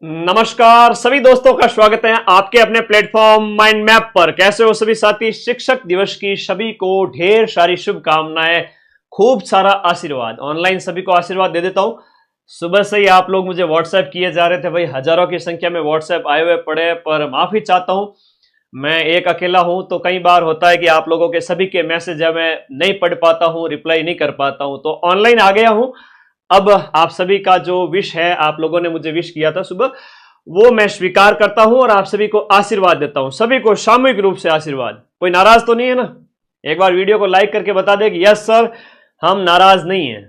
नमस्कार सभी दोस्तों का स्वागत है आपके अपने प्लेटफॉर्म माइंड मैप पर। कैसे हो सभी साथी? शिक्षक दिवस की सभी को ढेर सारी शुभकामनाएं, खूब सारा आशीर्वाद। ऑनलाइन सभी को आशीर्वाद दे देता हूं। सुबह से ही आप लोग मुझे व्हाट्सएप किए जा रहे थे भाई, हजारों की संख्या में व्हाट्सएप आए हुए पड़े, पर माफी चाहता हूं, मैं एक अकेला हूं तो कई बार होता है कि आप लोगों के सभी के मैसेज है मैं नहीं पढ़ पाता हूं, रिप्लाई नहीं कर पाता हूं, तो ऑनलाइन आ गया हूं। अब आप सभी का जो विश है, आप लोगों ने मुझे विश किया था सुबह, वो मैं स्वीकार करता हूं और आप सभी को आशीर्वाद देता हूं। सभी को सामूहिक रूप से आशीर्वाद। कोई नाराज तो नहीं है ना? एक बार वीडियो को लाइक करके बता दे कि यस सर, हम नाराज नहीं है।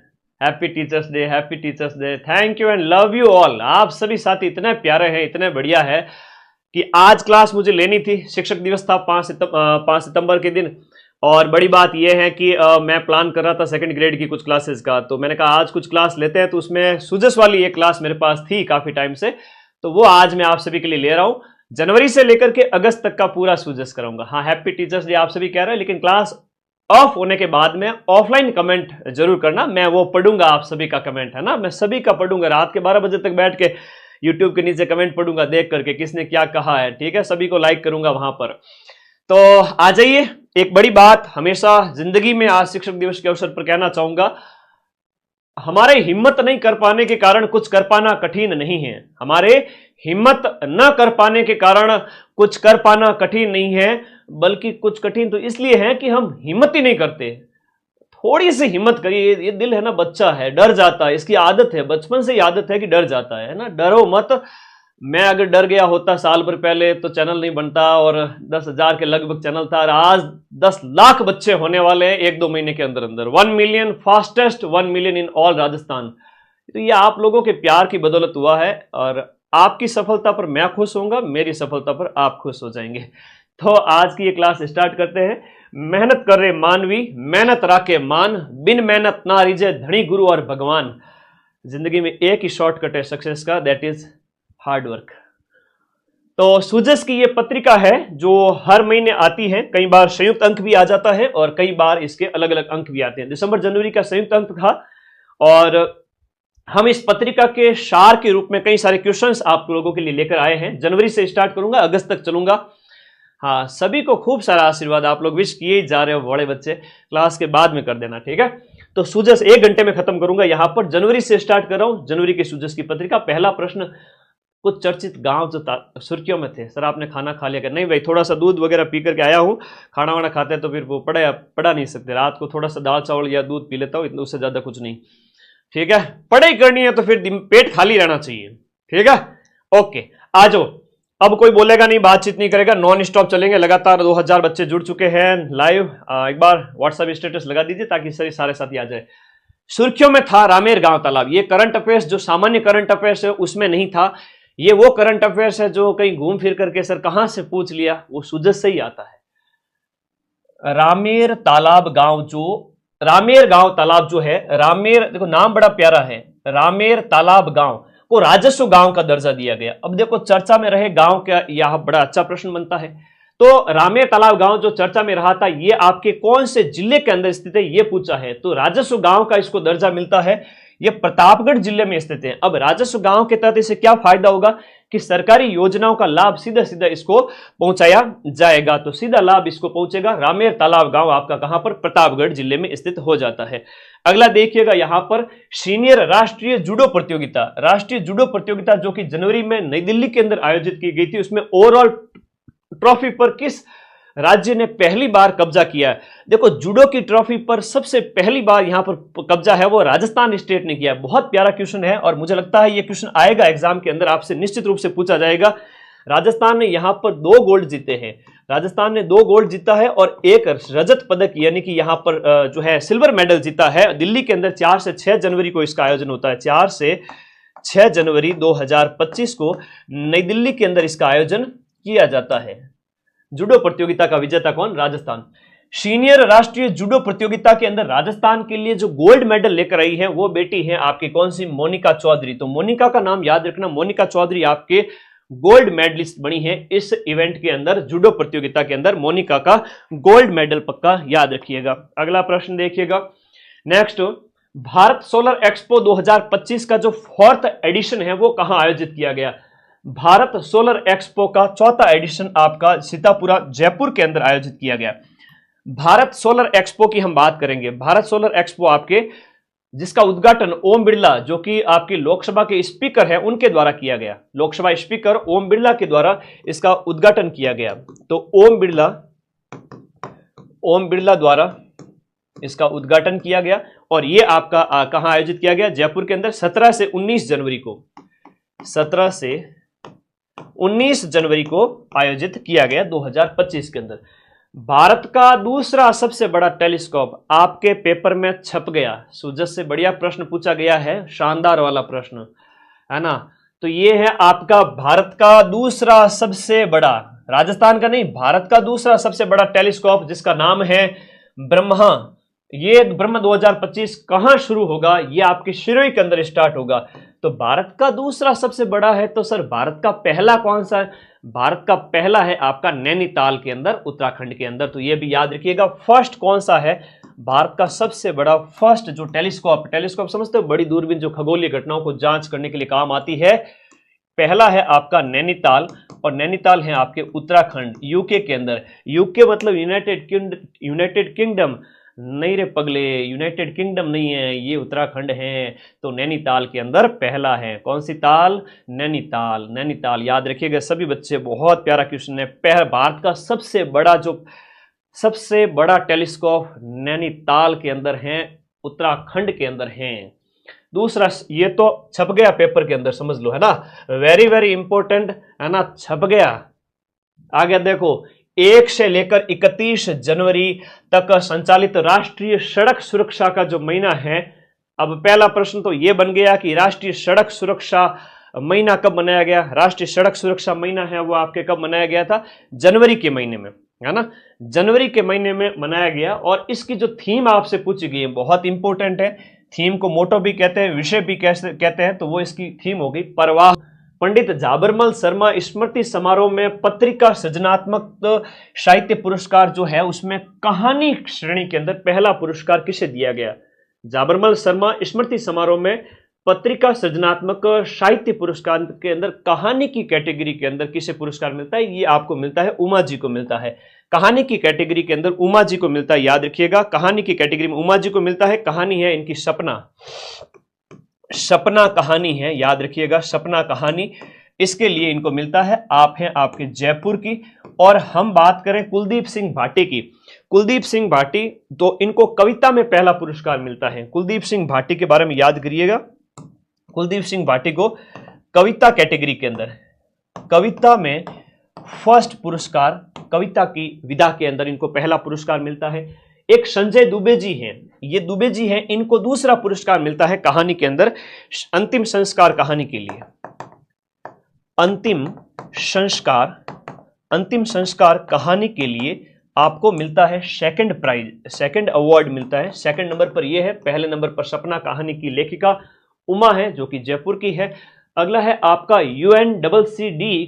Happy teachers day, happy teachers day, thank you and love you all. आप सभी साथी इतने प्यारे हैं, इतने बढ़िया है कि आज क्लास मुझे लेनी थी। शिक्षक दिवस था 5 सितंबर के दिन, और बड़ी बात यह है कि मैं प्लान कर रहा था सेकंड ग्रेड की कुछ क्लासेस का, तो मैंने कहा आज कुछ क्लास लेते हैं। तो उसमें सुजस वाली एक क्लास मेरे पास थी काफी टाइम से, तो वो आज मैं आप सभी के लिए ले रहा हूं। जनवरी से लेकर के अगस्त तक का पूरा सुजस कराऊंगा। हाँ, हैप्पी टीचर्स डे आप सभी कह रहे हैं, लेकिन क्लास ऑफ होने के बाद में ऑफलाइन कमेंट जरूर करना, मैं वो पढ़ूंगा। आप सभी का कमेंट है ना, मैं सभी का पढ़ूंगा। रात के 12 बजे तक बैठ के यूट्यूब के नीचे कमेंट पढ़ूंगा, देख करके किसने क्या कहा है। ठीक है, सभी को लाइक करूंगा वहां पर। तो आ जाइए, एक बड़ी बात हमेशा जिंदगी में आज शिक्षक दिवस के अवसर पर कहना चाहूंगा, हमारे हिम्मत नहीं कर पाने के कारण कुछ कर पाना कठिन नहीं है। हमारे हिम्मत न कर पाने के कारण कुछ कर पाना कठिन नहीं है, बल्कि कुछ कठिन तो इसलिए है कि हम हिम्मत ही नहीं करते। थोड़ी सी हिम्मत करिए। ये दिल है ना, बच्चा है, डर जाता है, इसकी आदत है, बचपन से ही आदत है कि डर जाता है ना। डरो मत। मैं अगर डर गया होता साल भर पहले तो चैनल नहीं बनता, और 10,000 के लगभग चैनल था, और आज 10 लाख बच्चे होने वाले हैं 1-2 महीने के अंदर अंदर। 1 million, fastest 1 million in all Rajasthan. तो ये आप लोगों के प्यार की बदौलत हुआ है, और आपकी सफलता पर मैं खुश होऊंगा, मेरी सफलता पर आप खुश हो जाएंगे। तो आज की ये क्लास स्टार्ट करते हैं। मेहनत कर रहे मानवी, मेहनत राखे मान, बिन मेहनत ना रिजे धनी गुरु और भगवान। जिंदगी में एक ही शॉर्टकट है सक्सेस का, दैट इज हार्ड वर्क। तो सुजस की ये पत्रिका है जो हर महीने आती है। कई बार संयुक्त अंक भी आ जाता है और कई बार इसके अलग अलग अंक भी आते हैं। दिसंबर जनवरी का संयुक्त अंक था, और हम इस पत्रिका के सार के रूप में कई सारे क्वेश्चंस आप लोगों के लिए लेकर आए हैं। जनवरी से स्टार्ट करूंगा, अगस्त तक चलूंगा। हाँ, सभी को खूब सारा आशीर्वाद। आप लोग विश किए जा रहे हो, बड़े बच्चे, क्लास के बाद में कर देना, ठीक है। तो सुजस 1 घंटे में खत्म करूंगा। यहां पर जनवरी से स्टार्ट कर रहा हूं, जनवरी की सुजस की पत्रिका। पहला प्रश्न, कुछ चर्चित गांव जो सुर्खियों में थे। सर आपने खाना खा लिया क्या? नहीं भाई, थोड़ा सा दूध वगैरह पी करके आया हूँ। खाना वाना खाते हैं तो फिर वो पढ़ा नहीं सकते। रात को थोड़ा सा दाल चावल या दूध पी लेता हूँ, इतना, उससे ज्यादा कुछ नहीं। ठीक है, पढ़ाई करनी है तो फिर पेट खाली रहना चाहिए। ठीक है, ओके, आ जाओ। अब कोई बोलेगा नहीं, बातचीत नहीं करेगा, नॉन स्टॉप चलेंगे। लगातार 2000 बच्चे जुड़ चुके हैं लाइव। एक बार व्हाट्सएप स्टेटस लगा दीजिए ताकि सारे साथी आ जाए। सुर्खियों में था रामेर गांव तालाब। ये करंट अफेयर्स जो सामान्य करंट अफेयर्स है उसमें नहीं था। ये वो करंट अफेयर्स है जो कहीं घूम फिर करके सर कहां से पूछ लिया, वो सुजस से ही आता है। रामेर तालाब गांव, जो रामेर गांव तालाब जो है, रामेर, देखो नाम बड़ा प्यारा है, रामेर तालाब गांव को राजस्व गांव का दर्जा दिया गया। अब देखो चर्चा में रहे गांव का, यह बड़ा अच्छा प्रश्न बनता है। तो रामेर तालाब गांव जो चर्चा में रहा था, ये आपके कौन से जिले के अंदर स्थित है, ये पूछा है। तो राजस्व गांव का इसको दर्जा मिलता है। ये प्रतापगढ़ जिले में स्थित है। अब राजस्व गांव के तहत इसे क्या फायदा होगा कि सरकारी योजनाओं का लाभ सीधा सीधा इसको पहुंचाया जाएगा। तो सीधा लाभ इसको पहुंचेगा। रामेर तालाब गांव आपका कहां पर? प्रतापगढ़ जिले में स्थित हो जाता है। अगला देखिएगा यहां पर, सीनियर राष्ट्रीय जूडो प्रतियोगिता। राष्ट्रीय जूडो प्रतियोगिता जो कि जनवरी में नई दिल्ली के अंदर आयोजित की गई थी, उसमें ओवरऑल ट्रॉफी पर किस राज्य ने पहली बार कब्जा किया है? देखो, जूडो की ट्रॉफी पर सबसे पहली बार यहां पर कब्जा है वो राजस्थान स्टेट ने किया है। बहुत प्यारा क्वेश्चन है, और मुझे लगता है ये क्वेश्चन आएगा एग्जाम के अंदर, आपसे निश्चित रूप से पूछा जाएगा। राजस्थान ने यहां पर 2 गोल्ड जीते हैं। राजस्थान ने 2 गोल्ड जीता है और 1 रजत पदक, यानी कि यहां पर जो है सिल्वर मेडल जीता है। दिल्ली के अंदर 4 से 6 जनवरी को इसका आयोजन होता है। 4 से 6 जनवरी 2025 को नई दिल्ली के अंदर इसका आयोजन किया जाता है। जूडो प्रतियोगिता का विजेता कौन? राजस्थान। सीनियर राष्ट्रीय जूडो प्रतियोगिता के अंदर राजस्थान के लिए जो गोल्ड मेडल लेकर आई है वो बेटी है आपकी कौन सी? मोनिका चौधरी। तो मोनिका का नाम याद रखना, मोनिका चौधरी आपके गोल्ड मेडलिस्ट बनी है इस इवेंट के अंदर, जूडो प्रतियोगिता के अंदर। मोनिका का गोल्ड मेडल पक्का याद रखिएगा। अगला प्रश्न देखिएगा, नेक्स्ट, भारत सोलर एक्सपो 2025 का जो 4th एडिशन है वो कहां आयोजित किया गया? भारत सोलर एक्सपो का चौथा एडिशन आपका सीतापुरा जयपुर के अंदर आयोजित किया गया। भारत सोलर एक्सपो की हम बात करेंगे। भारत सोलर एक्सपो आपके जिसका उद्घाटन ओम बिरला जो कि आपकी लोकसभा के स्पीकर हैं उनके द्वारा किया गया। लोकसभा स्पीकर ओम बिरला के द्वारा इसका उद्घाटन किया गया। तो ओम बिरला द्वारा इसका उद्घाटन किया गया और ये आपका कहां आयोजित किया गया? जयपुर के अंदर 17 से 19 जनवरी को 17 से 19 जनवरी को आयोजित किया गया 2025 के अंदर। भारत का दूसरा सबसे बड़ा टेलीस्कोप आपके पेपर में छप गया। सुजत से बढ़िया प्रश्न पूछा गया है, शानदार वाला प्रश्न है ना। तो ये है आपका भारत का दूसरा सबसे बड़ा, राजस्थान का नहीं, भारत का दूसरा सबसे बड़ा टेलीस्कोप जिसका नाम है ब्रह्मा। ये ब्रह्म 2025 कहां शुरू होगा? ये आपके शिरोई के अंदर स्टार्ट होगा। तो भारत का दूसरा सबसे बड़ा है तो सर भारत का पहला कौन सा है? भारत का पहला है आपका नैनीताल के अंदर, उत्तराखंड के अंदर। तो ये भी याद रखिएगा। फर्स्ट कौन सा है? भारत का सबसे बड़ा फर्स्ट जो टेलीस्कोप समझते हो, बड़ी दूरबीन जो खगोलीय घटनाओं को जांच करने के लिए काम आती है, पहला है आपका नैनीताल और नैनीताल है आपके उत्तराखंड यूके के अंदर। यूके मतलब यूनाइटेड किंगडम नहीं रे पगले, यूनाइटेड किंगडम नहीं है, ये उत्तराखंड है। तो नैनीताल के अंदर पहला है। कौन सी ताल? नैनीताल याद रखिएगा सभी बच्चे, बहुत प्यारा क्वेश्चन है। भारत का सबसे बड़ा टेलीस्कोप नैनीताल के अंदर है, उत्तराखंड के अंदर है। दूसरा, ये तो छप गया पेपर के अंदर, समझ लो है ना, वेरी वेरी इंपॉर्टेंट है ना, छप गया। आगे देखो, 1 से लेकर 31 जनवरी तक संचालित राष्ट्रीय सड़क सुरक्षा का जो महीना है। अब पहला प्रश्न तो यह बन गया कि राष्ट्रीय सड़क सुरक्षा महीना कब मनाया गया? राष्ट्रीय सड़क सुरक्षा महीना है वो आपके कब मनाया गया था? जनवरी के महीने में, है ना, जनवरी के महीने में मनाया गया। और इसकी जो थीम आपसे पूछी गई है बहुत इंपॉर्टेंट है। थीम को मोटो भी कहते हैं, विषय भी कहते हैं। तो वो इसकी थीम हो गई प्रवाह। पंडित झाबरमल शर्मा स्मृति समारोह में पत्रिका सृजनात्मक साहित्य पुरस्कार जो है उसमें कहानी श्रेणी के अंदर पहला पुरस्कार किसे दिया गया? झाबरमल शर्मा स्मृति समारोह में पत्रिका सृजनात्मक साहित्य पुरस्कार के अंदर कहानी की कैटेगरी के अंदर किसे पुरस्कार मिलता है? ये आपको मिलता है, उमा जी को मिलता है। कहानी की कैटेगरी के अंदर उमा जी को मिलता है, याद रखिएगा। कहानी की कैटेगरी में उमा जी को मिलता है। कहानी है इनकी सपना कहानी है, याद रखिएगा, सपना कहानी, इसके लिए इनको मिलता है। आप हैं आपके जयपुर की। और हम बात करें कुलदीप सिंह भाटी की, कुलदीप सिंह भाटी, तो इनको कविता में पहला पुरस्कार मिलता है। कुलदीप सिंह भाटी के बारे में याद करिएगा। कुलदीप सिंह भाटी को कविता कैटेगरी के अंदर, कविता में फर्स्ट पुरस्कार, कविता की विधा के अंदर इनको पहला पुरस्कार मिलता है। एक संजय दुबे जी हैं, ये दुबे जी हैं, इनको दूसरा पुरस्कार मिलता है कहानी के अंदर, अंतिम संस्कार कहानी के लिए। अंतिम संस्कार कहानी के लिए आपको मिलता है सेकंड प्राइज, सेकंड अवार्ड मिलता है। सेकंड नंबर पर यह है, पहले नंबर पर सपना कहानी की लेखिका उमा है जो कि जयपुर की है। अगला है आपका UNCCD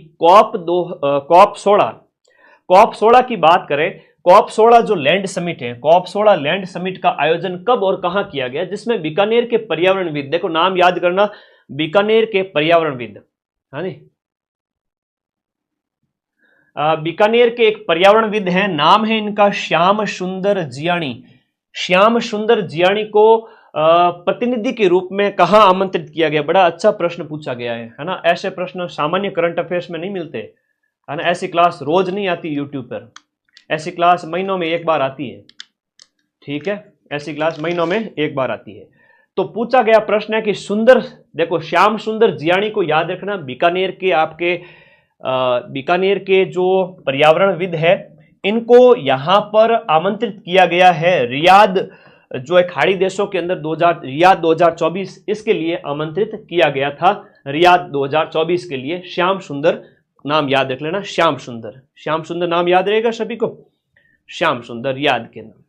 कॉप 16 की बात करें। कॉप 16 जो लैंड समिट है, कॉप 16 लैंड समिट का आयोजन कब और कहां किया गया? जिसमें बीकानेर के पर्यावरणविद, देखो नाम याद करना, बीकानेर के पर्यावरणविद, हाँ जी, बीकानेर के एक पर्यावरणविद हैं, नाम है इनका श्याम सुंदर जियाणी। श्याम सुंदर जियाणी को प्रतिनिधि के रूप में कहां आमंत्रित किया गया? बड़ा अच्छा प्रश्न पूछा गया है ना। ऐसे प्रश्न सामान्य करंट अफेयर्स में नहीं मिलते, है ना। ऐसी क्लास रोज नहीं आती यूट्यूब पर, ऐसी क्लास महीनों में एक बार आती है, ठीक है, ऐसी क्लास महीनों में एक बार आती है। तो पूछा गया प्रश्न है कि सुंदर, देखो श्याम सुंदर जियाणी को याद रखना, बीकानेर के जो पर्यावरणविद है, इनको यहां पर आमंत्रित किया गया है रियाद, जो एक खाड़ी देशों के अंदर रियाद 2024, इसके लिए आमंत्रित किया गया था। रियाद 2024 के लिए श्याम सुंदर नाम याद रख लेना, श्याम सुंदर नाम याद रहेगा सभी को, श्याम सुंदर रियाद के नाम।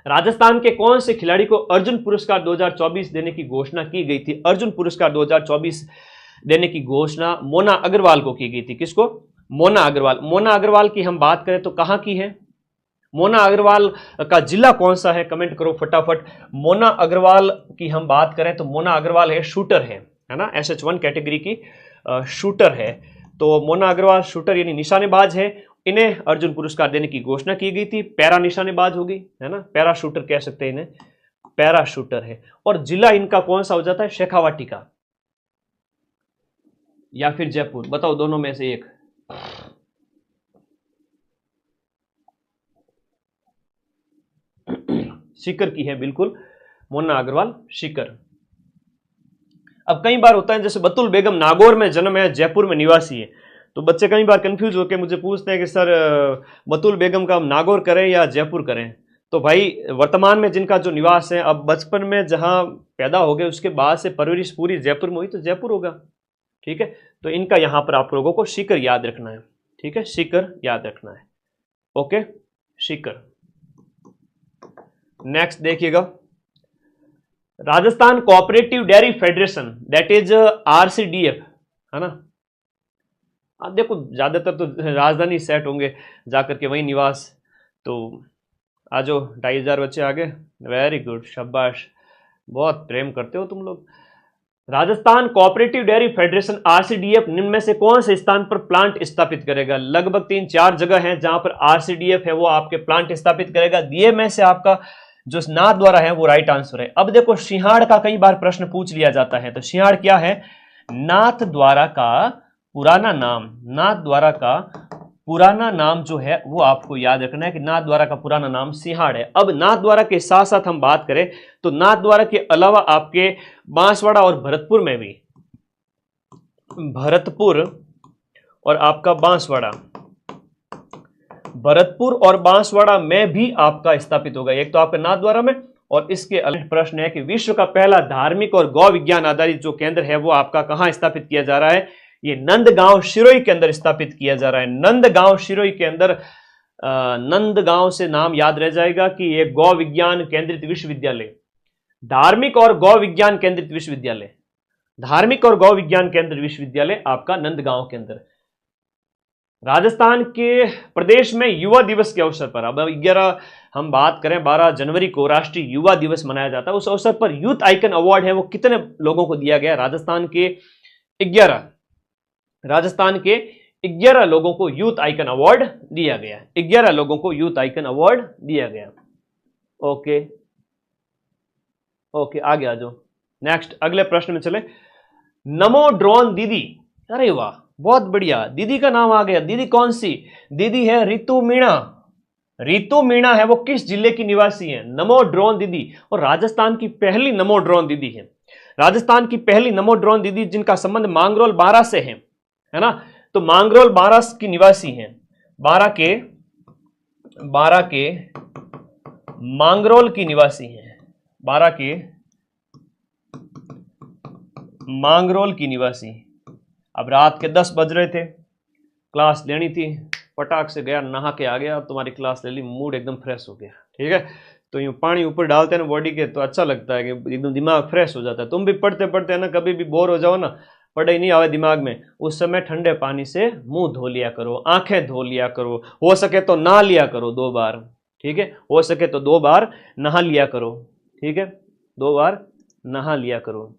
राजस्थान के कौन से खिलाड़ी को अर्जुन पुरस्कार 2024 देने की घोषणा की गई थी? अर्जुन पुरस्कार 2024 देने की घोषणा मोना अग्रवाल को की गई थी। किसको? मोना अग्रवाल। मोना अग्रवाल की हम बात करें तो कहां की है? मोना अग्रवाल का जिला कौन सा है? कमेंट करो फटाफट। मोना अग्रवाल की हम बात करें तो मोना अग्रवाल है शूटर है ना, SH1 कैटेगरी की शूटर है। तो मोना अग्रवाल शूटर यानी निशानेबाज है, इन्हें अर्जुन पुरस्कार देने की घोषणा की गई थी। पैरा निशानेबाज होगी, है ना, पैरा शूटर कह सकते हैं इन्हें, पैरा शूटर है। और जिला इनका कौन सा हो जाता है, शेखावाटी का या फिर जयपुर, बताओ दोनों में से एक। सीकर की है बिल्कुल मोना अग्रवाल, सीकर। अब कई बार होता है जैसे बतुल बेगम नागौर में जन्म है, जयपुर में निवासी है, तो बच्चे कई बार कंफ्यूज होकर मुझे पूछते हैं कि सर बतुल बेगम का हम नागौर करें या जयपुर करें। तो भाई वर्तमान में जिनका जो निवास है, अब बचपन में जहां पैदा हो गए उसके बाद से परवरिश पूरी जयपुर में हुई तो जयपुर होगा, ठीक है। तो इनका यहां पर आप लोगों को सीकर याद रखना है, ठीक है, सीकर याद रखना है, ओके, सीकर। नेक्स्ट देखिएगा, Rajasthan cooperative dairy federation, that is RCDF, है ना। आप देखो ज्यादातर तो राजधानी सेट होंगे जाकर के वही निवास। तो आ जाओ, 2500 बच्चे आगे, वेरी गुड, शाबाश, बहुत प्रेम करते हो तुम लोग। Rajasthan cooperative dairy federation RCDF निम्न में से कौन से स्थान पर प्लांट स्थापित करेगा? लगभग 3-4 जगह हैं जहां पर RCDF है वो आपके प्लांट स्थापित करेगा। दिए में से आपका जो नाथ द्वारा है वो राइट आंसर है। अब देखो सिंहाड़ का कई बार प्रश्न पूछ लिया जाता है, तो सिंहाड़ क्या है? नाथ द्वारा का पुराना नाम, नाथ द्वारा का पुराना नाम जो है वो आपको याद रखना है कि नाथ द्वारा का पुराना नाम सिंहाड़ है। अब नाथ द्वारा के साथ साथ हम बात करें तो नाथ द्वारा के अलावा आपके बांसवाड़ा और भरतपुर में भी, भरतपुर और आपका बांसवाड़ा, भरतपुर और बांसवाड़ा में भी आपका स्थापित होगा। एक तो आपका नाथ द्वारा में, और इसके अगले प्रश्न है कि विश्व का पहला धार्मिक और गौ विज्ञान आधारित जो केंद्र है वो आपका कहां स्थापित किया जा रहा है? ये नंदगांव शिरोई के अंदर स्थापित किया जा रहा है। नंदगांव शिरोई के अंदर, नंदगांव से नाम याद रह जाएगा कि ये गौ विज्ञान केंद्रित विश्वविद्यालय, धार्मिक और गौ विज्ञान केंद्रित विश्वविद्यालय, धार्मिक और गौ विज्ञान केंद्रित विश्वविद्यालय आपका नंदगांव के अंदर। राजस्थान के प्रदेश में युवा दिवस के अवसर पर, अब 11 हम बात करें 12 जनवरी को राष्ट्रीय युवा दिवस मनाया जाता है। उस अवसर पर यूथ आइकन अवार्ड है वो कितने लोगों को दिया गया? राजस्थान के 11, राजस्थान के 11 लोगों को यूथ आइकन अवार्ड दिया गया, 11 लोगों को यूथ आइकन अवार्ड दिया गया। ओके ओके, आगे आ जाओ। नेक्स्ट अगले प्रश्न में चले। नमो ड्रोन दीदी, अरे वाह बहुत बढ़िया, दीदी का नाम आ गया। दीदी कौन सी? दीदी है रितु मीणा। रितु मीणा है वो किस जिले की निवासी है? नमो ड्रोन दीदी, और राजस्थान की पहली नमो ड्रोन दीदी है। राजस्थान की पहली नमो ड्रोन दीदी जिनका संबंध मांगरोल 12 से है ना। तो मांगरोल 12 की निवासी हैं, 12 के मांगरोल की निवासी हैं, 12 के मांगरोल की निवासी। अब रात के 10 बज रहे थे, क्लास लेनी थी, पटाख से गया, नहा के आ गया, अब तुम्हारी क्लास ले ली, मूड एकदम फ्रेश हो गया, ठीक है। तो यूँ पानी ऊपर डालते हैं ना बॉडी के तो अच्छा लगता है कि एकदम दिमाग फ्रेश हो जाता है। तुम भी पढ़ते पढ़ते ना कभी भी बोर हो जाओ ना, पढ़ाई नहीं आवे दिमाग में, उस समय ठंडे पानी से मुंह धो लिया करो, आंखें धो लिया करो, हो सके तो नहा लिया करो 2 बार, ठीक है, हो सके तो 2 बार नहा लिया करो, ठीक है, 2 बार नहा लिया करो।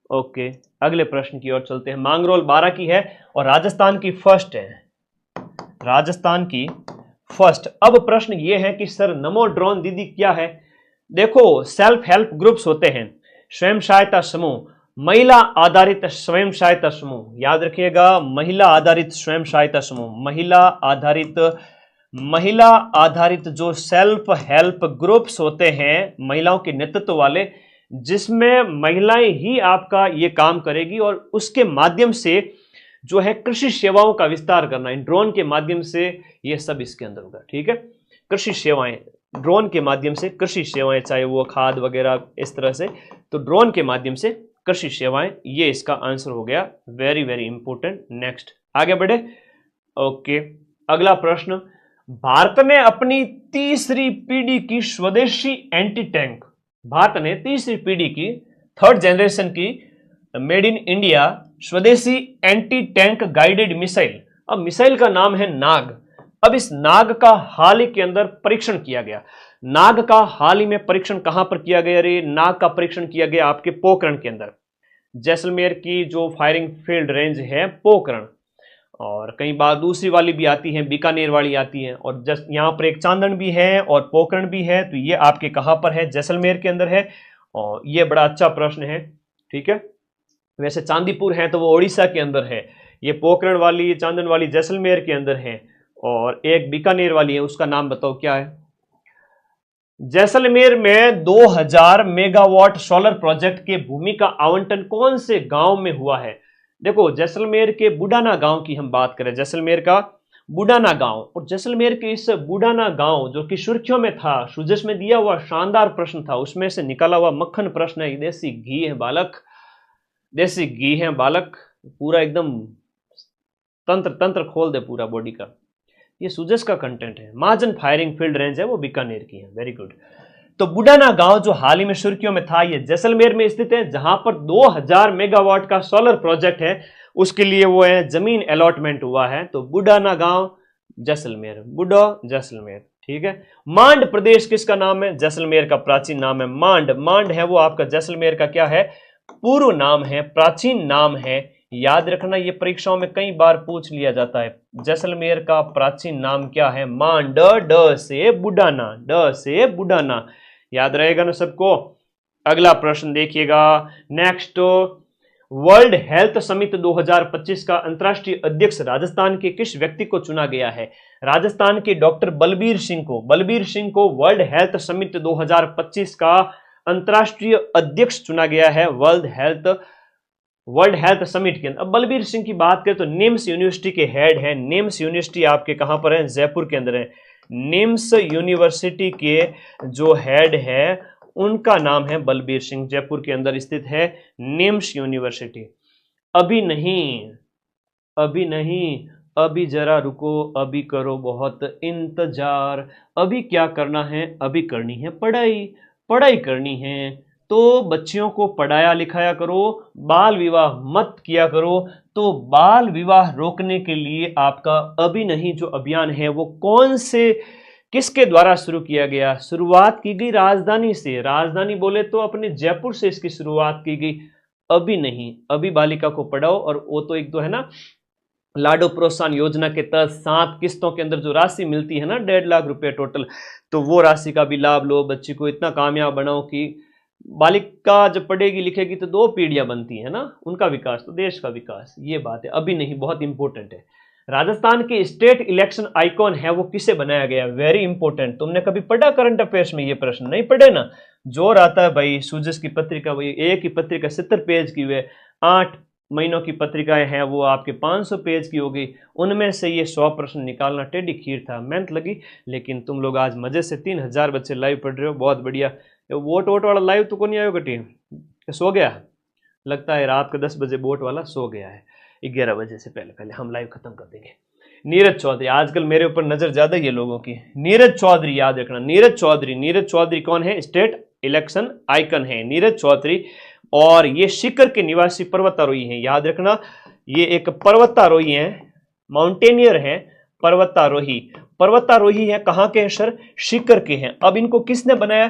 ओके, अगले प्रश्न की ओर चलते हैं। मांगरोल 12 की है और राजस्थान की फर्स्ट है, राजस्थान की फर्स्ट। अब प्रश्न ये है कि सर नमो ड्रोन दीदी क्या है? देखो सेल्फ हेल्प ग्रुप्स होते हैं, स्वयं सहायता समूह, महिला आधारित स्वयं सहायता समूह, याद रखिएगा, महिला आधारित स्वयं सहायता समूह, महिला आधारित जो सेल्फ हेल्प ग्रुप्स होते हैं, महिलाओं के नेतृत्व वाले, जिसमें महिलाएं ही आपका ये काम करेगी और उसके माध्यम से जो है कृषि सेवाओं का विस्तार करना, इन ड्रोन के माध्यम से ये सब इसके अंदर होगा, ठीक है। कृषि सेवाएं, ड्रोन के माध्यम से कृषि सेवाएं, चाहे वो खाद वगैरह इस तरह से, तो ड्रोन के माध्यम से कृषि सेवाएं, ये इसका आंसर हो गया। Very very important. नेक्स्ट आगे बढ़े। ओके, अगला प्रश्न। भारत ने अपनी तीसरी पीढ़ी की स्वदेशी एंटी टैंक, भारत ने तीसरी पीढ़ी की, 3rd जनरेशन की मेड इन इंडिया स्वदेशी एंटी टैंक गाइडेड मिसाइल, अब मिसाइल का नाम है नाग। अब इस नाग का हाल ही के अंदर परीक्षण किया गया। नाग का हाल ही में परीक्षण कहां पर किया गया? रे नाग का परीक्षण किया गया आपके पोखरण के अंदर। जैसलमेर की जो फायरिंग फील्ड रेंज है पोखरण, और कई बार दूसरी वाली भी आती है, बीकानेर वाली आती है, और जस्ट यहाँ पर एक चांदन भी है और पोखरण भी है। तो ये आपके कहाँ पर है? जैसलमेर के अंदर है। और ये बड़ा अच्छा प्रश्न है, ठीक है। वैसे चांदीपुर है तो वो उड़ीसा के अंदर है, ये पोखरण वाली चांदन वाली जैसलमेर के अंदर है, और एक बीकानेर वाली है, उसका नाम बताओ क्या है? जैसलमेर में 2000 मेगावाट सोलर प्रोजेक्ट के भूमि का आवंटन कौन से गांव में हुआ है? देखो, जैसलमेर के बुडाना गांव की हम बात करें, जैसलमेर का बुडाना गांव, और जैसलमेर के इस बुडाना गांव जो कि सुर्खियों में था, सुजस में दिया हुआ शानदार प्रश्न था, उसमें से निकाला हुआ मक्खन प्रश्न है। देसी घी है बालक, देसी घी है बालक, पूरा एकदम तंत्र तंत्र खोल दे पूरा बॉडी का। ये सुजस का कंटेंट है। महाजन फायरिंग फील्ड रेंज है वो बीकानेर की है। Very good. तो बुडाना गांव जो हाल ही में सुर्खियों में था, ये जैसलमेर में स्थित है, जहां पर 2000 मेगावाट का सोलर प्रोजेक्ट है, उसके लिए वो है जमीन अलॉटमेंट हुआ है। तो बुडाना गांव जैसलमेर, बुडो जैसलमेर, ठीक है। मांड प्रदेश किसका नाम है? जैसलमेर का प्राचीन नाम है मांड। मांड है वो आपका जैसलमेर का क्या है? पूर्व नाम है, प्राचीन नाम है। याद रखना, ये परीक्षाओं में कई बार पूछ लिया जाता है। जैसलमेर का प्राचीन नाम क्या है? मांड, ड से बुडाना, ड से बुडाना। याद रहेगा ना सबको? अगला प्रश्न देखिएगा। नेक्स्ट, वर्ल्ड हेल्थ समिट 2025 का अंतर्राष्ट्रीय अध्यक्ष राजस्थान के किस व्यक्ति को चुना गया है? राजस्थान के डॉक्टर बलबीर सिंह को, बलबीर सिंह को वर्ल्ड हेल्थ समिट 2025 का अंतर्राष्ट्रीय अध्यक्ष चुना गया है वर्ल्ड हेल्थ समिट के अंदर। अब बलबीर सिंह की बात करें तो निम्स यूनिवर्सिटी के हेड है। निम्स यूनिवर्सिटी आपके कहां पर है? जयपुर के अंदर है। निम्स यूनिवर्सिटी के जो हेड है उनका नाम है बलबीर सिंह, जयपुर के अंदर स्थित है निम्स यूनिवर्सिटी। अभी नहीं, अभी नहीं, अभी जरा रुको, अभी करो बहुत इंतजार। अभी क्या करना है? अभी करनी है पढ़ाई, पढ़ाई करनी है तो बच्चियों को पढ़ाया लिखाया करो, बाल विवाह मत किया करो। तो बाल विवाह रोकने के लिए आपका अभी नहीं जो अभियान है वो कौन से, किसके द्वारा शुरू किया गया? शुरुआत की गई राजधानी से। राजधानी बोले तो अपने जयपुर से इसकी शुरुआत की गई। अभी नहीं, अभी बालिका को पढ़ाओ। और वो तो एक तो है ना, लाडो प्रोत्साहन योजना के तहत 7 किस्तों के अंदर जो राशि मिलती है ना, 1.5 लाख रुपए टोटल, तो वो राशि का भी लाभ लो। बच्ची को इतना कामयाब बनाओ कि बालिका जब पढ़ेगी लिखेगी तो 2 पीढ़ियां बनती है ना, उनका विकास तो देश का विकास। ये बात है, अभी नहीं बहुत इंपॉर्टेंट है। राजस्थान के स्टेट इलेक्शन आइकॉन है वो किसे बनाया गया? Very important. तुमने कभी पढ़ा करंट अफेयर्स में ये प्रश्न? नहीं पढ़े ना? जोर आता है भाई। सूजस की पत्रिका, वही एक ही पत्रिका 70 पेज की हुए, 8 महीनों की पत्रिकाएं हैं वो आपके 500 पेज की हो गई। उनमें से ये 100 प्रश्न निकालना टेढ़ी खीर था, मेहनत लगी। लेकिन तुम लोग आज मजे से 3000 बच्चे लाइव पढ़ रहे हो, बहुत बढ़िया। वोट वोट वाला लाइव तो कौन आयो कटी? सो गया लगता है, रात के 10 बजे वोट वाला सो गया है। 11 बजे से पहले पहले हम लाइव खत्म कर देंगे। नीरज चौधरी, आजकल मेरे ऊपर नजर ज्यादा ये लोगों की। नीरज चौधरी याद रखना, नीरज चौधरी। नीरज चौधरी कौन है? स्टेट इलेक्शन आइकन है नीरज चौधरी। और ये सीकर के निवासी पर्वतारोही हैं, याद रखना। ये एक पर्वतारोही है, माउंटेनियर है, पर्वतारोही। पर्वतारोही है कहाँ के हैं सर? सीकर के हैं। अब इनको किसने बनाया?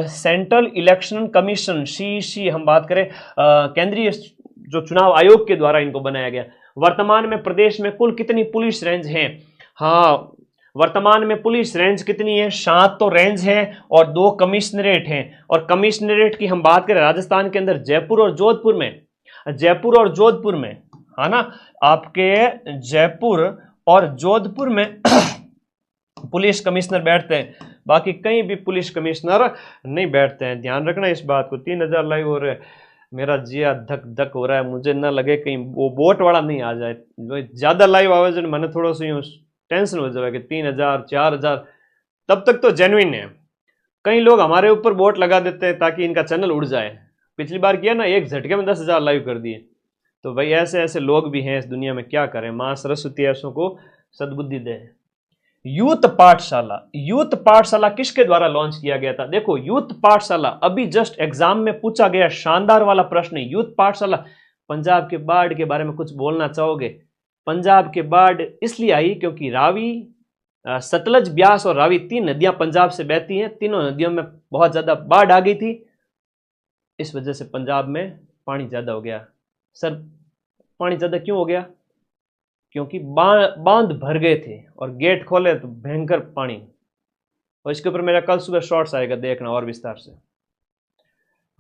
सेंट्रल इलेक्शन कमीशन, सीईसी हम बात करें, केंद्रीय जो चुनाव आयोग के द्वारा इनको बनाया गया। वर्तमान में प्रदेश में कुल कितनी पुलिस रेंज हैं? हाँ, वर्तमान में पुलिस रेंज कितनी है? 7 तो रेंज है और 2 कमिश्नरेट हैं। और कमिश्नरेट की हम बात करें राजस्थान के अंदर जयपुर और जोधपुर में, जयपुर और जोधपुर में, है ना, आपके जयपुर और जोधपुर में पुलिस कमिश्नर बैठते हैं। बाकी कहीं भी पुलिस कमिश्नर नहीं बैठते हैं, ध्यान रखना इस बात को। 3000 लाइव हो रहे, मेरा जिया धक धक हो रहा है। मुझे ना लगे कहीं वो वोट वाला नहीं आ जाए, ज्यादा लाइव आवाज मैंने थोड़ा सा टेंशन हो जाए कि 3000 4000, तब तक तो जेन्युइन है। कई लोग हमारे ऊपर वोट लगा देते हैं ताकि इनका चैनल उड़ जाए। पिछली बार किया ना, एक झटके में 10,000 लाइव कर दिए। तो भाई ऐसे ऐसे लोग भी हैं इस दुनिया में, क्या करें। मां सरस्वती ऐसों को सद्बुद्धि दे। यूथ पाठशाला, यूथ पाठशाला किसके द्वारा लॉन्च किया गया था? देखो, यूथ पाठशाला अभी जस्ट एग्जाम में पूछा गया शानदार वाला प्रश्न है। यूथ पाठशाला, पंजाब के बाढ़ के बारे में कुछ बोलना चाहोगे? पंजाब के बाढ़ इसलिए आई क्योंकि रावी, सतलज, ब्यास और रावी 3 नदियां पंजाब से बहती हैं। तीनों नदियों में बहुत ज्यादा बाढ़ आ गई थी, इस वजह से पंजाब में पानी ज्यादा हो गया। सर पानी ज्यादा क्यों हो गया? क्योंकि बांध भर गए थे और गेट खोले तो भयंकर पानी। और इसके ऊपर मेरा कल सुबह शॉर्ट्स आएगा, देखना और विस्तार से।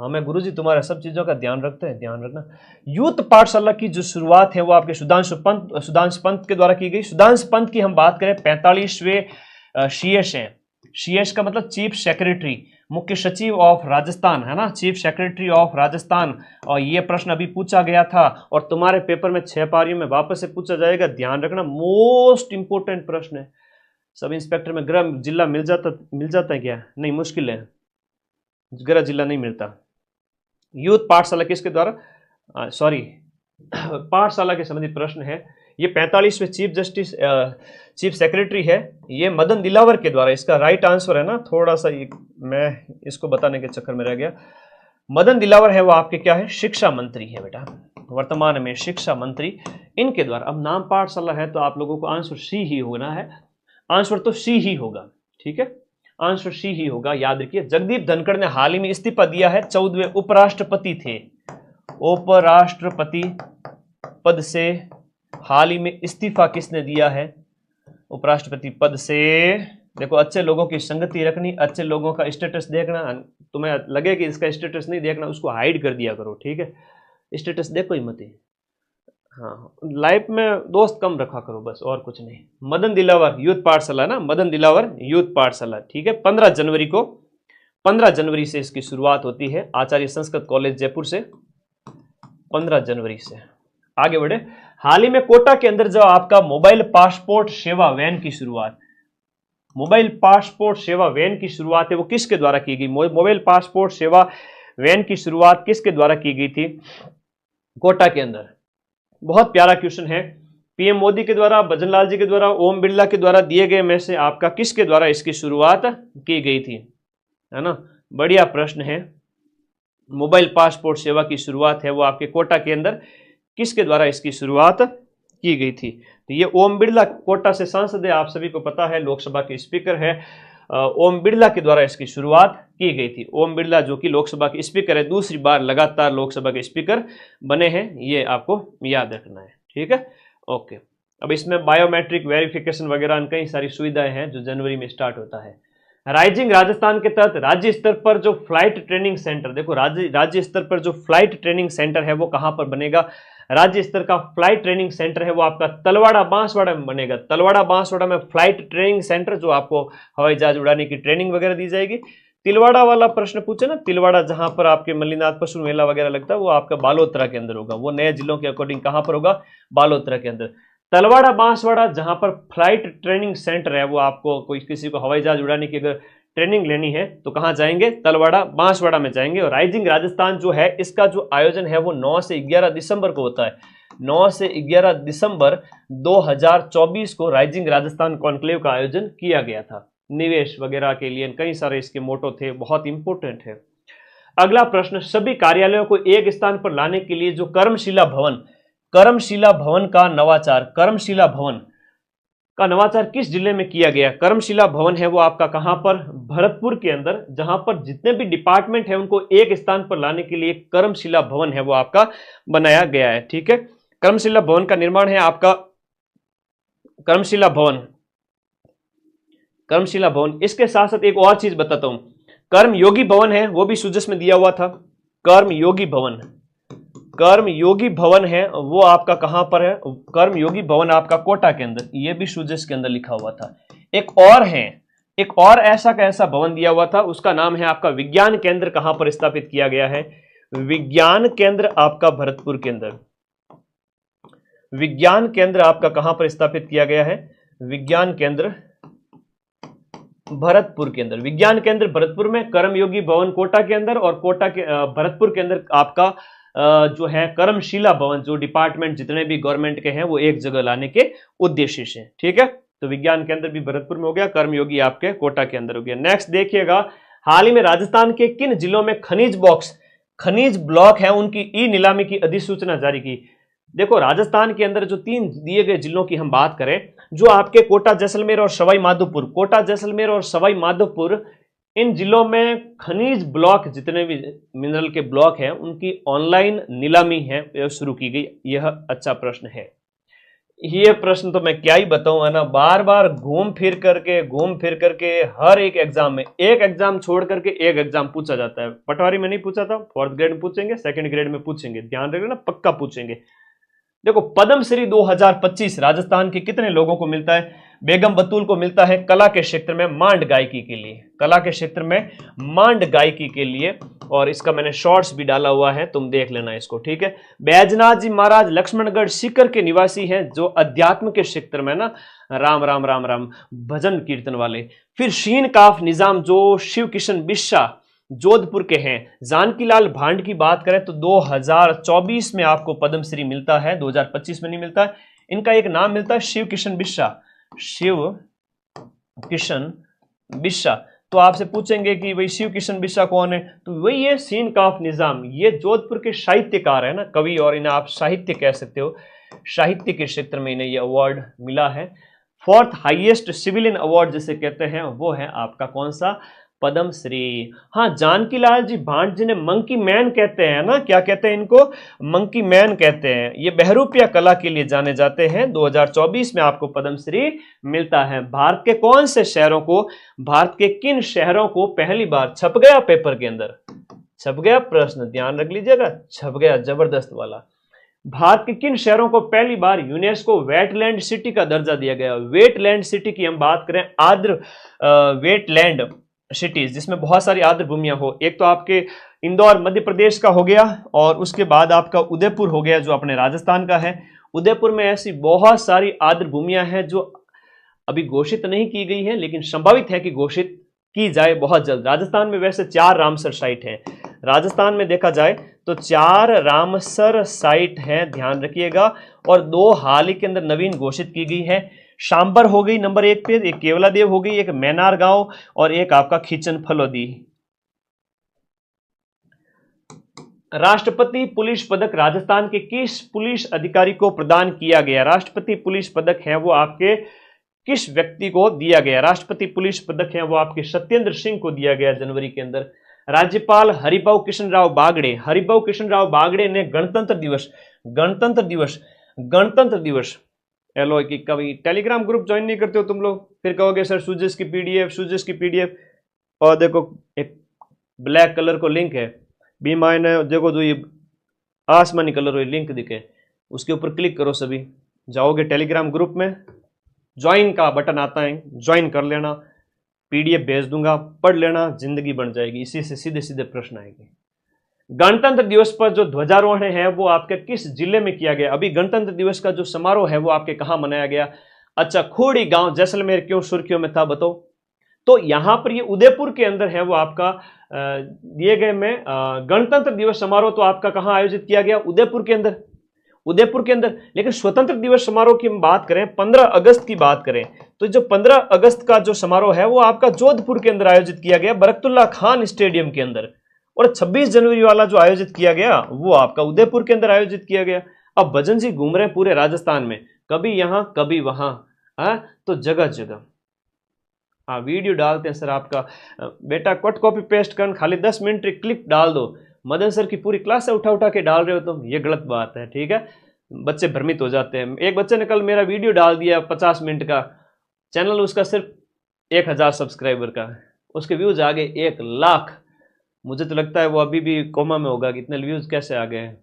हाँ मैं गुरुजी तुम्हारा सब चीजों का ध्यान रखते हैं, ध्यान रखना। यूथ पाठशाला की जो शुरुआत है वो आपके सुधांशु पंत के द्वारा की गई। सुधांशु पंत की हम बात करें 45वें शीएस हैं। शीएस का मतलब चीफ सेक्रेटरी, मुख्य सचिव ऑफ राजस्थान, है ना, चीफ सेक्रेटरी ऑफ राजस्थान। और ये प्रश्न अभी पूछा गया था और तुम्हारे पेपर में 6 पारियों में वापस से पूछा जाएगा, ध्यान रखना, मोस्ट इंपोर्टेंट प्रश्न है। सब इंस्पेक्टर में गृह जिला मिल जाता है क्या? नहीं, मुश्किल है, गृह जिला नहीं मिलता। यूथ पाठशाला किसके द्वारा, सॉरी पाठशाला के संबंधित प्रश्न है। ये 45वें चीफ सेक्रेटरी है, ये मदन दिलावर के द्वारा। इसका राइट आंसर है ना, थोड़ा सा मैं इसको बताने के चक्कर में रह गया। मदन दिलावर है वो आपके क्या है? शिक्षा मंत्री है बेटा, वर्तमान में शिक्षा मंत्री, इनके द्वारा। अब नाम पाठशाला है तो आप लोगों को आंसर सी ही होना है, आंसर तो सी ही होगा, ठीक है, आंसर सी ही होगा, याद रखिए। जगदीप धनखड़ ने हाल ही में इस्तीफा दिया है, 14वें उपराष्ट्रपति थे। उपराष्ट्रपति पद से हाल ही में इस्तीफा किसने दिया है? उपराष्ट्रपति पद से। देखो अच्छे लोगों की संगति रखनी, अच्छे लोगों का स्टेटस देखना। तुम्हें लगे कि इसका स्टेटस नहीं देखना, उसको हाइड कर दिया करो, ठीक है, स्टेटस देखो ही मत। हाँ, लाइफ में दोस्त कम रखा करो बस, और कुछ नहीं। मदन दिलावर यूथ पाठशाला ना, मदन दिलावर यूथ पाठशाला, ठीक है। 15 जनवरी से इसकी शुरुआत होती है, आचार्य संस्कृत कॉलेज जयपुर से, 15 जनवरी से। आगे बढ़े, हाल ही में कोटा के अंदर जो आपका मोबाइल पासपोर्ट सेवा वैन की शुरुआत, मोबाइल पासपोर्ट सेवा वैन की शुरुआत है वो किसके द्वारा की गई? मोबाइल पासपोर्ट सेवा वैन की शुरुआत किसके द्वारा की गई थी? कोटा के अंदर। बहुत प्यारा क्वेश्चन है, पीएम मोदी के द्वारा, भजनलाल जी के द्वारा, ओम बिरला के द्वारा दिए गए में से आपका किसके द्वारा इसकी शुरुआत की गई थी, है ना, बढ़िया प्रश्न है। मोबाइल पासपोर्ट सेवा की शुरुआत है वो आपके कोटा के अंदर किसके द्वारा इसकी शुरुआत की गई थी? तो ये ओम बिरला, कोटा से सांसद है, आप सभी को पता है, लोकसभा के स्पीकर है, ओम बिरला के द्वारा इसकी शुरुआत की गई थी। ओम बिरला जो कि लोकसभा के स्पीकर है, दूसरी बार लगातार लोकसभा के स्पीकर बने हैं, ये आपको याद रखना है, ठीक है, ओके। अब इसमें बायोमेट्रिक वेरिफिकेशन वगैरह कई सारी सुविधाएं हैं जो जनवरी में स्टार्ट होता है। राइजिंग राजस्थान के तहत राज्य स्तर पर जो फ्लाइट ट्रेनिंग सेंटर, देखो राज्य स्तर पर जो फ्लाइट ट्रेनिंग सेंटर है वो कहां पर बनेगा? राज्य स्तर का फ्लाइट ट्रेनिंग सेंटर है वो आपका तलवाड़ा बांसवाड़ा में बनेगा। तलवाड़ा बांसवाड़ा में फ्लाइट ट्रेनिंग सेंटर, जो आपको हवाई जहाज उड़ाने की ट्रेनिंग वगैरह दी जाएगी। तिलवाड़ा वाला प्रश्न पूछे ना, तिलवाड़ा जहां पर आपके मल्लीनाथ पशु मेला वगैरह लगता है वो आपका बालोतरा के अंदर होगा, वो नए जिलों के अकॉर्डिंग कहां पर होगा? बालोतरा के अंदर। तलवाड़ा बांसवाड़ा जहां पर फ्लाइट ट्रेनिंग सेंटर है वो आपको कोई किसी को हवाई जहाज उड़ाने की अगर ट्रेनिंग लेनी है तो कहां जाएंगे? तलवाड़ा बांसवाड़ा में जाएंगे। और राइजिंग राजस्थान जो है इसका जो आयोजन है वो 9 से 11 दिसंबर को होता है। 9 से 11 दिसंबर 2024 को राइजिंग राजस्थान कॉन्क्लेव का आयोजन किया गया था, निवेश वगैरह के लिए कई सारे इसके मोटो थे, बहुत इंपॉर्टेंट है। अगला प्रश्न, सभी कार्यालयों को एक स्थान पर लाने के लिए जो कर्मशिला भवन का नवाचार, कर्मशिला भवन का नवाचार किस जिले में किया गया? कर्मशिला भवन है वो आपका कहां पर? भरतपुर के अंदर, जहां पर जितने भी डिपार्टमेंट है उनको एक स्थान पर लाने के लिए कर्मशिला भवन है वो आपका बनाया गया है, ठीक है। कर्मशिला भवन का निर्माण है आपका कर्मशिला भवन। इसके साथ साथ एक और चीज बताता हूं, कर्मयोगी भवन है वो भी सुजस में दिया हुआ था। कर्मयोगी भवन है वो आपका कहां पर है? कर्मयोगी भवन आपका कोटा के अंदर, ये भी सुजस के अंदर लिखा हुआ था। एक और ऐसा का ऐसा भवन दिया हुआ था, उसका नाम है आपका विज्ञान केंद्र। कहां पर स्थापित किया गया है? विज्ञान केंद्र आपका भरतपुर के अंदर। विज्ञान केंद्र आपका कहां पर स्थापित किया गया है? विज्ञान केंद्र भरतपुर के अंदर। विज्ञान केंद्र भरतपुर में, कर्मयोगी भवन कोटा के अंदर, और कोटा के भरतपुर के अंदर आपका जो है कर्मशिला भवन, जो डिपार्टमेंट जितने भी गवर्नमेंट के हैं वो एक जगह लाने के उद्देश्य से, ठीक है। तो विज्ञान केंद्र भी भरतपुर में हो गया, कर्मयोगी आपके कोटा के अंदर हो गया। नेक्स्ट देखिएगा, हाल ही में राजस्थान के किन जिलों में खनिज ब्लॉक है उनकी ई नीलामी की अधिसूचना जारी की? देखो राजस्थान के अंदर जो 3 दिए गए जिलों की हम बात करें, जो आपके कोटा जैसलमेर और सवाई माधोपुर, इन जिलों में खनिज ब्लॉक, जितने भी मिनरल के ब्लॉक हैं, उनकी ऑनलाइन नीलामी है शुरू की गई। यह अच्छा प्रश्न है। ये प्रश्न तो मैं क्या ही बताऊं, है ना, बार बार घूम फिर करके हर एक एग्जाम में, एक एग्जाम छोड़ करके एक एग्जाम पूछा जाता है। पटवारी में नहीं पूछा था, फोर्थ ग्रेड में पूछेंगे, सेकंड ग्रेड में पूछेंगे, ध्यान रखना, पक्का पूछेंगे। देखो, पद्मश्री 2025 राजस्थान के कितने लोगों को मिलता है? बेगम बतूल को मिलता है कला के क्षेत्र में मांड गायकी के लिए, कला के क्षेत्र में मांड गायकी के लिए। और इसका मैंने शॉर्ट्स भी डाला हुआ है, तुम देख लेना इसको, ठीक है। बैजनाथ जी महाराज लक्ष्मणगढ़ सीकर के निवासी हैं, जो अध्यात्म के क्षेत्र में ना राम राम राम राम भजन कीर्तन वाले। फिर शीन काफ निजाम जो शिव किशन बिस्सा जोधपुर के हैं। जानकीलाल भांड की बात करें तो 2024 में आपको पद्मश्री मिलता है, 2025 में नहीं मिलता है। इनका एक नाम मिलता है शिव किशन बिस्सा, शिव किशन बिस्सा। तो आपसे पूछेंगे कि भाई शिव किशन बिस्सा कौन है, तो वही है सीन काफ निजाम। ये जोधपुर के साहित्यकार है ना, कवि, और इन्हें आप साहित्य कह सकते हो। साहित्य के क्षेत्र में इन्हें यह अवार्ड मिला है। फोर्थ हाईएस्ट सिविलियन अवार्ड जिसे कहते हैं वो है आपका कौन सा? पद्मश्री। हाँ, जानकीलाल जी भांड जिन्हें मंकी मैन कहते हैं ना, क्या कहते हैं इनको? मंकी मैन कहते हैं। ये बहरूपिया कला के लिए जाने जाते हैं। 2024 में आपको पद्मश्री मिलता है। भारत के कौन से शहरों को, भारत के किन शहरों को पहली बार छप गया पेपर के अंदर? छप गया प्रश्न, ध्यान रख लीजिएगा, छप गया, जबरदस्त वाला। भारत के किन शहरों को पहली बार यूनेस्को वेटलैंड सिटी का दर्जा दिया गया? वेटलैंड सिटी की हम बात करें, आर्द्र वेटलैंड सिटीज जिसमें बहुत सारी आर्द्र भूमियां हो। एक तो आपके इंदौर मध्य प्रदेश का हो गया, और उसके बाद आपका उदयपुर हो गया जो अपने राजस्थान का है। उदयपुर में ऐसी बहुत सारी आर्द्र भूमियां हैं जो अभी घोषित नहीं की गई है, लेकिन संभावित है कि घोषित की जाए बहुत जल्द। राजस्थान में वैसे 4 रामसर साइट हैं। राजस्थान में देखा जाए तो 4 रामसर साइट हैं, ध्यान रखिएगा, और 2 हाल ही के अंदर नवीन घोषित की गई है। शांबर हो गई नंबर 1 पे, एक केवलादेव हो गई, एक मैनार गांव, और एक आपका खींचन फलोदी। राष्ट्रपति पुलिस पदक राजस्थान के किस पुलिस अधिकारी को प्रदान किया गया? राष्ट्रपति पुलिस पदक है वो आपके किस व्यक्ति को दिया गया? राष्ट्रपति पुलिस पदक है वो आपके सत्येंद्र सिंह को दिया गया जनवरी के अंदर। राज्यपाल हरिभाऊ कृष्ण राव बागड़े, हरिभाऊ कृष्ण राव बागड़े ने गणतंत्र दिवस एलओ की कभी टेलीग्राम ग्रुप ज्वाइन नहीं करते हो तुम लोग, फिर कहोगे सर सूजिस की पीडीएफ, और देखो एक ब्लैक कलर को लिंक है, बी मायने देखो जो ये आसमानी कलर हो लिंक दिखे, उसके ऊपर क्लिक करो, सभी जाओगे टेलीग्राम ग्रुप में, ज्वाइन का बटन आता है, ज्वाइन कर लेना, पीडीएफ भेज दूंगा, पढ़ लेना, जिंदगी बन जाएगी। इसी से सीधे सीधे प्रश्न आएंगे। गणतंत्र दिवस पर जो ध्वजारोहण है वो आपके किस जिले में किया गया? अभी गणतंत्र दिवस का जो समारोह है वो आपके कहां मनाया गया? अच्छा, खोड़ी गांव जैसलमेर क्यों सुर्खियों में था बताओ? तो यहां पर ये उदयपुर के अंदर है वो आपका दिए गए में गणतंत्र दिवस समारोह तो आपका कहां आयोजित किया गया? उदयपुर के अंदर। लेकिन स्वतंत्र दिवस समारोह की हम बात करें, 15 अगस्त की बात करें, तो जो 15 अगस्त का जो समारोह है वो आपका जोधपुर के अंदर आयोजित किया गया, बरकतुल्ला खान स्टेडियम के अंदर। और 26 जनवरी वाला जो आयोजित किया गया वो आपका उदयपुर के अंदर आयोजित किया गया। अब भजन जी घूम रहे हैं पूरे राजस्थान में, कभी यहां कभी वहां, तो जगह जगह वीडियो डालते हैं सर आपका, बेटा कट कॉपी पेस्ट कर, खाली 10 मिनट क्लिप डाल दो। मदन सर की पूरी क्लास से उठा के डाल रहे हो तुम, ये गलत बात है, ठीक है। बच्चे भ्रमित हो जाते हैं। एक बच्चे ने कल मेरा वीडियो डाल दिया 50 मिनट का, चैनल उसका सिर्फ 1000 सब्सक्राइबर का, उसके व्यूज आ गए 1 लाख। मुझे तो लगता है वो अभी भी कोमा में होगा कि इतने व्यूज कैसे आ गए हैं।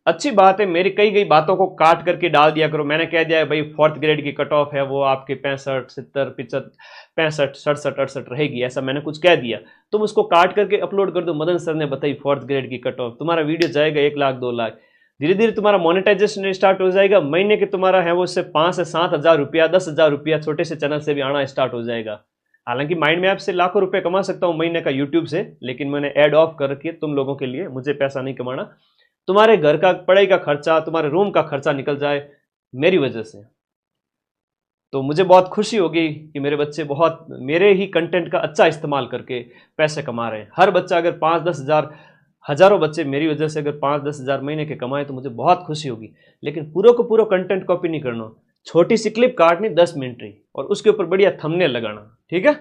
अच्छी बात है, मेरी कई गई बातों को काट करके डाल दिया करो। मैंने कह दिया है भाई 4th ग्रेड की कट ऑफ है वो आपके 65, 70, 75, 65, 67, 68 रहेगी, ऐसा मैंने कुछ कह दिया। तुम उसको काट करके अपलोड कर दो, मदन सर ने बताई 4th ग्रेड की कट ऑफ, तुम्हारा वीडियो जाएगा 1 लाख 2 लाख। धीरे धीरे तुम्हारा मोनेटाइजेशन स्टार्ट हो जाएगा, महीने के तुम्हारा है वो उससे 5 से 7 हज़ार रुपया, 10 हज़ार रुपया छोटे से चैनल से भी आना स्टार्ट हो जाएगा। हालांकि माइंड मैप से लाखों रुपए कमा सकता हूं महीने का यूट्यूब से, लेकिन मैंने ऐड ऑफ करके तुम लोगों के लिए, मुझे पैसा नहीं कमाना, तुम्हारे घर का पढ़ाई का खर्चा, तुम्हारे रूम का खर्चा निकल जाए मेरी वजह से, तो मुझे बहुत खुशी होगी कि मेरे बच्चे बहुत मेरे ही कंटेंट का अच्छा इस्तेमाल करके पैसे कमा रहे हैं। हर बच्चा अगर 5-10 हज़ार, हजारों बच्चे मेरी वजह से अगर 5-10 हज़ार महीने के कमाए तो मुझे बहुत खुशी होगी। लेकिन पूरा को पूरा कंटेंट कॉपी नहीं करना, छोटी सी क्लिप काटनी 10 मिनट की और उसके ऊपर बढ़िया थंबनेल लगाना, ठीक है,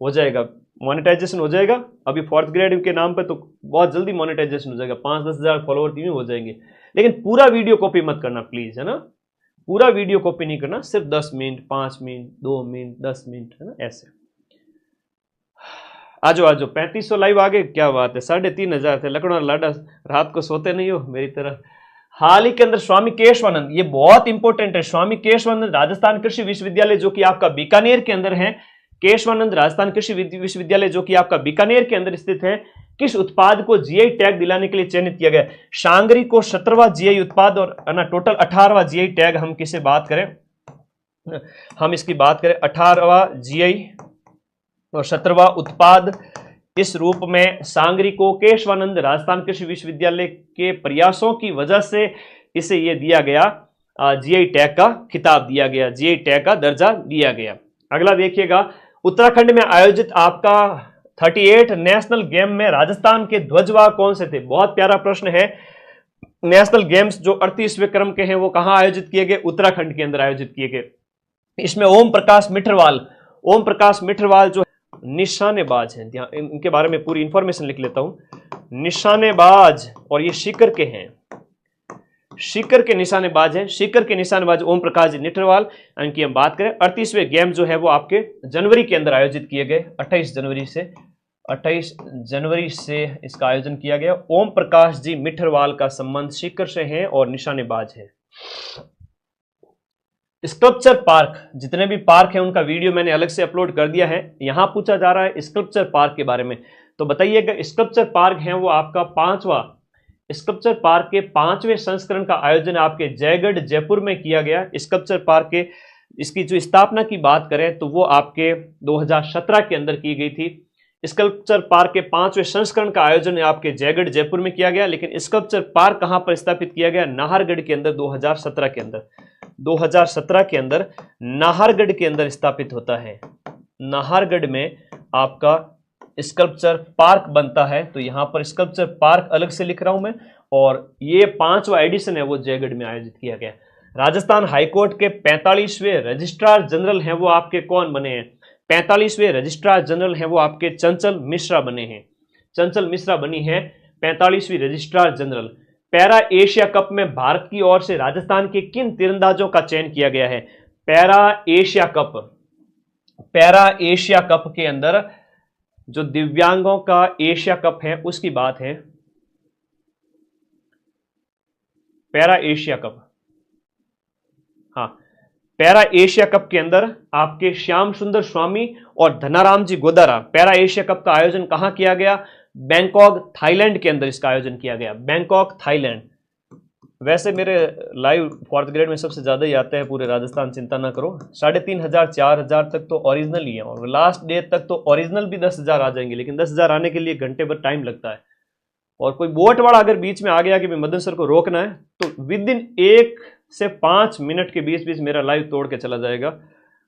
हो जाएगा। मोनेटाइजेशन हो जाएगा। अभी 4th ग्रेड के नाम पे तो बहुत जल्दी मोनेटाइजेशन हो जाएगा, 5-10 हज़ार फॉलोअर भी हो जाएंगे। लेकिन पूरा वीडियो कॉपी मत करना प्लीज, है ना, पूरा वीडियो कॉपी नहीं करना, सिर्फ 10 मिनट, 5 मिनट, 2 मिनट, 10 मिनट, है ना, ऐसे। आजो आजो 3500 लाइव आ गए, क्या बात है। 3500 थे। लखनऊ लाडा रात को सोते नहीं हो मेरी तरह। हाल ही के अंदर स्वामी केशवानंद, ये बहुत इंपॉर्टेंट है, स्वामी केशवानंद राजस्थान कृषि विश्वविद्यालय जो कि आपका बीकानेर के अंदर है, केशवानंद राजस्थान कृषि विश्वविद्यालय जो कि आपका बीकानेर के अंदर स्थित है, किस उत्पाद को जीआई टैग दिलाने के लिए चयनित किया गया? शांगरी को 17वां जीआई उत्पाद और ना टोटल 18वां जीआई टैग। हम किसे बात करें, हम इसकी बात करें 18वां जीआई और 17वां उत्पाद, इस रूप में सांगरी को केशवानंद राजस्थान कृषि विश्वविद्यालय के प्रयासों की वजह से इसे यह दिया गया, जीआई टैग का खिताब दिया गया, जीआई टैग का दर्जा दिया गया। अगला देखिएगा, उत्तराखंड में आयोजित आपका 38 नेशनल गेम में राजस्थान के ध्वजवाहक कौन से थे? बहुत प्यारा प्रश्न है। नेशनल गेम्स जो 38वें क्रम के हैं वो कहां आयोजित किए गए? उत्तराखंड के अंदर आयोजित किए गए। इसमें ओम प्रकाश मिठरवाल जो निशानेबाज हैं, इनके बारे में पूरी इंफॉर्मेशन लिख लेता हूं। निशानेबाज, और ये सीकर के हैं, सीकर के निशानेबाज हैं, सीकर के निशानेबाज ओम प्रकाश जी निठरवाल। इनकी हम बात करें, 38वें गेम जो है वो आपके जनवरी के अंदर आयोजित किए गए, 28 जनवरी से इसका आयोजन किया गया। ओम प्रकाश जी मिठरवाल का संबंध सीकर से है और निशानेबाज है। स्कल्पचर पार्क, जितने भी पार्क हैं उनका वीडियो मैंने अलग से अपलोड कर दिया है। यहां पूछा जा रहा है स्कल्पचर पार्क के बारे में, तो बताइएगा स्कल्पचर पार्क है वो आपका 5वां, स्कल्पचर पार्क के 5वें संस्करण का आयोजन आपके जयगढ़ जयपुर में किया गया। स्कल्पचर पार्क के इसकी जो स्थापना की बात करें तो वो आपके 2017 के अंदर की गई थी। स्कल्पचर पार्क के 5वें संस्करण का आयोजन आपके जयगढ़ जयपुर में किया गया। लेकिन स्कल्पचर पार्क कहां पर स्थापित किया गया? नाहरगढ़ के अंदर 2017 के अंदर, 2017 के अंदर नाहरगढ़ के अंदर स्थापित होता है। नाहरगढ़ में आपका स्कल्पचर पार्क बनता है, तो यहां पर स्कल्पचर पार्क अलग से लिख रहा हूं मैं, और ये 5वां एडिशन है वो जयगढ़ में आयोजित किया गया। राजस्थान हाईकोर्ट के 45वें रजिस्ट्रार जनरल हैं वो आपके कौन बने हैं? 45वें रजिस्ट्रार जनरल हैं वो आपके चंचल मिश्रा बने हैं। चंचल मिश्रा बनी है 45वीं registrar general. Para Asia cup में भारत की ओर से राजस्थान के किन तीरंदाजों का चयन किया गया है? पैरा एशिया कप के अंदर जो दिव्यांगों का एशिया कप है उसकी बात है। पैरा एशिया कप, हाँ, पैरा एशिया कप के अंदर आपके श्याम सुंदर स्वामी और धनाराम जी गोदारा, पैरा एशिया कप का आयोजन कहां किया गया? बैंकॉक थाईलैंड के अंदर इसका आयोजन किया गया, बैंकॉक थाईलैंड। वैसे मेरे लाइव 4th ग्रेड में सबसे ज्यादा ही आते हैं पूरे राजस्थान, चिंता ना करो। 3500 4000 तक तो ओरिजिनल ही है, और लास्ट डे तक तो ओरिजिनल भी 10,000 आ जाएंगे, लेकिन 10,000 आने के लिए घंटे भर टाइम लगता है। और कोई बोट वाला अगर बीच में आ गया कि मदन सर को रोकना है, तो विद इन 1 से 5 मिनट के बीच बीच मेरा लाइव तोड़ के चला जाएगा।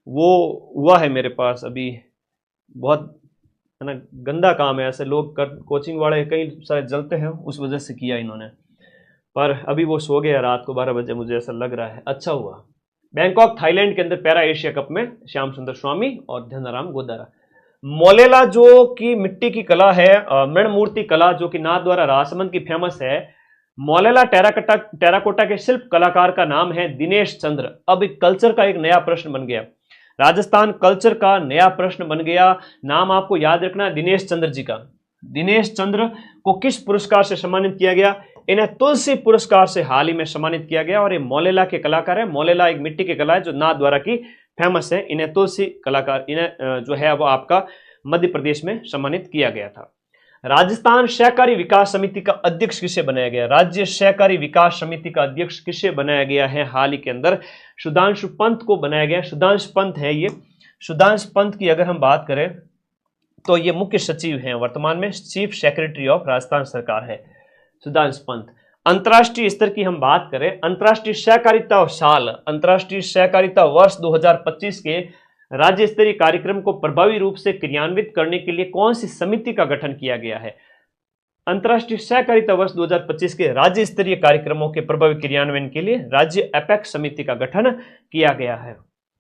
वो हुआ है मेरे पास अभी, बहुत है ना गंदा काम है, ऐसे लोग कोचिंग वाले कई सारे जलते हैं, उस वजह से किया इन्होंने। पर अभी वो सो गया रात को 12 बजे, मुझे ऐसा लग रहा है। अच्छा हुआ। बैंकॉक थाईलैंड के अंदर पैरा एशिया कप में श्याम सुंदर स्वामी और धनाराम गोदारा। मोलेला जो कि मिट्टी की कला है, मृण मूर्ति कला जो कि नाथद्वारा राजसमंद की फेमस है, मोलेला टेराकोटा के शिल्प कलाकार का नाम है दिनेश चंद्र। अब कल्चर का एक नया प्रश्न बन गया, राजस्थान कल्चर का नया प्रश्न बन गया। नाम आपको याद रखना है दिनेश चंद्र जी का। दिनेश चंद्र को किस पुरस्कार से सम्मानित किया गया? इन्हें तुलसी पुरस्कार से हाल ही में सम्मानित किया गया, और ये मोलेला के कलाकार है। मोलेला एक मिट्टी की कला है जो नाथद्वारा की फेमस है। इन्हें तुलसी कलाकार, इन्हें जो है वो आपका मध्य प्रदेश में सम्मानित किया गया था। राजस्थान सहकारी विकास समिति का अध्यक्ष किसे बनाया गया? राज्य सहकारी विकास समिति का अध्यक्ष किसे बनाया गया है हाल ही के अंदर? सुधांशु पंत को बनाया गया। सुधांशु पंत है ये। सुधांशु पंत की अगर हम बात करें तो ये मुख्य सचिव हैं, वर्तमान में चीफ सेक्रेटरी ऑफ राजस्थान सरकार है सुधांशु पंत। अंतर्राष्ट्रीय स्तर की हम बात करें, अंतर्राष्ट्रीय सहकारिता साल, अंतर्राष्ट्रीय सहकारिता वर्ष 2025 के राज्य स्तरीय कार्यक्रम को प्रभावी रूप से क्रियान्वित करने के लिए कौन सी समिति का गठन किया गया है? अंतर्राष्ट्रीय सहकारिता वर्ष 2025 के राज्य स्तरीय कार्यक्रमों के प्रभावी क्रियान्वयन के लिए राज्य एपेक्स समिति का गठन किया गया है।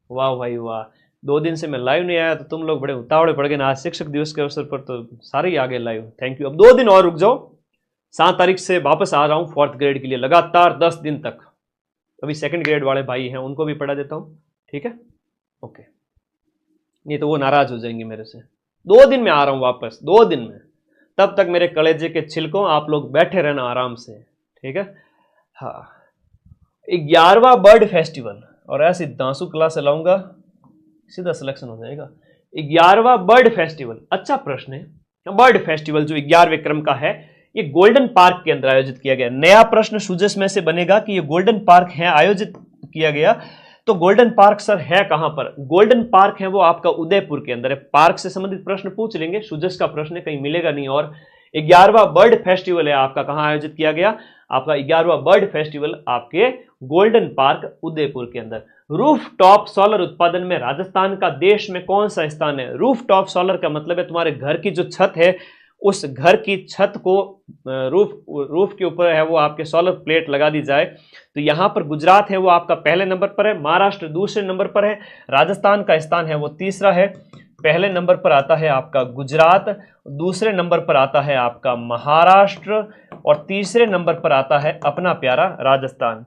वाह भाई वाह, 2 दिन से मैं लाइव नहीं आया तो तुम लोग बड़े उतावले पड़ गए ना, आज शिक्षक दिवस के अवसर पर तो सारे ही आ गए लाइव। Thank you. अब 2 दिन और रुक जाओ, 7 तारीख से वापस आ रहा हूँ 4th ग्रेड के लिए, लगातार 10 दिन तक। अभी 2nd ग्रेड वाले भाई हैं उनको भी पढ़ा देता हूँ, ठीक है, ओके। नहीं तो वो नाराज हो जाएंगे मेरे से। 2 दिन में आ रहा हूँ वापस, 2 दिन में। तब तक मेरे कलेजे के छिलकों आप लोग बैठे रहना आराम से, ठीक है। हाँ, 11वां बर्ड फेस्टिवल, और ऐसी दांसू क्लास लाऊंगा सीधा सिलेक्शन हो जाएगा। 11वां बर्ड फेस्टिवल, अच्छा प्रश्न है। बर्ड फेस्टिवल जो 11वें क्रम का है, ये गोल्डन पार्क के अंदर आयोजित किया गया। नया प्रश्न सुजस में से बनेगा कि ये गोल्डन पार्क है आयोजित किया गया, तो गोल्डन पार्क सर है कहां पर? गोल्डन पार्क है वो आपका उदयपुर के अंदर है। पार्क से संबंधित प्रश्न पूछ लेंगे, सुजस का प्रश्न कहीं मिलेगा नहीं। और 11वां बर्ड फेस्टिवल है आपका कहां आयोजित किया गया? आपका 11वां बर्ड फेस्टिवल आपके गोल्डन पार्क उदयपुर के अंदर। रूफ टॉप सोलर उत्पादन में राजस्थान का देश में कौन सा स्थान है? रूफ टॉप सोलर का मतलब है तुम्हारे घर की जो छत है, उस घर की छत को रूफ के ऊपर है वो आपके सोलर प्लेट लगा दी जाए। तो यहां पर गुजरात है वो आपका पहले नंबर पर है, महाराष्ट्र दूसरे नंबर पर है, राजस्थान का स्थान है वो तीसरा है। पहले नंबर पर आता है आपका गुजरात, दूसरे नंबर पर आता है आपका महाराष्ट्र, और तीसरे नंबर पर आता है अपना प्यारा राजस्थान।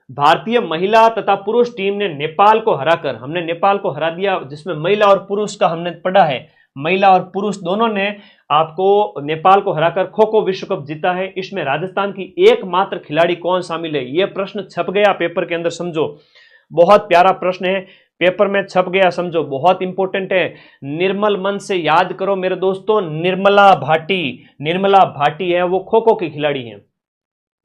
भारतीय महिला तथा पुरुष टीम ने नेपाल को हराकर, हमने नेपाल को हरा दिया, जिसमें महिला और पुरुष का हमने पढ़ा है, महिला और पुरुष दोनों ने आपको नेपाल को हराकर खो खो विश्व कप जीता है। इसमें राजस्थान की एकमात्र खिलाड़ी कौन शामिल है? यह प्रश्न छप गया पेपर के अंदर, समझो, बहुत प्यारा प्रश्न है, पेपर में छप गया, समझो, बहुत इंपॉर्टेंट है। निर्मल मन से याद करो मेरे दोस्तों, निर्मला भाटी। निर्मला भाटी है वो खो खो की खिलाड़ी है।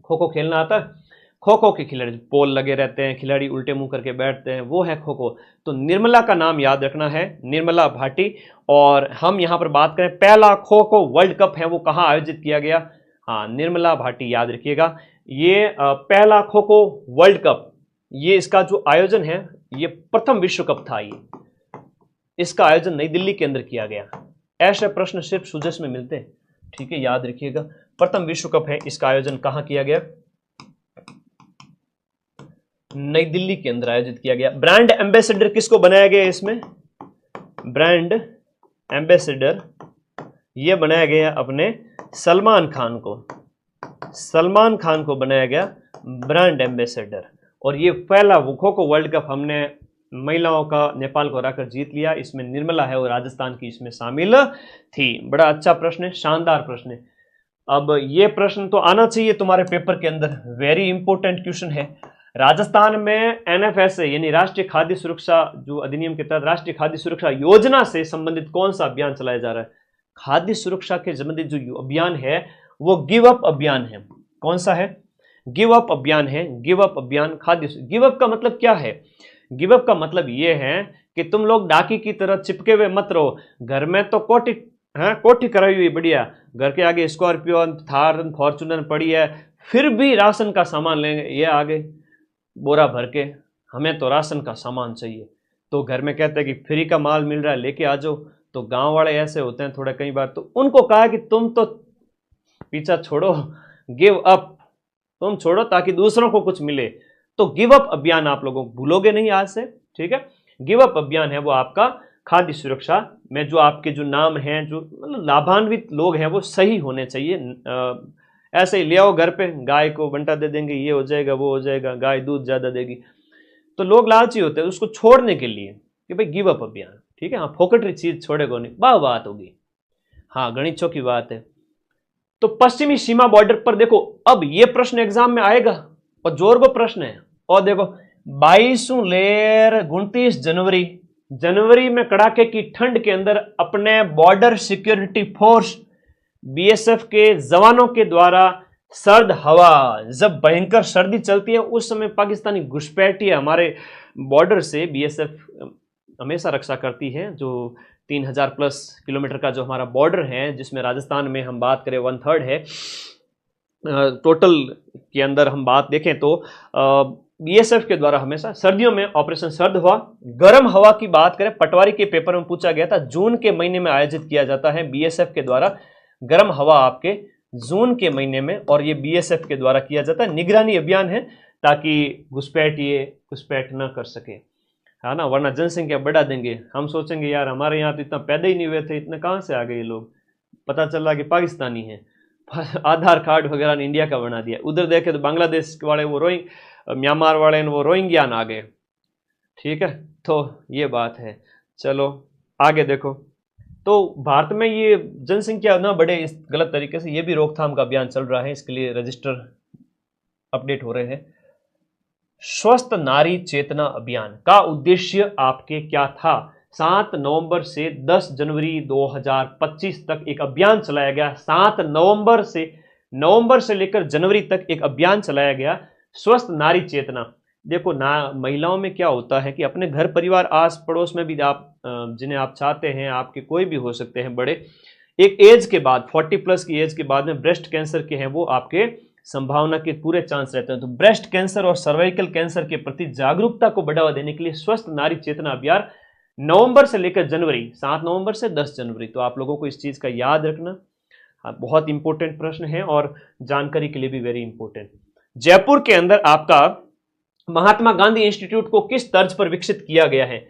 खो खो खेलना आता है? खो खो के खिलाड़ी, पोल लगे रहते हैं, खिलाड़ी उल्टे मुंह करके बैठते हैं, वो है खो खो। तो निर्मला का नाम याद रखना है, निर्मला भाटी। और हम यहां पर बात करें, पहला खो खो वर्ल्ड कप है वो कहां आयोजित किया गया? हाँ, निर्मला भाटी याद रखिएगा। ये पहला खो खो वर्ल्ड कप, ये इसका जो आयोजन है, ये प्रथम विश्व कप था, ये इसका आयोजन नई दिल्ली के अंदर किया गया। ऐसे प्रश्न सिर्फ सुजस में मिलते हैं, ठीक है, याद रखिएगा। प्रथम विश्व कप है, इसका आयोजन कहां किया गया? नई दिल्ली के अंदर आयोजित किया गया। ब्रांड एम्बेसडर किसको बनाया गया? इसमें ब्रांड एम्बेसडर ये बनाया गया अपने सलमान खान को। सलमान खान को बनाया गया ब्रांड एम्बेसडर। और ये पहला खो खो वर्ल्ड कप हमने महिलाओं का नेपाल को हराकर जीत लिया। इसमें निर्मला है और राजस्थान की इसमें शामिल थी। बड़ा अच्छा प्रश्न है, शानदार प्रश्न है। अब ये प्रश्न तो आना चाहिए तुम्हारे पेपर के अंदर, वेरी इंपॉर्टेंट क्वेश्चन है। राजस्थान में एनएफएसए यानी राष्ट्रीय खाद्य सुरक्षा जो अधिनियम के तहत राष्ट्रीय खाद्य सुरक्षा योजना से संबंधित कौन सा अभियान चलाया जा रहा है? खाद्य सुरक्षा के संबंधित जो अभियान है वो गिव अप अभियान है। कौन सा है? गिव अप अभियान है। गिव अप अभियान खाद्य। गिव अप का मतलब क्या है? गिव अप का मतलब ये है कि तुम लोग डाकी की तरह चिपके हुए मत रहो। घर में तो कोठी कराई हुई बढ़िया, घर के आगे स्कॉर्पियो, थार, फॉर्चूनर पड़ी है, फिर भी राशन का सामान लेंगे, ये आगे बोरा भर के, हमें तो राशन का सामान चाहिए। तो घर में कहते हैं कि फ्री का माल मिल रहा है, लेके आ जाओ। तो गांव वाले ऐसे होते हैं थोड़ा, कई बार तो उनको कहा कि तुम तो पीछा छोड़ो, गिव अप, तुम छोड़ो ताकि दूसरों को कुछ मिले। तो गिव अप अभियान आप लोगों को भूलोगे नहीं आज से, ठीक है। गिव अप अभियान है वो आपका खाद्य सुरक्षा में, जो आपके जो नाम हैं, जो मतलब लाभान्वित लोग हैं, वो सही होने चाहिए। ऐसे ही ले आओ घर पे, गाय को बंटा दे देंगे, ये हो जाएगा, वो हो जाएगा, गाय दूध ज्यादा देगी, तो लोग लालची होते हैं उसको छोड़ने के लिए कि भाई गिव अप अभियान, ठीक है। हाँ, फोकटरी चीज छोड़ेगा नहीं, बात होगी। हाँ, गणितों की बात है। तो पश्चिमी सीमा बॉर्डर पर देखो, अब ये प्रश्न एग्जाम में आएगा और जोरबो प्रश्न है। और देखो 22 लेर 29 जनवरी में कड़ाके की ठंड के अंदर अपने बॉर्डर सिक्योरिटी फोर्स बीएसएफ के जवानों के द्वारा सर्द हवा, जब भयंकर सर्दी चलती है उस समय पाकिस्तानी घुसपैठिए हमारे बॉर्डर से बीएसएफ हमेशा रक्षा करती है। जो 3000 प्लस किलोमीटर का जो हमारा बॉर्डर है, जिसमें राजस्थान में हम बात करें 1/3 है टोटल के अंदर हम बात देखें तो बीएसएफ के द्वारा हमेशा सर्दियों में ऑपरेशन सर्द हवा। गर्म हवा की बात करें, पटवारी के पेपर में पूछा गया था, जून के महीने में आयोजित किया जाता है बीएसएफ के द्वारा गर्म हवा आपके जून के महीने में, और ये बीएसएफ के द्वारा किया जाता है। निगरानी अभियान है ताकि घुसपैठ न कर सके। है ना, वरना जनसंख्या बढ़ा देंगे। हम सोचेंगे यार हमारे यहाँ तो इतना पैदा ही नहीं हुए थे, इतने कहाँ से आ गए ये लोग, पता चला कि पाकिस्तानी है। आधार कार्ड वगैरह ने इंडिया का बना दिया। उधर देखे तो बांग्लादेश वाले वो म्यांमार वाले वो रोहिंग्यान आ गए। ठीक है, तो ये बात है। चलो आगे देखो, तो भारत में ये जनसंख्या ना बढ़े इस गलत तरीके से, ये भी रोकथाम का अभियान चल रहा है, इसके लिए रजिस्टर अपडेट हो रहे हैं। स्वस्थ नारी चेतना अभियान का उद्देश्य आपके क्या था? 7 नवंबर से 10 जनवरी 2025 तक एक अभियान चलाया गया। 7 नवंबर से लेकर जनवरी तक एक अभियान चलाया गया, स्वस्थ नारी चेतना। देखो ना, महिलाओं में क्या होता है कि अपने घर परिवार आस पड़ोस में भी आप जिन्हें आप चाहते हैं, आपके कोई भी हो सकते हैं बड़े, एक एज के बाद 40+ की एज के बाद में ब्रेस्ट कैंसर के हैं वो आपके संभावना के पूरे चांस रहते हैं। तो ब्रेस्ट कैंसर और सर्वाइकल कैंसर के प्रति जागरूकता को बढ़ावा देने के लिए स्वस्थ नारी चेतना अभियान नवंबर से लेकर जनवरी, 7 नवंबर से 10 जनवरी। तो आप लोगों को इस चीज का याद रखना, बहुत इंपॉर्टेंट प्रश्न है और जानकारी के लिए भी वेरी इंपॉर्टेंट। जयपुर के अंदर आपका महात्मा गांधी इंस्टीट्यूट को किस तर्ज पर विकसित किया गया है?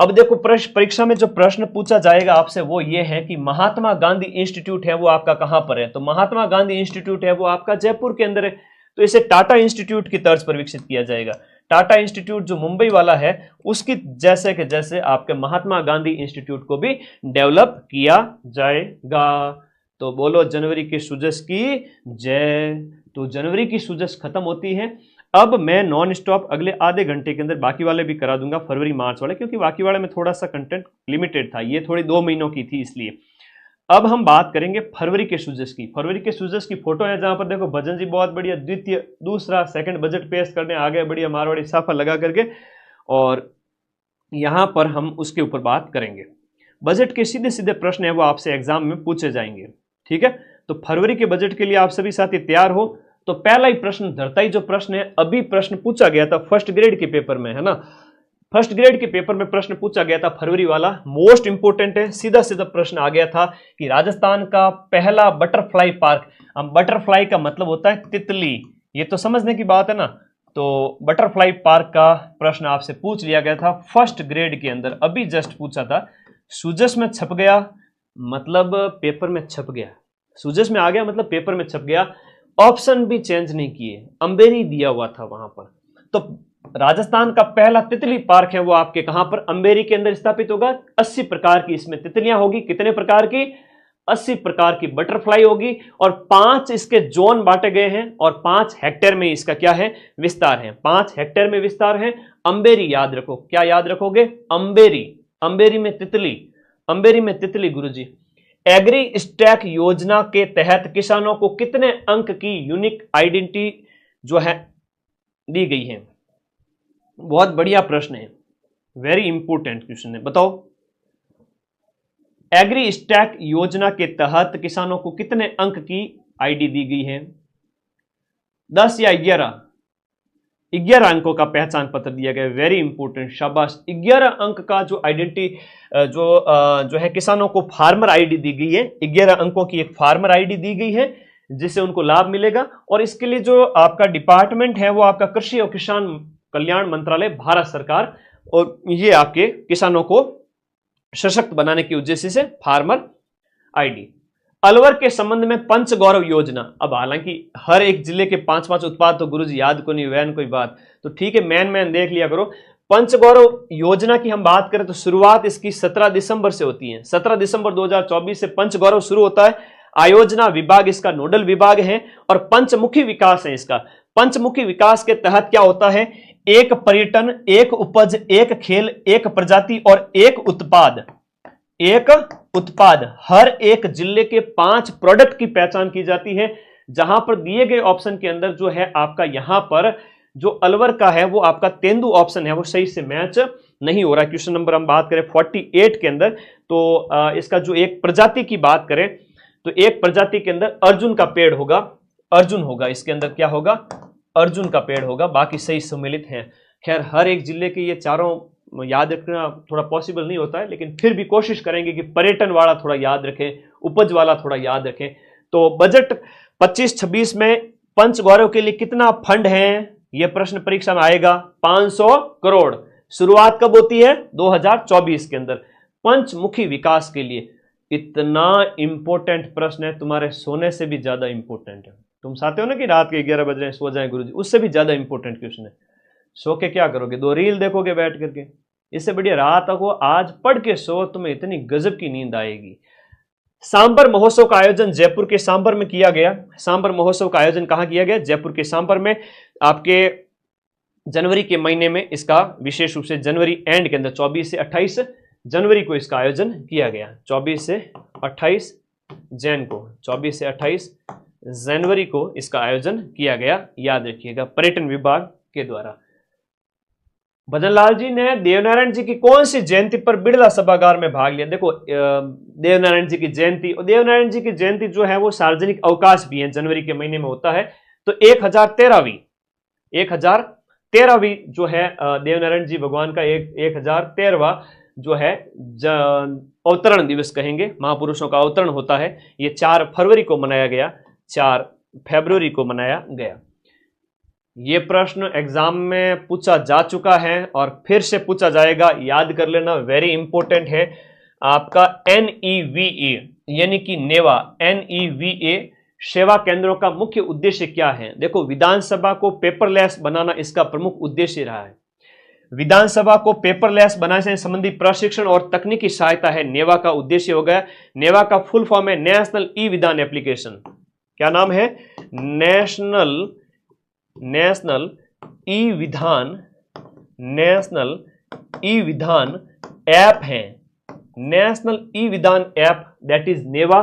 अब देखो, परीक्षा में जो प्रश्न पूछा जाएगा आपसे वो ये है कि महात्मा गांधी इंस्टीट्यूट है वो आपका कहां पर है? तो महात्मा गांधी इंस्टीट्यूट है वो आपका जयपुर के अंदर है, तो इसे टाटा इंस्टीट्यूट की तर्ज पर विकसित किया जाएगा। टाटा इंस्टीट्यूट जो मुंबई वाला है उसकी जैसे के जैसे आपके महात्मा गांधी इंस्टीट्यूट को भी डेवलप किया जाएगा। तो बोलो जनवरी की सूजश की जय। तो जनवरी की सूजश खत्म होती है। अब मैं नॉन स्टॉप अगले आधे घंटे के अंदर बाकी वाले भी करा दूंगा, फरवरी मार्च वाले, क्योंकि बाकी वाले में थोड़ा सा कंटेंट लिमिटेड था, ये थोड़ी 2 महीनों की थी इसलिए। अब हम बात करेंगे फरवरी के सूजश की। फरवरी के सूजश की फोटो है जहां पर देखो भजन जी बहुत बढ़िया दूसरा सेकंड बजट पेश करने आ गए, बढ़िया मारवाड़ी साफा लगा करके, और यहां पर हम उसके ऊपर बात करेंगे। बजट के सीधे सीधे प्रश्न है वो आपसे एग्जाम में पूछे जाएंगे। ठीक है, तो फरवरी के बजट के लिए आप सभी साथी तैयार हो। तो पहला ही प्रश्न, धरता ही जो प्रश्न है, अभी प्रश्न पूछा गया था फर्स्ट ग्रेड के पेपर में, है ना, फर्स्ट ग्रेड के पेपर में प्रश्न पूछा गया था फरवरी वाला, मोस्ट इंपोर्टेंट है। सीधा सीधा प्रश्न आ गया था कि राजस्थान का पहला बटरफ्लाई पार्क, अब बटरफ्लाई का मतलब होता है तितली, ये तो समझने की बात है ना। तो बटरफ्लाई पार्क का प्रश्न आपसे पूछ लिया गया था फर्स्ट ग्रेड के अंदर, अभी जस्ट पूछा था। सूजस में छप गया मतलब पेपर में छप गया, सूजस में आ गया मतलब पेपर में छप गया। ऑप्शन भी चेंज नहीं किए, अंबेरी दिया हुआ था वहां पर। तो राजस्थान का पहला तितली पार्क है वो आपके कहां पर? अंबेरी के अंदर स्थापित होगा। 80 प्रकार की इसमें तितलियां होगी। कितने प्रकार की? 80 प्रकार की बटरफ्लाई होगी, और 5 इसके जोन बांटे गए हैं, और 5 हेक्टेयर में इसका क्या है? विस्तार है। 5 हेक्टेयर में विस्तार है। अंबेरी याद रखो, क्या याद रखोगे? अंबेरी, अंबेरी में तितली, अंबेरी में तितली गुरुजी। एग्री स्टैक योजना के तहत किसानों को कितने अंक की यूनिक आइडेंटिटी जो है दी गई है? बहुत बढ़िया प्रश्न है, वेरी इंपोर्टेंट क्वेश्चन है, बताओ। एग्री स्टैक योजना के तहत किसानों को कितने अंक की आईडी दी गई है? 10 या 11? 11 अंकों का पहचान पत्र दिया गया, वेरी इंपोर्टेंट, शाबाश। 11 अंक का जो आइडेंटिटी जो है किसानों को फार्मर आईडी दी गई है। 11 अंकों की एक फार्मर आईडी दी गई है जिससे उनको लाभ मिलेगा, और इसके लिए जो आपका डिपार्टमेंट है वो आपका कृषि और किसान कल्याण मंत्रालय, भारत सरकार, और ये आपके किसानों को सशक्त बनाने के उद्देश्य से फार्मर आईडी। अलवर के संबंध में पंच गौरव योजना, अब हालांकि हर एक जिले के 5-5 उत्पाद तो गुरुजी याद को नहीं, वैन कोई बात, तो ठीक है, मैन देख लिया करो। पंच गौरव योजना की हम बात करें तो शुरुआत इसकी 17 दिसंबर से होती है। 17 दिसंबर 2024 से पंच गौरव शुरू होता है। आयोजना विभाग इसका नोडल विभाग है, और पंचमुखी विकास है इसका। पंचमुखी विकास के तहत क्या होता है? एक पर्यटन, एक उपज, एक खेल, एक प्रजाति और एक उत्पाद, एक उत्पाद, हर एक जिले के 5 प्रोडक्ट की पहचान की जाती है। जहां पर दिए गए ऑप्शन के अंदर जो है आपका यहां पर जो अलवर का है वो आपका तेंदु ऑप्शन है वो सही से मैच नहीं हो रहा। क्वेश्चन नंबर हम बात करें 48 के अंदर, तो इसका जो एक प्रजाति की बात करें तो एक प्रजाति के अंदर अर्जुन का पेड़ होगा, अर्जुन होगा, इसके अंदर क्या होगा? अर्जुन का पेड़ होगा, बाकी सही सम्मिलित हैं। खैर हर एक जिले के ये चारों याद रखना थोड़ा पॉसिबल नहीं होता है, लेकिन फिर भी कोशिश करेंगे कि पर्यटन वाला थोड़ा याद रखें, उपज वाला थोड़ा याद रखें। तो बजट 25-26 में पंच गौरव के लिए कितना फंड है? यह प्रश्न परीक्षा में आएगा। 500 करोड़, शुरुआत कब होती है? 2024 के अंदर। पंचमुखी विकास के लिए इतना इंपॉर्टेंट प्रश्न है, तुम्हारे सोने से भी ज्यादा इंपॉर्टेंट है। तुम चाहते हो ना कि रात के 11 बज रहे हैं सो जाए गुरुजी, उससे भी ज्यादा इंपॉर्टेंट क्वेश्चन है। सो के क्या करोगे? 2 रील देखोगे बैठ करके? इससे बढ़िया रात को आज पढ़ के सो, तुम्हें इतनी गजब की नींद आएगी। सांबर महोत्सव का आयोजन जयपुर के सांबर में किया गया। सांबर महोत्सव का आयोजन कहां किया गया? जयपुर के सांबर में। आपके जनवरी के महीने में इसका विशेष रूप से जनवरी एंड के अंदर 24 से 28 जनवरी को इसका आयोजन किया गया। 24 से 28 जैन को, 24 से 28 जनवरी को इसका आयोजन किया गया, याद रखिएगा, पर्यटन विभाग के द्वारा। भजनलाल जी ने देवनारायण जी की कौन सी जयंती पर बिड़ला सभागार में भाग लिया? देखो, देवनारायण जी की जयंती, और देवनारायण जी की जयंती जो है वो सार्वजनिक अवकाश भी है, जनवरी के महीने में होता है। तो 1013वीं जो है देवनारायण जी भगवान का 1013वां जो है अवतरण दिवस कहेंगे, महापुरुषों का अवतरण होता है। ये 4 फरवरी को मनाया गया, 4 फरवरी को मनाया गया। ये प्रश्न एग्जाम में पूछा जा चुका है और फिर से पूछा जाएगा, याद कर लेना, वेरी इंपॉर्टेंट है। आपका NEVA यानी कि नेवा, NEVA सेवा केंद्रों का मुख्य उद्देश्य क्या है? देखो, विधानसभा को पेपरलेस बनाना इसका प्रमुख उद्देश्य रहा है। विधानसभा को पेपरलेस बनाने से संबंधी प्रशिक्षण और तकनीकी सहायता है नेवा का उद्देश्य हो गया। नेवा का फुल फॉर्म है नेशनल ई विधान एप्लीकेशन। क्या नाम है? नेशनल ई विधान ऐप है, नेशनल ई विधान ऐप, दैट इज नेवा।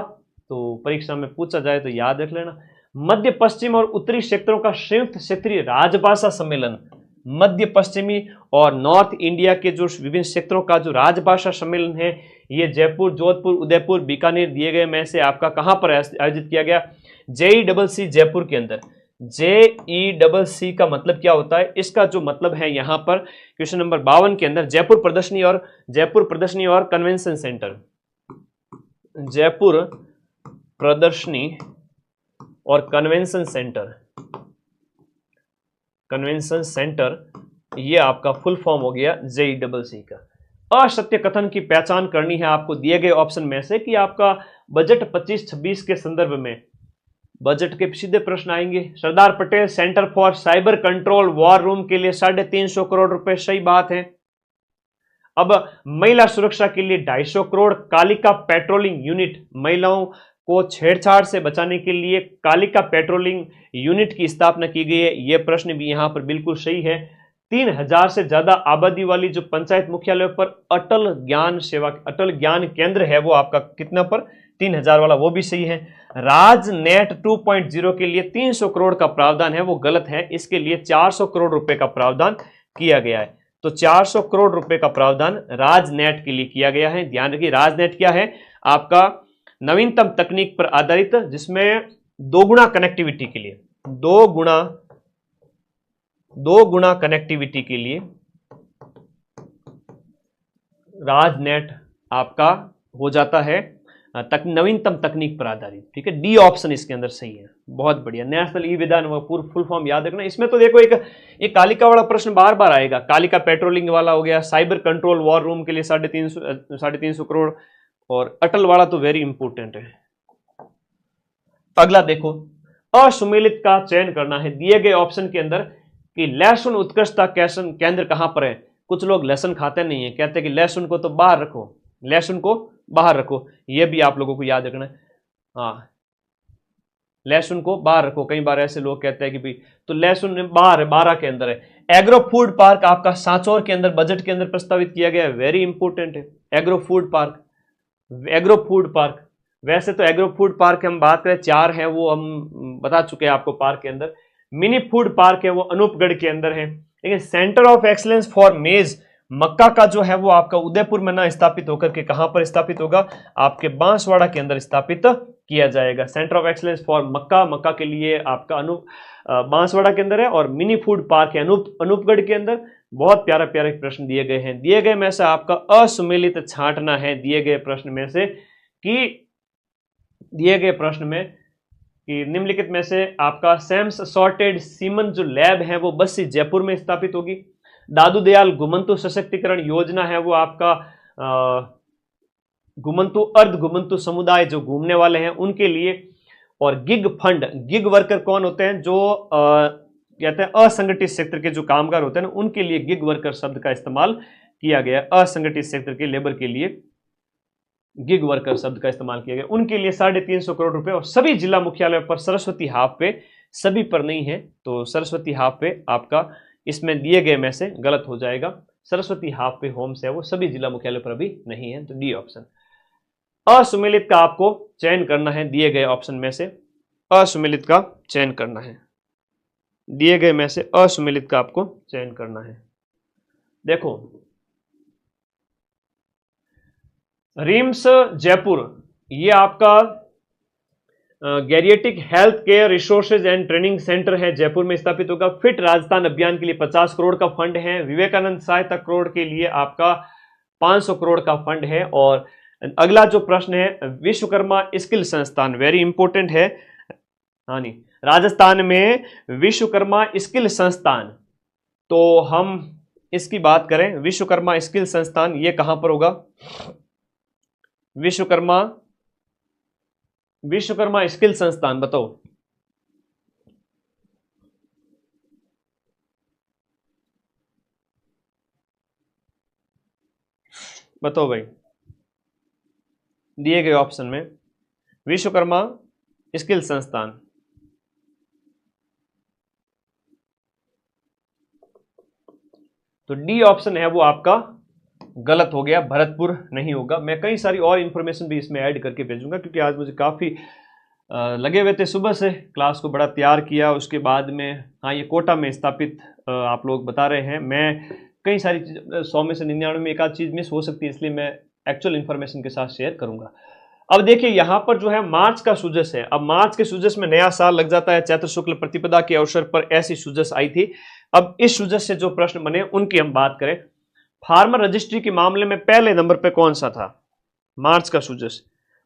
तो परीक्षा में पूछा जाए तो याद रख लेना। मध्य पश्चिम और उत्तरी क्षेत्रों का संयुक्त क्षेत्रीय राजभाषा सम्मेलन, मध्य पश्चिमी और नॉर्थ इंडिया के जो विभिन्न क्षेत्रों का जो राजभाषा सम्मेलन है, ये जयपुर, जोधपुर, उदयपुर, बीकानेर दिए गए में से आपका कहां पर आयोजित किया गया? JEEC जयपुर के अंदर। JEEC का मतलब क्या होता है? इसका जो मतलब है यहां पर क्वेश्चन नंबर 52 के अंदर, जयपुर प्रदर्शनी और कन्वेंशन सेंटर, जयपुर प्रदर्शनी और कन्वेंशन सेंटर, ये आपका फुल फॉर्म हो गया JEEC का। असत्य कथन की पहचान करनी है आपको दिए गए ऑप्शन में से कि आपका बजट 25-26 के संदर्भ में, बजट के सीधे प्रश्न आएंगे। Sardar Patel centre for cyber control war room के लिए 350 करोड़ रुपए, सही बात है। अब महिला सुरक्षा के लिए 250 करोड़। कालिका पेट्रोलिंग यूनिट, महिलाओं को छेड़छाड़ से बचाने के लिए कालिका पेट्रोलिंग यूनिट की स्थापना की गई है। यह प्रश्न भी यहां पर बिल्कुल सही है। 3000 से ज्यादा आबादी वाली जो पंचायत मुख्यालय पर अटल ज्ञान केंद्र है, वो आपका कितना पर? 3000 वाला, वो भी सही है। राजनेट 2.0 के लिए 300 करोड़ का प्रावधान है, वो गलत है। इसके लिए 400 करोड़ रुपए का प्रावधान किया गया है। तो 400 करोड़ रुपए का प्रावधान राजनेट के लिए किया गया है। ध्यान रखिए, राजनेट क्या है? आपका नवीनतम तकनीक पर आधारित, जिसमें 2 गुना कनेक्टिविटी के लिए, 2 गुना कनेक्टिविटी के लिए राजनेट आपका हो जाता है नवीनतम तकनीक पर आधारित। ठीक है, डी ऑप्शन इसके अंदर सही है, बहुत बढ़िया। नेशनल ई विधान पूर्व फुल फॉर्म याद रखना। इसमें तो देखो एक कालिका वाला प्रश्न बार बार आएगा, कालिका पेट्रोलिंग वाला हो गया, साइबर कंट्रोल वॉर रूम के लिए 350 करोड़, और अटल वाला तो वेरी इंपॉर्टेंट है। अगला देखो, असुमेलित का चयन करना है दिए गए ऑप्शन के अंदर कि लहसुन उत्कृष्टता केंद्र कहां पर है। कुछ लोग लहसुन खाते नहीं है, कहते हैं कि लहसुन को तो बाहर रखो, लहसुन को बाहर रखो, यह भी आप लोगों को याद रखना है। हाँ, लहसुन को बाहर रखो। कई बार ऐसे लोग कहते हैं कि भाई तो लहसुन बाहर है, 12 के अंदर है। एग्रो फूड पार्क आपका सांचौर के अंदर बजट के अंदर प्रस्तावित किया गया है, वेरी इंपॉर्टेंट है। एग्रो फूड पार्क, वैसे तो एग्रो फूड पार्क हम बात करें 4 है, वो हम बता चुके हैं आपको पार्क के अंदर। मिनी फूड पार्क है, वो अनूपगढ़ के अंदर है। लेकिन सेंटर ऑफ एक्सलेंस फॉर मेज, मक्का का जो है वो आपका उदयपुर में ना स्थापित होकर के कहां पर स्थापित होगा? आपके बांसवाड़ा के अंदर स्थापित किया जाएगा। सेंटर ऑफ एक्सलेंस फॉर मक्का के लिए आपका बांसवाड़ा के अंदर है, और मिनी फूड पार्क है अनूपगढ़ के अंदर। बहुत प्यारे प्रश्न दिए गए हैं। दिए गए में से आपका असुमेलित छांटना है दिए गए प्रश्न में से कि निम्नलिखित में से आपका सैम्स सॉर्टेड सीमन जो लैब है वो बस्सी जयपुर में स्थापित होगी। दादू दयाल घुमंतु सशक्तिकरण योजना है वो आपका घुमंतु अर्ध घुमंतु समुदाय जो घूमने वाले हैं उनके लिए। और गिग फंड, गिग वर्कर कौन होते हैं, जो कहते हैं असंगठित क्षेत्र के जो कामगार होते हैं ना, उनके लिए गिग वर्कर शब्द का इस्तेमाल किया गया। असंगठित क्षेत्र के लेबर के लिए गिग वर्कर शब्द का इस्तेमाल किया गया। उनके लिए 350 करोड़ रुपए। और सभी जिला मुख्यालय पर सरस्वती हाफ पे, सभी पर नहीं है तो सरस्वती हाफ पे आपका इसमें दिए गए में से गलत हो जाएगा। सरस्वती हाफ पे होम्स है वो सभी जिला मुख्यालय पर अभी नहीं है, तो डी ऑप्शन। असुमेलित का आपको चयन करना है दिए गए ऑप्शन में से, असुमेलित का चयन करना है, दिए गए में से असुमेलित का आपको चयन करना है। देखो रिम्स जयपुर, ये आपका geriatric health care resources and training centre है, जयपुर में स्थापित होगा। फिट राजस्थान अभियान के लिए 50 करोड़ का फंड है। विवेकानंद सहायता करोड़ के लिए आपका 500 करोड़ का फंड है। और अगला जो प्रश्न है विश्वकर्मा स्किल संस्थान, वेरी इंपॉर्टेंट है। हाँ नहीं, राजस्थान में विश्वकर्मा स्किल संस्थान, तो हम इसकी बात करें विश्वकर्मा स्किल संस्थान, ये कहां पर होगा? विश्वकर्मा स्किल संस्थान बताओ। बताओ भाई, दिए गए ऑप्शन में विश्वकर्मा स्किल संस्थान, तो डी ऑप्शन है वो आपका गलत हो गया, भरतपुर नहीं होगा। मैं कई सारी और इंफॉर्मेशन भी इसमें ऐड करके भेजूंगा, क्योंकि आज मुझे काफ़ी लगे हुए थे, सुबह से क्लास को बड़ा तैयार किया। उसके बाद में हाँ ये कोटा में स्थापित आप लोग बता रहे हैं। मैं कई सारी चीज़ 100 में से 99 में एक आध चीज़ मिस हो सकती है, इसलिए मैं एक्चुअल इन्फॉर्मेशन के साथ शेयर करूंगा। अब देखिए यहाँ पर जो है मार्च का सूजस है। अब मार्च के सूजस में नया साल लग जाता है, चैत्र शुक्ल प्रतिपदा के अवसर पर ऐसी सूजस आई थी। अब इस सूजस से जो प्रश्न बने उनकी हम बात करें। फार्मर रजिस्ट्री के मामले में पहले नंबर पे कौन सा था? मार्च का सूजस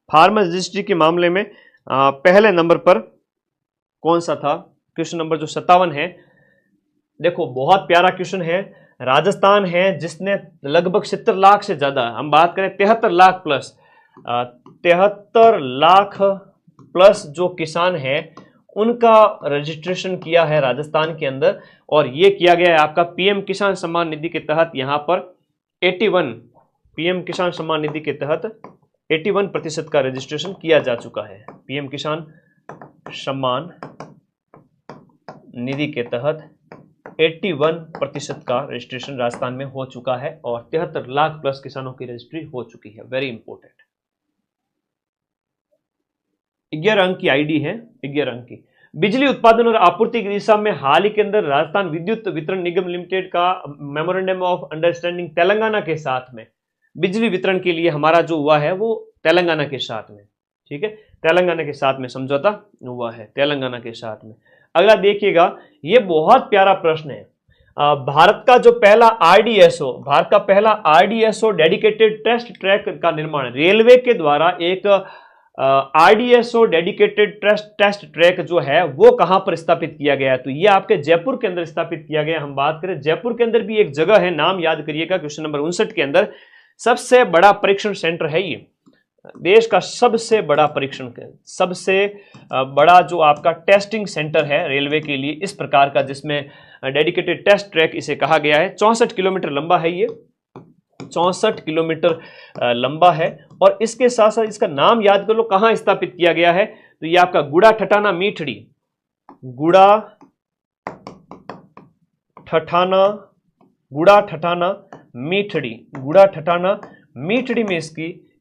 फार्मर रजिस्ट्री के मामले में पहले नंबर पर कौन सा था? क्वेश्चन नंबर जो 57 है। देखो बहुत प्यारा क्वेश्चन है। राजस्थान है जिसने लगभग 70 लाख से ज्यादा, हम बात करें 73 लाख प्लस, 73 लाख प्लस जो किसान है उनका रजिस्ट्रेशन किया है राजस्थान के अंदर। और ये किया गया है आपका पीएम किसान सम्मान निधि के तहत। यहाँ पर 81 पीएम किसान सम्मान निधि के तहत 81% का रजिस्ट्रेशन किया जा चुका है। पीएम किसान सम्मान निधि के तहत 81% का रजिस्ट्रेशन राजस्थान में हो चुका है और 73 लाख प्लस किसानों की रजिस्ट्री हो चुकी है। Very important. 11 अंक की आईडी है, 11 अंक की। बिजली उत्पादन और आपूर्ति की दिशा में हाल ही के अंदर राजस्थान विद्युत वितरण निगम लिमिटेड का मेमोरेंडम ऑफ अंडरस्टैंडिंग तेलंगाना के साथ में बिजली वितरण के लिए हमारा जो हुआ है वो तेलंगाना के साथ में, ठीक है, तेलंगाना के साथ में समझौता हुआ है, तेलंगाना के साथ में। अगला देखिएगा, ये बहुत प्यारा प्रश्न है। भारत का जो पहला आरडीएसओ, भारत का पहला आरडीएसओ डेडिकेटेड टेस्ट ट्रैक का निर्माण रेलवे के द्वारा एक आरडीएसओ डेडिकेटेड टेस्ट ट्रैक जो है वो कहां पर स्थापित किया गया है? तो ये आपके जयपुर के अंदर स्थापित किया गया। हम बात करें जयपुर के अंदर भी एक जगह है, नाम याद करिएगा, क्वेश्चन नंबर 59 के अंदर। सबसे बड़ा परीक्षण सेंटर है ये, देश का सबसे बड़ा परीक्षण, सबसे बड़ा जो आपका टेस्टिंग सेंटर है रेलवे के लिए इस प्रकार का, जिसमें डेडिकेटेड टेस्ट ट्रैक इसे कहा गया है। 64 किलोमीटर लंबा है ये, 64 किलोमीटर लंबा है। और इसके साथ साथ इसका नाम याद कर लो कहां स्थापित किया गया है। तो ये आपका गुड़ा ठठाना मीठड़ी, गुड़ा ठठाना मीठड़ी, गुड़ा ठठाना मीठड़ी में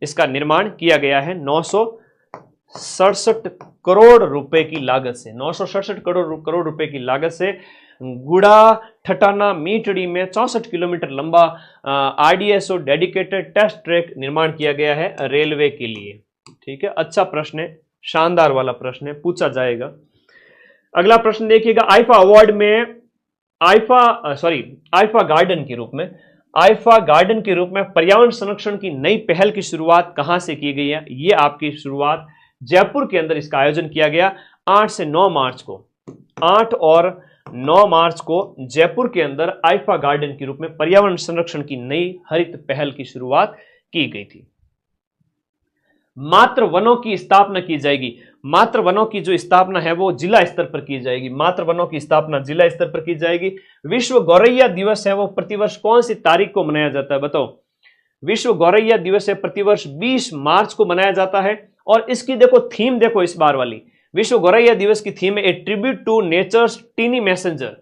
इसका निर्माण किया गया है 967 करोड़ रुपए की लागत से, 967 करोड़ रुपए की लागत से गुड़ा ठठाना मीठड़ी में 64 किलोमीटर लंबा आरडीएसओ डेडिकेटेड टेस्ट ट्रैक निर्माण किया गया है रेलवे के लिए। ठीक है, अच्छा प्रश्न है, शानदार वाला प्रश्न है, पूछा जाएगा। अगला प्रश्न देखिएगा, आईफा अवार्ड में आईफा गार्डन के रूप में पर्यावरण संरक्षण की नई पहल की शुरुआत कहां से की गई है? ये आपकी शुरुआत जयपुर के अंदर इसका आयोजन किया गया 8 से 9 मार्च को। 8 और 9 मार्च को जयपुर के अंदर आइफा गार्डन के रूप में पर्यावरण संरक्षण की नई हरित पहल की शुरुआत की गई थी। मातृ वनों की स्थापना की जाएगी। मातृ वनों की जो स्थापना है वो जिला स्तर पर की जाएगी। मातृ वनों की स्थापना जिला स्तर पर की जाएगी। विश्व गौरैया दिवस है वो प्रतिवर्ष कौन सी तारीख को मनाया जाता है, बताओ। विश्व गौरैया दिवस है प्रतिवर्ष 20 मार्च को मनाया जाता है। और इसकी देखो थीम, देखो इस बार वाली विश्व गौरैया दिवस की थीम है a tribute to nature's tiny messenger,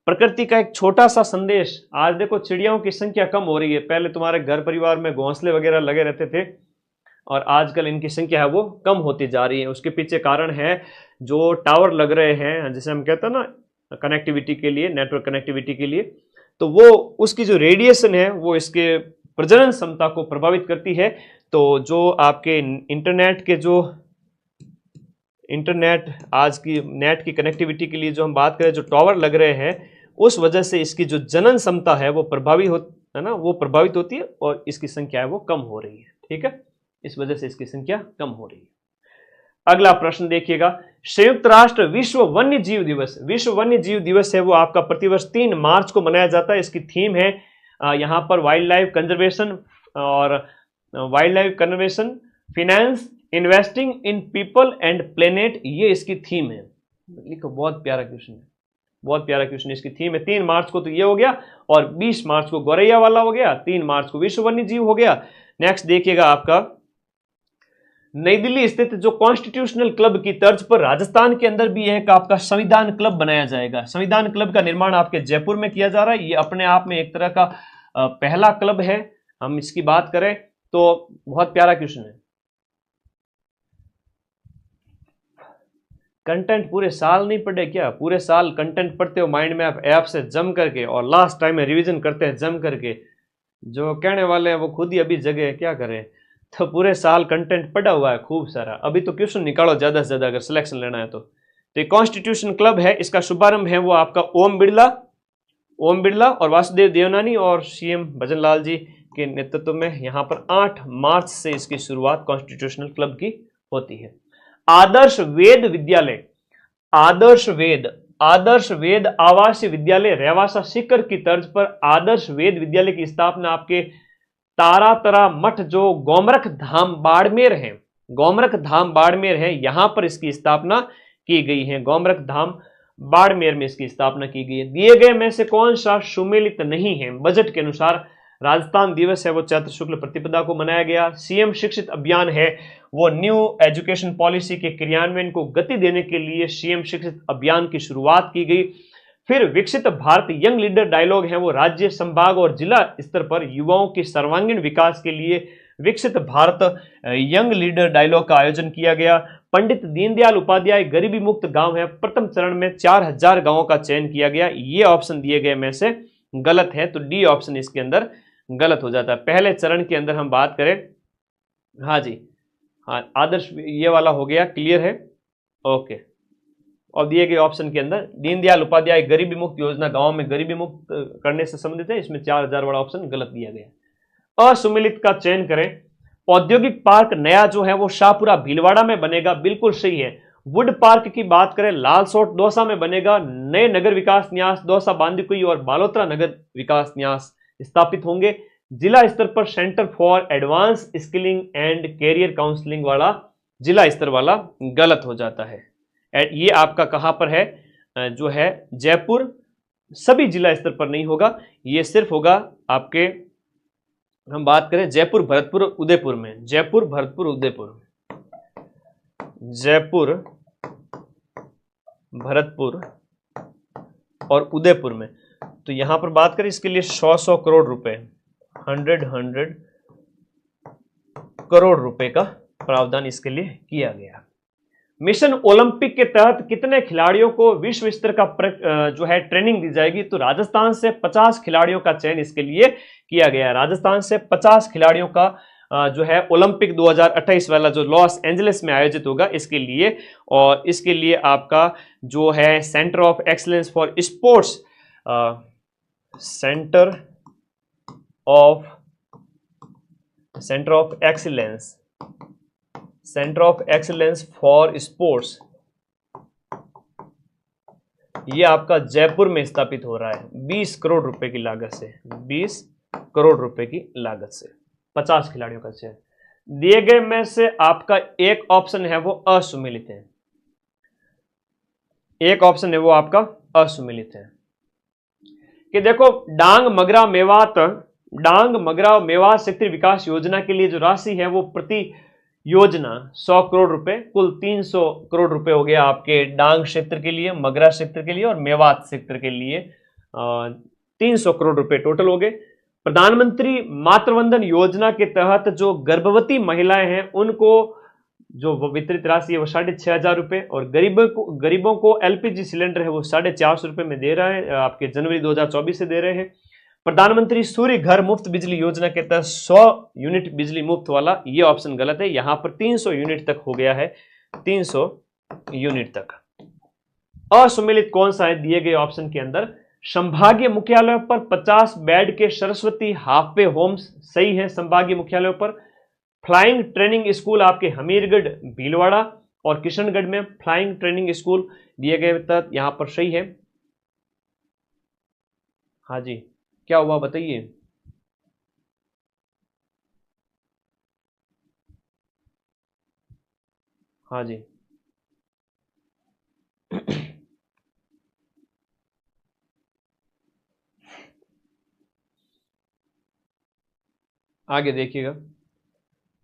प्रकृति का एक छोटा सा संदेश। आज देखो चिड़ियाओं की संख्या कम हो रही है। पहले तुम्हारे घर परिवार में घोंसले वगैरह लगे रहते थे और आजकल इनकी संख्या है वो कम होती जा रही है। उसके पीछे कारण है जो टावर लग रहे हैं, जैसे हम कहते हैं ना कनेक्टिविटी के लिए, नेटवर्क कनेक्टिविटी के लिए, तो वो उसकी जो रेडिएशन है वो इसके प्रजनन क्षमता को प्रभावित करती है। तो जो आपके इंटरनेट आज की नेट की कनेक्टिविटी के लिए जो हम बात करें, जो टावर लग रहे हैं, उस वजह से इसकी जो जनन क्षमता है वो प्रभावित होती है और इसकी संख्या है वो कम हो रही है। ठीक है, इस वजह से इसकी संख्या कम हो रही है। अगला प्रश्न देखिएगा, संयुक्त राष्ट्र विश्व वन्य जीव दिवस। विश्व वन्य जीव दिवस है वो आपका प्रतिवर्ष 3 मार्च को मनाया जाता है। इसकी थीम है यहाँ पर वाइल्ड लाइफ कंजर्वेशन और wild life conservation, finance, investing in people and planet, ये इसकी थीम है। लिखो, बहुत प्यारा क्वेश्चन है, बहुत प्यारा क्वेश्चन। इसकी थीम है 3 मार्च को तो ये हो गया और 20 मार्च को गौरैया वाला हो गया, 3 मार्च को विश्व वन्य जीव हो गया। नेक्स्ट देखिएगा आपका नई दिल्ली स्थित जो कॉन्स्टिट्यूशनल क्लब की तर्ज पर राजस्थान के अंदर भी एक आपका संविधान क्लब बनाया जाएगा। संविधान क्लब का निर्माण आपके जयपुर में किया जा रहा है। ये अपने आप में एक तरह का पहला क्लब है। हम इसकी बात करें तो बहुत प्यारा क्वेश्चन है। कंटेंट पूरे साल नहीं पढ़े क्या? पूरे साल कंटेंट पढ़ते हो माइंड में आप ऐप से जम करके और लास्ट टाइम में रिवीजन करते हैं जम करके। जो कहने वाले हैं वो खुद ही अभी जगह क्या करें। तो पूरे साल कंटेंट पढ़ा हुआ है खूब सारा। अभी तो क्वेश्चन निकालो ज्यादा से ज्यादा अगर सिलेक्शन लेना है तो। ये कॉन्स्टिट्यूशन क्लब है, इसका शुभारंभ है वो आपका ओम बिरला और वासुदेव देवनानी और सीएम भजनलाल जी के नेतृत्व में यहाँ पर 8 मार्च से इसकी शुरुआत कॉन्स्टिट्यूशनल क्लब की होती है। आदर्श वेद विद्यालय, आदर्श वेद आवासीय विद्यालय रेवासा सीकर की तर्ज पर आदर्श वेद विद्यालय की स्थापना आपके तारातरा मठ जो गोमरख धाम बाड़मेर है, यहां पर इसकी स्थापना की गई है। गोमरख धाम बाड़मेर में इसकी स्थापना की गई है। दिए गए में से कौन सा सुमेलित नहीं है? बजट के अनुसार राजस्थान दिवस है वो चैत्र शुक्ल प्रतिपदा को मनाया गया। सीएम शिक्षित अभियान है वो न्यू एजुकेशन पॉलिसी के क्रियान्वयन को गति देने के लिए सीएम शिक्षित अभियान की शुरुआत की गई। फिर विकसित भारत यंग लीडर डायलॉग है वो राज्य, संभाग और जिला स्तर पर युवाओं के सर्वांगीण विकास के लिए विकसित भारत यंग लीडर डायलॉग का आयोजन किया गया। पंडित दीनदयाल उपाध्याय गरीबी मुक्त गांव है, प्रथम चरण में 4000 गांवों का चयन किया गया। ये ऑप्शन दिए गए में से गलत है, तो डी ऑप्शन इसके अंदर गलत हो जाता है। पहले चरण के अंदर हम बात करें, हाँ जी, हाँ आदर्श ये वाला हो गया, क्लियर है, ओके। और दिए गए ऑप्शन के अंदर दीनदयाल उपाध्याय गरीबी मुक्त योजना गांव में गरीबी मुक्त करने से संबंधित है, इसमें 4000 वाला ऑप्शन गलत दिया गया। असुमिलित का चयन करें। औद्योगिक पार्क नया जो है वो शाहपुरा भीलवाड़ा में बनेगा, बिल्कुल सही है। वुड पार्क की बात करें, लालसोट दौसा में बनेगा। नए नगर विकास न्यास दौसा बांदीकुई और बालोतरा नगर विकास न्यास स्थापित होंगे। जिला स्तर पर centre for advance skilling and career counselling वाला जिला स्तर वाला गलत हो जाता है। ये आपका कहां पर है? जो है जयपुर, सभी जिला स्तर पर नहीं होगा, ये सिर्फ होगा आपके, हम बात करें जयपुर, भरतपुर, उदयपुर में। जयपुर, भरतपुर, उदयपुर, जयपुर, भरतपुर और उदयपुर में। तो यहां पर बात करें इसके लिए 100 करोड़ रुपए, 100 करोड़ रुपए का प्रावधान इसके लिए किया गया। मिशन ओलंपिक के तहत कितने खिलाड़ियों को विश्व स्तर का जो है ट्रेनिंग दी जाएगी? तो राजस्थान से 50 खिलाड़ियों का चयन इसके लिए किया गया। राजस्थान से 50 खिलाड़ियों का जो है ओलंपिक 2028 वाला जो लॉस एंजलिस में आयोजित होगा इसके लिए। और इसके लिए आपका जो है centre of excellence for sports, centre of excellence for sports, ये आपका जयपुर में स्थापित हो रहा है 20 करोड़ रुपए की लागत से, 20 करोड़ रुपए की लागत से, 50 खिलाड़ियों का चयन। दिए गए में से आपका एक ऑप्शन है वो असुमिलित है, एक ऑप्शन है वो आपका असुमिलित है कि देखो डांग मगरा मेवात क्षेत्रीय विकास योजना के लिए जो राशि है वो प्रति योजना 100 करोड़ रुपए, कुल 300 करोड़ रुपए हो गया आपके डांग क्षेत्र के लिए, मगरा क्षेत्र के लिए और मेवात क्षेत्र के लिए 300 करोड़ रुपए टोटल हो गए। प्रधानमंत्री मातृवंदन योजना के तहत जो गर्भवती महिलाएं हैं उनको जो वितरित राशि है वो 6,500 रुपए, और गरीबों को एलपीजी सिलेंडर है वो 450 रुपए में दे रहा है, आपके जनवरी 2024 से दे रहे हैं। प्रधानमंत्री सूर्य घर मुफ्त बिजली योजना के तहत 100 यूनिट बिजली मुफ्त वाला, ये ऑप्शन गलत है, यहां पर 300 यूनिट तक हो गया है, 300 यूनिट तक। असुमिलित कौन सा है दिए गए ऑप्शन के अंदर? संभागीय मुख्यालयों पर 50 बेड के सरस्वती हाफ वे होम्स सही है संभागीय मुख्यालयों पर। फ्लाइंग ट्रेनिंग स्कूल आपके हमीरगढ़, भीलवाड़ा और किशनगढ़ में फ्लाइंग ट्रेनिंग स्कूल दिए गए तहत यहां पर सही है। हाँ जी, क्या हुआ बताइए? हाँ जी आगे देखिएगा,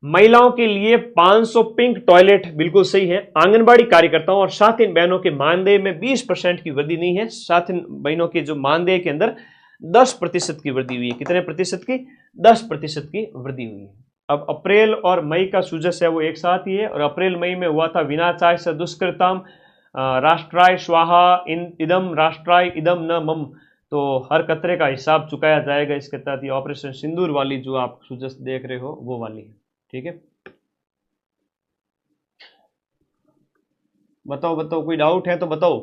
महिलाओं के लिए 500 पिंक टॉयलेट बिल्कुल सही है। आंगनबाड़ी कार्यकर्ताओं और साथिन बहनों के मानदेय में 20% की वृद्धि नहीं है, साथिन बहनों के जो मानदेय के अंदर 10% की वृद्धि हुई है। कितने प्रतिशत की? 10% की वृद्धि हुई है। अब अप्रैल और मई का सूजस है वो एक साथ ही है, और अप्रैल मई में हुआ था विनाचाय स दुष्कृताम राष्ट्राय स्वाहा इदम राष्ट्राय इदम न मम, तो हर कतरे का हिसाब चुकाया जाएगा इसके तहत। ये ऑपरेशन सिंदूर वाली जो आप सूजस देख रहे हो वो वाली है, ठीक है। बताओ कोई डाउट है तो बताओ।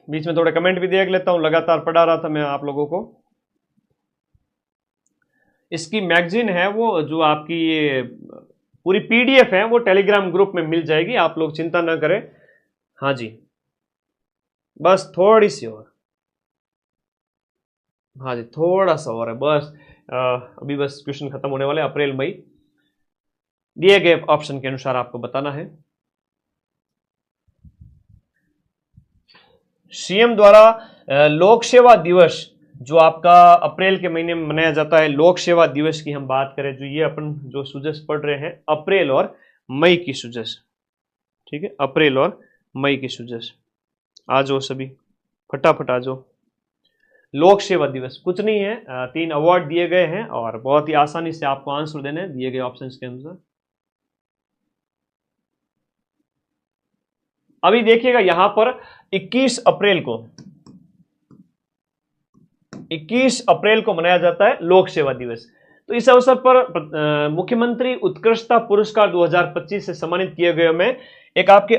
बीच में थोड़े कमेंट भी देख लेता हूं, लगातार पढ़ा रहा था मैं आप लोगों को। इसकी मैगजीन है वो जो आपकी ये पूरी पीडीएफ है वो टेलीग्राम ग्रुप में मिल जाएगी, आप लोग चिंता ना करें। हाँ जी, बस थोड़ी सी और, हाँ जी थोड़ा सा और है बस। अभी बस क्वेश्चन खत्म होने वाले, अप्रैल मई दिए गए ऑप्शन के अनुसार आपको बताना है। सीएम द्वारा लोक सेवा दिवस जो आपका अप्रैल के महीने में मनाया जाता है, लोक सेवा दिवस की हम बात करें, जो ये अपन जो सूजस पढ़ रहे हैं अप्रैल और मई की सूजस, ठीक है, अप्रैल और मई की सूजस। आ जाओ सभी, फटाफट आ जाओ। लोक सेवा दिवस कुछ नहीं है, 3 अवार्ड दिए गए हैं और बहुत ही आसानी से आपको आंसर देने हैं दिए गए ऑप्शंस के अनुसार। अभी देखिएगा यहां पर 21 अप्रैल को मनाया जाता है लोक सेवा दिवस। तो इस अवसर पर मुख्यमंत्री उत्कृष्टता पुरस्कार 2025 से सम्मानित किए गए में एक आपके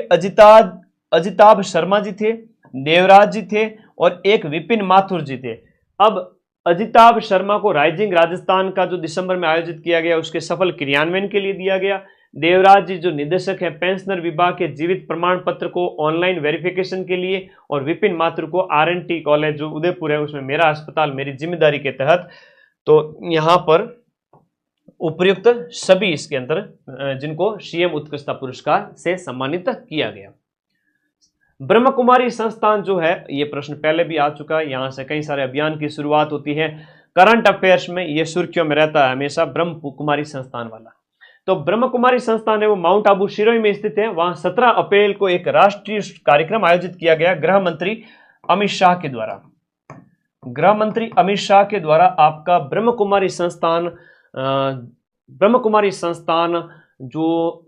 अजिताभ शर्मा जी थे, देवराज जी थे और एक विपिन माथुर जी थे। अब अजिताभ शर्मा को राइजिंग राजस्थान का जो दिसंबर में आयोजित किया गया उसके सफल क्रियान्वयन के लिए दिया गया। देवराज जी जो निदेशक हैं पेंशनर विभाग के जीवित प्रमाण पत्र को ऑनलाइन वेरिफिकेशन के लिए, और विपिन माथुर को आरएनटी कॉलेज जो उदयपुर है उसमें मेरा अस्पताल मेरी जिम्मेदारी के तहत। तो यहां पर उपयुक्त सभी इसके अंदर जिनको सीएम उत्कृष्टता पुरस्कार से सम्मानित किया गया। ब्रह्म कुमारी संस्थान जो है, ये प्रश्न पहले भी आ चुका है, यहां से कई सारे अभियान की शुरुआत होती है। करंट अफेयर्स में ये सुर्खियों में रहता है हमेशा ब्रह्म कुमारी संस्थान वाला। तो ब्रह्म कुमारी संस्थान है वो माउंट आबू सिरोही में स्थित है। वहां 17 अप्रैल को एक राष्ट्रीय कार्यक्रम आयोजित किया गया गृह मंत्री अमित शाह के द्वारा। गृह मंत्री अमित शाह के द्वारा आपका ब्रह्म कुमारी संस्थान जो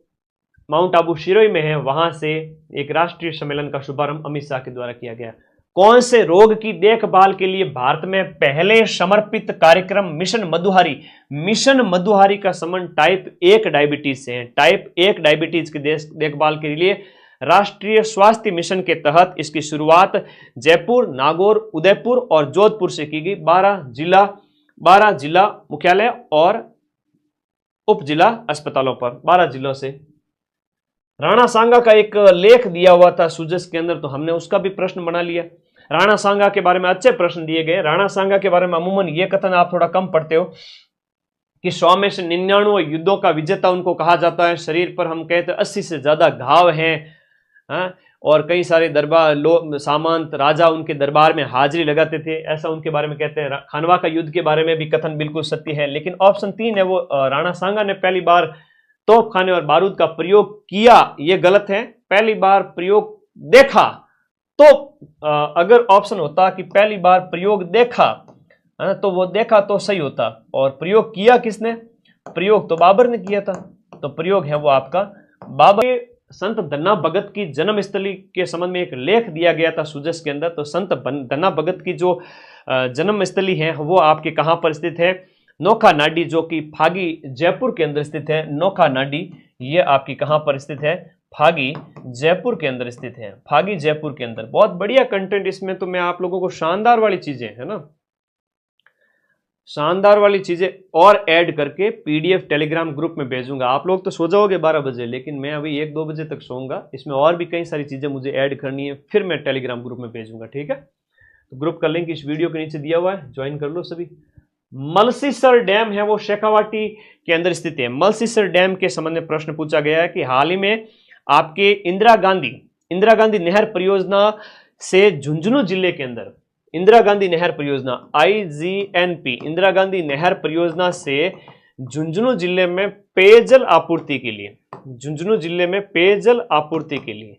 माउंट आबू सिरोही में है वहां से एक राष्ट्रीय सम्मेलन का शुभारंभ अमित शाह के द्वारा किया गया। कौन से रोग की देखभाल के लिए भारत में पहले समर्पित कार्यक्रम मिशन मधुहारी का संबंध टाइप 1 डायबिटीज से है। टाइप 1 डायबिटीज की देखभाल के लिए राष्ट्रीय स्वास्थ्य मिशन के तहत इसकी शुरुआत जयपुर, नागौर, उदयपुर और जोधपुर से की गई। 12 जिला मुख्यालय और उप जिला अस्पतालों पर 12 जिलों से। राणा सांगा का एक लेख दिया हुआ था सुजस के अंदर, तो हमने उसका भी प्रश्न बना लिया। राणा सांगा के बारे में अच्छे प्रश्न दिए गए। राणा सांगा के बारे में अमूमन यह कथन आप थोड़ा कम पढ़ते हो कि 100 में से 99 युद्धों का विजेता उनको कहा जाता है। शरीर पर हम कहते हैं 80 से ज्यादा घाव हैं, और कई सारे दरबार सामंत राजा उनके दरबार में हाजिरी लगाते थे, ऐसा उनके बारे में कहते हैं। खानवा का युद्ध के बारे में भी कथन बिल्कुल सत्य है। लेकिन ऑप्शन 3 है वो राणा सांगा ने पहली बार तोपखाने और बारूद का प्रयोग किया, ये गलत है। पहली बार प्रयोग देखा, तो अगर ऑप्शन होता कि पहली बार प्रयोग देखा, तो वो देखा तो सही होता। और प्रयोग किया किसने? प्रयोग तो बाबर ने किया था, तो प्रयोग है वो आपका बाबर। संत धन्ना भगत की जन्मस्थली के संबंध में एक लेख दिया गया था सुजस के अंदर। तो संत धन्ना भगत की जो जन्मस्थली है वो आपके कहां पर स्थित है? नोखा नाडी, जो कि फागी जयपुर के अंदर स्थित है। नोखा नाडी ये आपकी कहां पर स्थित है? फागी जयपुर के अंदर स्थित है। फागी जयपुर के अंदर। बहुत बढ़िया कंटेंट इसमें, तो मैं आप लोगों को शानदार वाली चीजें है ना, शानदार वाली चीजें और ऐड करके पीडीएफ टेलीग्राम ग्रुप में भेजूंगा। आप लोग तो सो जाओगे 12 बजे, लेकिन मैं अभी 1-2 बजे तक सोऊंगा। इसमें और भी कई सारी चीजें मुझे ऐड करनी है, फिर मैं टेलीग्राम ग्रुप में भेजूंगा, ठीक है? तो ग्रुप का लिंक इस वीडियो के नीचे दिया हुआ है, ज्वाइन कर लो सभी। मलसीसर डैम है वो शेखावाटी के अंदर स्थित है। मलसीसर डैम के संबंध में प्रश्न पूछा गया है कि हाल ही में आपके इंदिरा गांधी नहर परियोजना से झुंझुनू जिले के अंदर, इंदिरा गांधी नहर परियोजना IGNP, इंदिरा गांधी नहर परियोजना से झुंझुनू जिले में पेयजल आपूर्ति के लिए, झुंझुनू जिले में पेयजल आपूर्ति के लिए,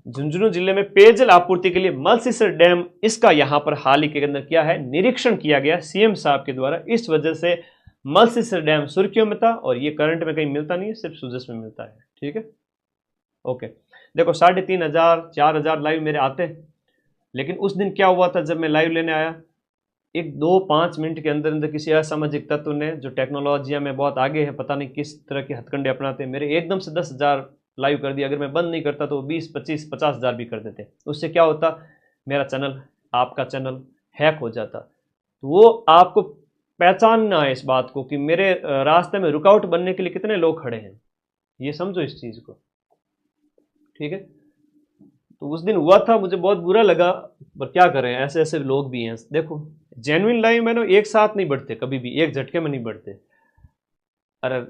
झुंझुनू जिले में पेयजल आपूर्ति के लिए मलसीसर डैम, इसका यहां पर हाल ही के अंदर क्या है? निरीक्षण किया गया सीएम साहब के द्वारा। इस वजह से मलसीसर डैम सुर्खियों में था, और ये करंट में कहीं मिलता नहीं है, सिर्फ सुजस में मिलता है, ठीक है? ओके, देखो 3500 4000 लाइव मेरे आते हैं, लेकिन उस दिन क्या हुआ था जब मैं लाइव लेने आया, 1-2-5 मिनट के अंदर अंदर किसी असामाजिक तत्व ने, जो टेक्नोलॉजिया में बहुत आगे है, पता नहीं किस तरह के हथकंडे अपनाते हैं, मेरे एकदम से 10,000 लाइव कर दिया। अगर मैं बंद नहीं करता तो 20, 25, 50,000 भी कर देते। उससे क्या होता? मेरा चैनल, आपका चैनल हैक हो जाता। तो वो आपको पहचानना है इस बात को कि मेरे रास्ते में रुकावट बनने के लिए कितने लोग खड़े हैं, ये समझो इस चीज को, ठीक है? तो उस दिन हुआ था, मुझे बहुत बुरा लगा, पर क्या करें, ऐसे ऐसे लोग भी हैं। देखो जेन्युइन लाइव मैंने एक साथ नहीं बढ़ते, कभी भी एक झटके में नहीं बढ़ते। अरे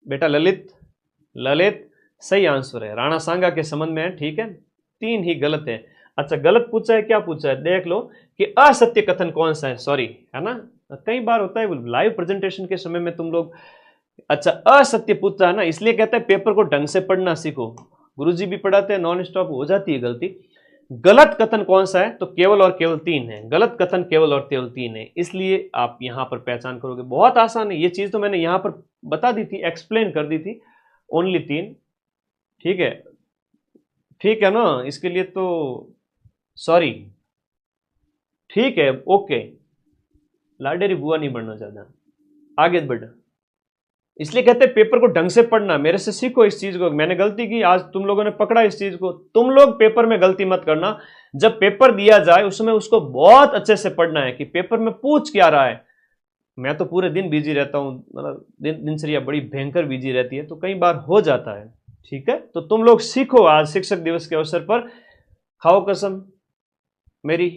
बेटा ललित सही आंसर है, राणा सांगा के संबंध में है, ठीक है? 3 ही गलत है। अच्छा, गलत पूछा है, क्या पूछा है देख लो कि असत्य कथन कौन सा है, सॉरी, है ना? कई बार होता है लाइव प्रेजेंटेशन के समय में तुम लोग, अच्छा असत्य पूछा है ना, इसलिए कहते हैं पेपर को ढंग से पढ़ना सीखो। गुरुजी भी पढ़ाते हैं, नॉन स्टॉप हो जाती है गलती। गलत कथन कौन सा है? तो केवल और केवल 3 है। गलत कथन केवल और केवल 3 है, इसलिए आप यहां पर पहचान करोगे। बहुत आसान है, ये चीज तो मैंने यहां पर बता दी थी, एक्सप्लेन कर दी थी। ओनली 3, ठीक है? ठीक है ना? इसके लिए तो सॉरी, ठीक है, ओके। लाडेरी बुआ नहीं बढ़ना चाहता, आगे बढ़ना। इसलिए कहते हैं पेपर को ढंग से पढ़ना, मेरे से सीखो इस चीज को। मैंने गलती की, आज तुम लोगों ने पकड़ा इस चीज को। तुम लोग पेपर में गलती मत करना, जब पेपर दिया जाए उसमें उसको बहुत अच्छे से पढ़ना है कि पेपर में पूछ क्या रहा है। मैं तो पूरे दिन बिजी रहता हूं, मतलब दिनचर्या बड़ी भयंकर बिजी रहती है, तो कई बार हो जाता है, ठीक है? तो तुम लोग सीखो, आज शिक्षक दिवस के अवसर पर खाओ कसम मेरी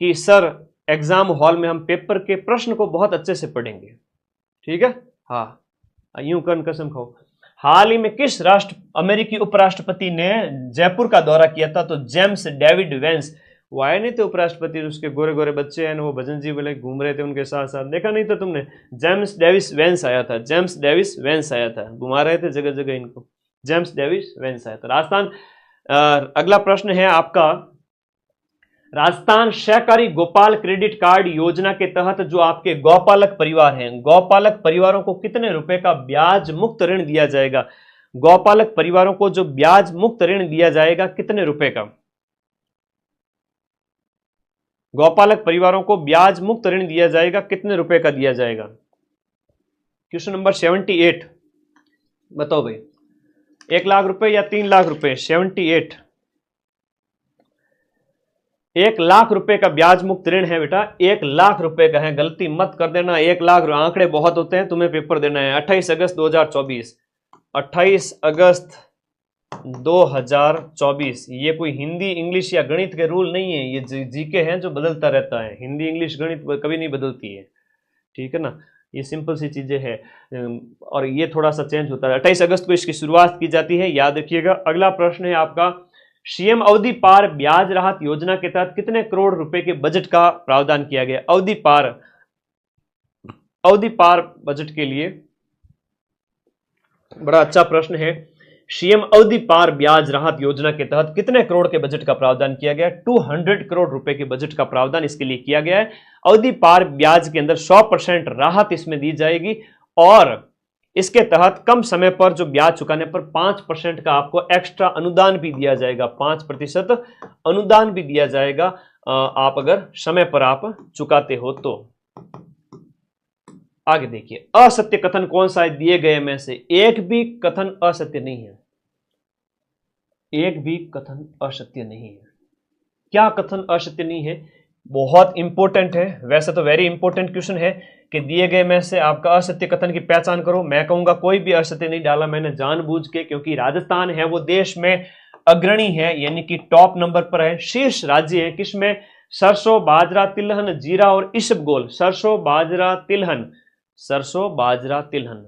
कि सर एग्जाम हॉल में हम पेपर के प्रश्न को बहुत अच्छे से पढ़ेंगे, ठीक है? हाँ, यूं कर कसम खाओ। हाल ही में किस अमेरिकी उपराष्ट्रपति ने जयपुर का दौरा किया था? तो जेम्स डेविड वेंस। वो आए नहीं थे उपराष्ट्रपति, उसके गोरे गोरे बच्चे हैं, वो भजन जी वाले घूम रहे थे उनके साथ साथ, देखा नहीं था तुमने? जेम्स डेविस वेंस आया था, जेम्स डेविस वेंस आया था, घुमा रहे थे जगह जगह इनको, जेम्स डेविस वेंस आया था। राजस्थान, अगला प्रश्न है आपका, राजस्थान सहकारी गोपाल क्रेडिट कार्ड योजना के तहत जो आपके गौपालक परिवार हैं, गौपालक परिवारों को कितने रुपए का ब्याज मुक्त ऋण दिया जाएगा? गौपालक परिवारों को जो ब्याज मुक्त ऋण दिया जाएगा कितने रुपए का? गौपालक परिवारों को ब्याज मुक्त ऋण दिया जाएगा कितने रुपए का दिया जाएगा? क्वेश्चन नंबर 78, बताओ भाई, 1 लाख रुपए या 3 लाख रुपए? 78, 1,00,000 रुपए का ब्याज मुक्त ऋण है बेटा, 1,00,000 रुपए का है, गलती मत कर देना। 1,00,000 आंकड़े बहुत होते हैं, तुम्हें पेपर देना है। 28 अगस्त 2024, 28 अगस्त 2024। ये कोई हिंदी इंग्लिश या गणित के रूल नहीं है, ये जीके हैं जो बदलता रहता है। हिंदी इंग्लिश गणित कभी नहीं बदलती है, ठीक है ना। ये सिंपल सी चीजें हैं और ये थोड़ा सा चेंज होता है। 28 अगस्त को इसकी शुरुआत की जाती है, याद रखिएगा। अगला प्रश्न है आपका, सीएम अवधि पार ब्याज राहत योजना के तहत कितने करोड़ रुपए के बजट का प्रावधान किया गया? अवधि पार बजट के लिए बड़ा अच्छा प्रश्न है। सीएम अवधि पार ब्याज राहत योजना के तहत कितने करोड़ के बजट का प्रावधान किया गया? 200 करोड़ रुपए के बजट का प्रावधान इसके लिए किया गया है। अवधि पार ब्याज के अंदर 100% राहत इसमें दी जाएगी और इसके तहत कम समय पर जो ब्याज चुकाने पर 5% का आपको एक्स्ट्रा अनुदान भी दिया जाएगा। 5% अनुदान भी दिया जाएगा आप अगर समय पर आप चुकाते हो तो। आगे देखिए, असत्य कथन कौन सा है दिए गए में से? एक भी कथन असत्य नहीं है, एक भी कथन असत्य नहीं है। क्या कथन असत्य नहीं है? बहुत इंपॉर्टेंट है, वैसे तो वेरी इंपॉर्टेंट क्वेश्चन है कि दिए गए में से आपका असत्य कथन की पहचान करो। मैं कहूंगा कोई भी असत्य नहीं डाला मैंने जानबूझ के, क्योंकि राजस्थान है वो देश में अग्रणी है, यानी कि टॉप नंबर पर है, शीर्ष राज्य है। किसमें? सरसों, बाजरा, तिलहन, जीरा और इसबगोल। सरसों, बाजरा, तिलहन, सरसों, बाजरा, तिलहन।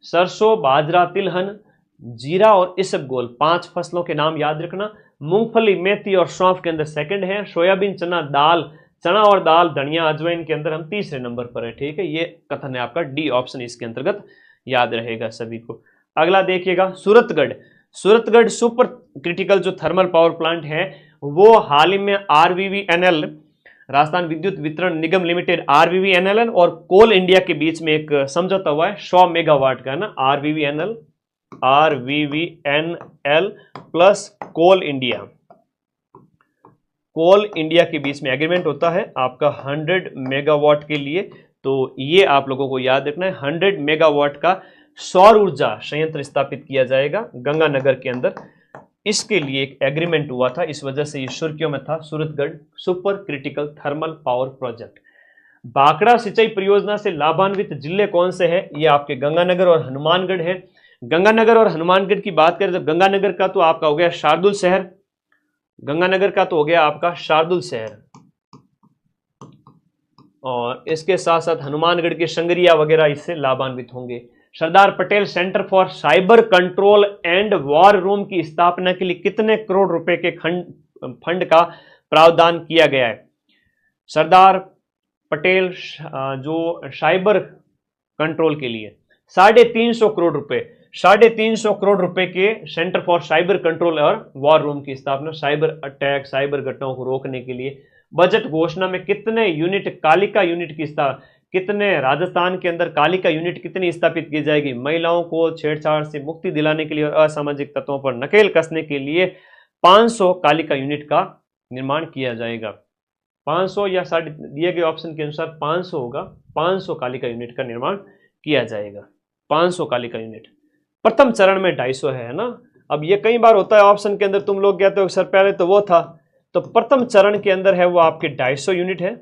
सरसों, बाजरा, तिलहन, जीरा और इसबगोल, 5 फसलों के नाम याद रखना। मूंगफली, मेथी और सौंफ के अंदर सेकंड है। सोयाबीन, चना, दाल, चना और दाल, धनिया, अजवाइन के अंदर हम तीसरे नंबर पर है, ठीक है। ये कथन है आपका, डी ऑप्शन इसके अंतर्गत याद रहेगा सभी को। अगला देखिएगा, सूरतगढ़। सूरतगढ़ सुपर क्रिटिकल जो थर्मल पावर प्लांट है वो हाल ही में RVVNL, राजस्थान विद्युत वितरण निगम लिमिटेड, RVVNL और कोल इंडिया के बीच में एक समझौता हुआ है 100 मेगावाट का, है ना। RVVNL प्लस कोल इंडिया के बीच में एग्रीमेंट होता है आपका 100 मेगावाट के लिए। तो ये आप लोगों को याद रखना है, 100 मेगावाट का सौर ऊर्जा संयंत्र स्थापित किया जाएगा गंगानगर के अंदर। इसके लिए एक एग्रीमेंट हुआ था, इस वजह से ये सुर्खियों में था, Suratgarh super critical thermal power project. Bhakra सिंचाई परियोजना से लाभान्वित जिले कौन से हैं? ये आपके गंगानगर और हनुमानगढ़ है। गंगानगर और हनुमानगढ़ की बात करें तो गंगानगर का तो आपका हो गया शार्दुल शहर, गंगानगर का तो हो गया आपका शार्दुल शहर, और इसके साथ साथ हनुमानगढ़ के संगरिया वगैरह इससे लाभान्वित होंगे। Sardar Patel centre for cyber control and war room की स्थापना के लिए कितने करोड़ रुपए के फंड का प्रावधान किया गया है? सरदार पटेल जो साइबर कंट्रोल के लिए 350 करोड़ रुपए, 350 करोड़ रुपए के सेंटर फॉर साइबर कंट्रोल और वॉर रूम की स्थापना, साइबर अटैक, साइबर घटनाओं को रोकने के लिए। बजट घोषणा में कितने यूनिट कालिका यूनिट की कितने राजस्थान के अंदर कालिका यूनिट कितनी स्थापित की जाएगी? महिलाओं को छेड़छाड़ से मुक्ति दिलाने के लिए और असामाजिक तत्वों पर नकेल कसने के लिए 500 कालिका यूनिट का निर्माण किया जाएगा। 500 या दिए गए ऑप्शन के अनुसार 500 होगा, 500 कालिका यूनिट का निर्माण किया जाएगा। 500 कालिका यूनिट। प्रथम चरण में 250 है ना। अब ये कई बार होता है ऑप्शन के अंदर, तुम लोग कहते हो सर पहले तो वो था, तो प्रथम चरण के अंदर है वो आपके 250 यूनिट है।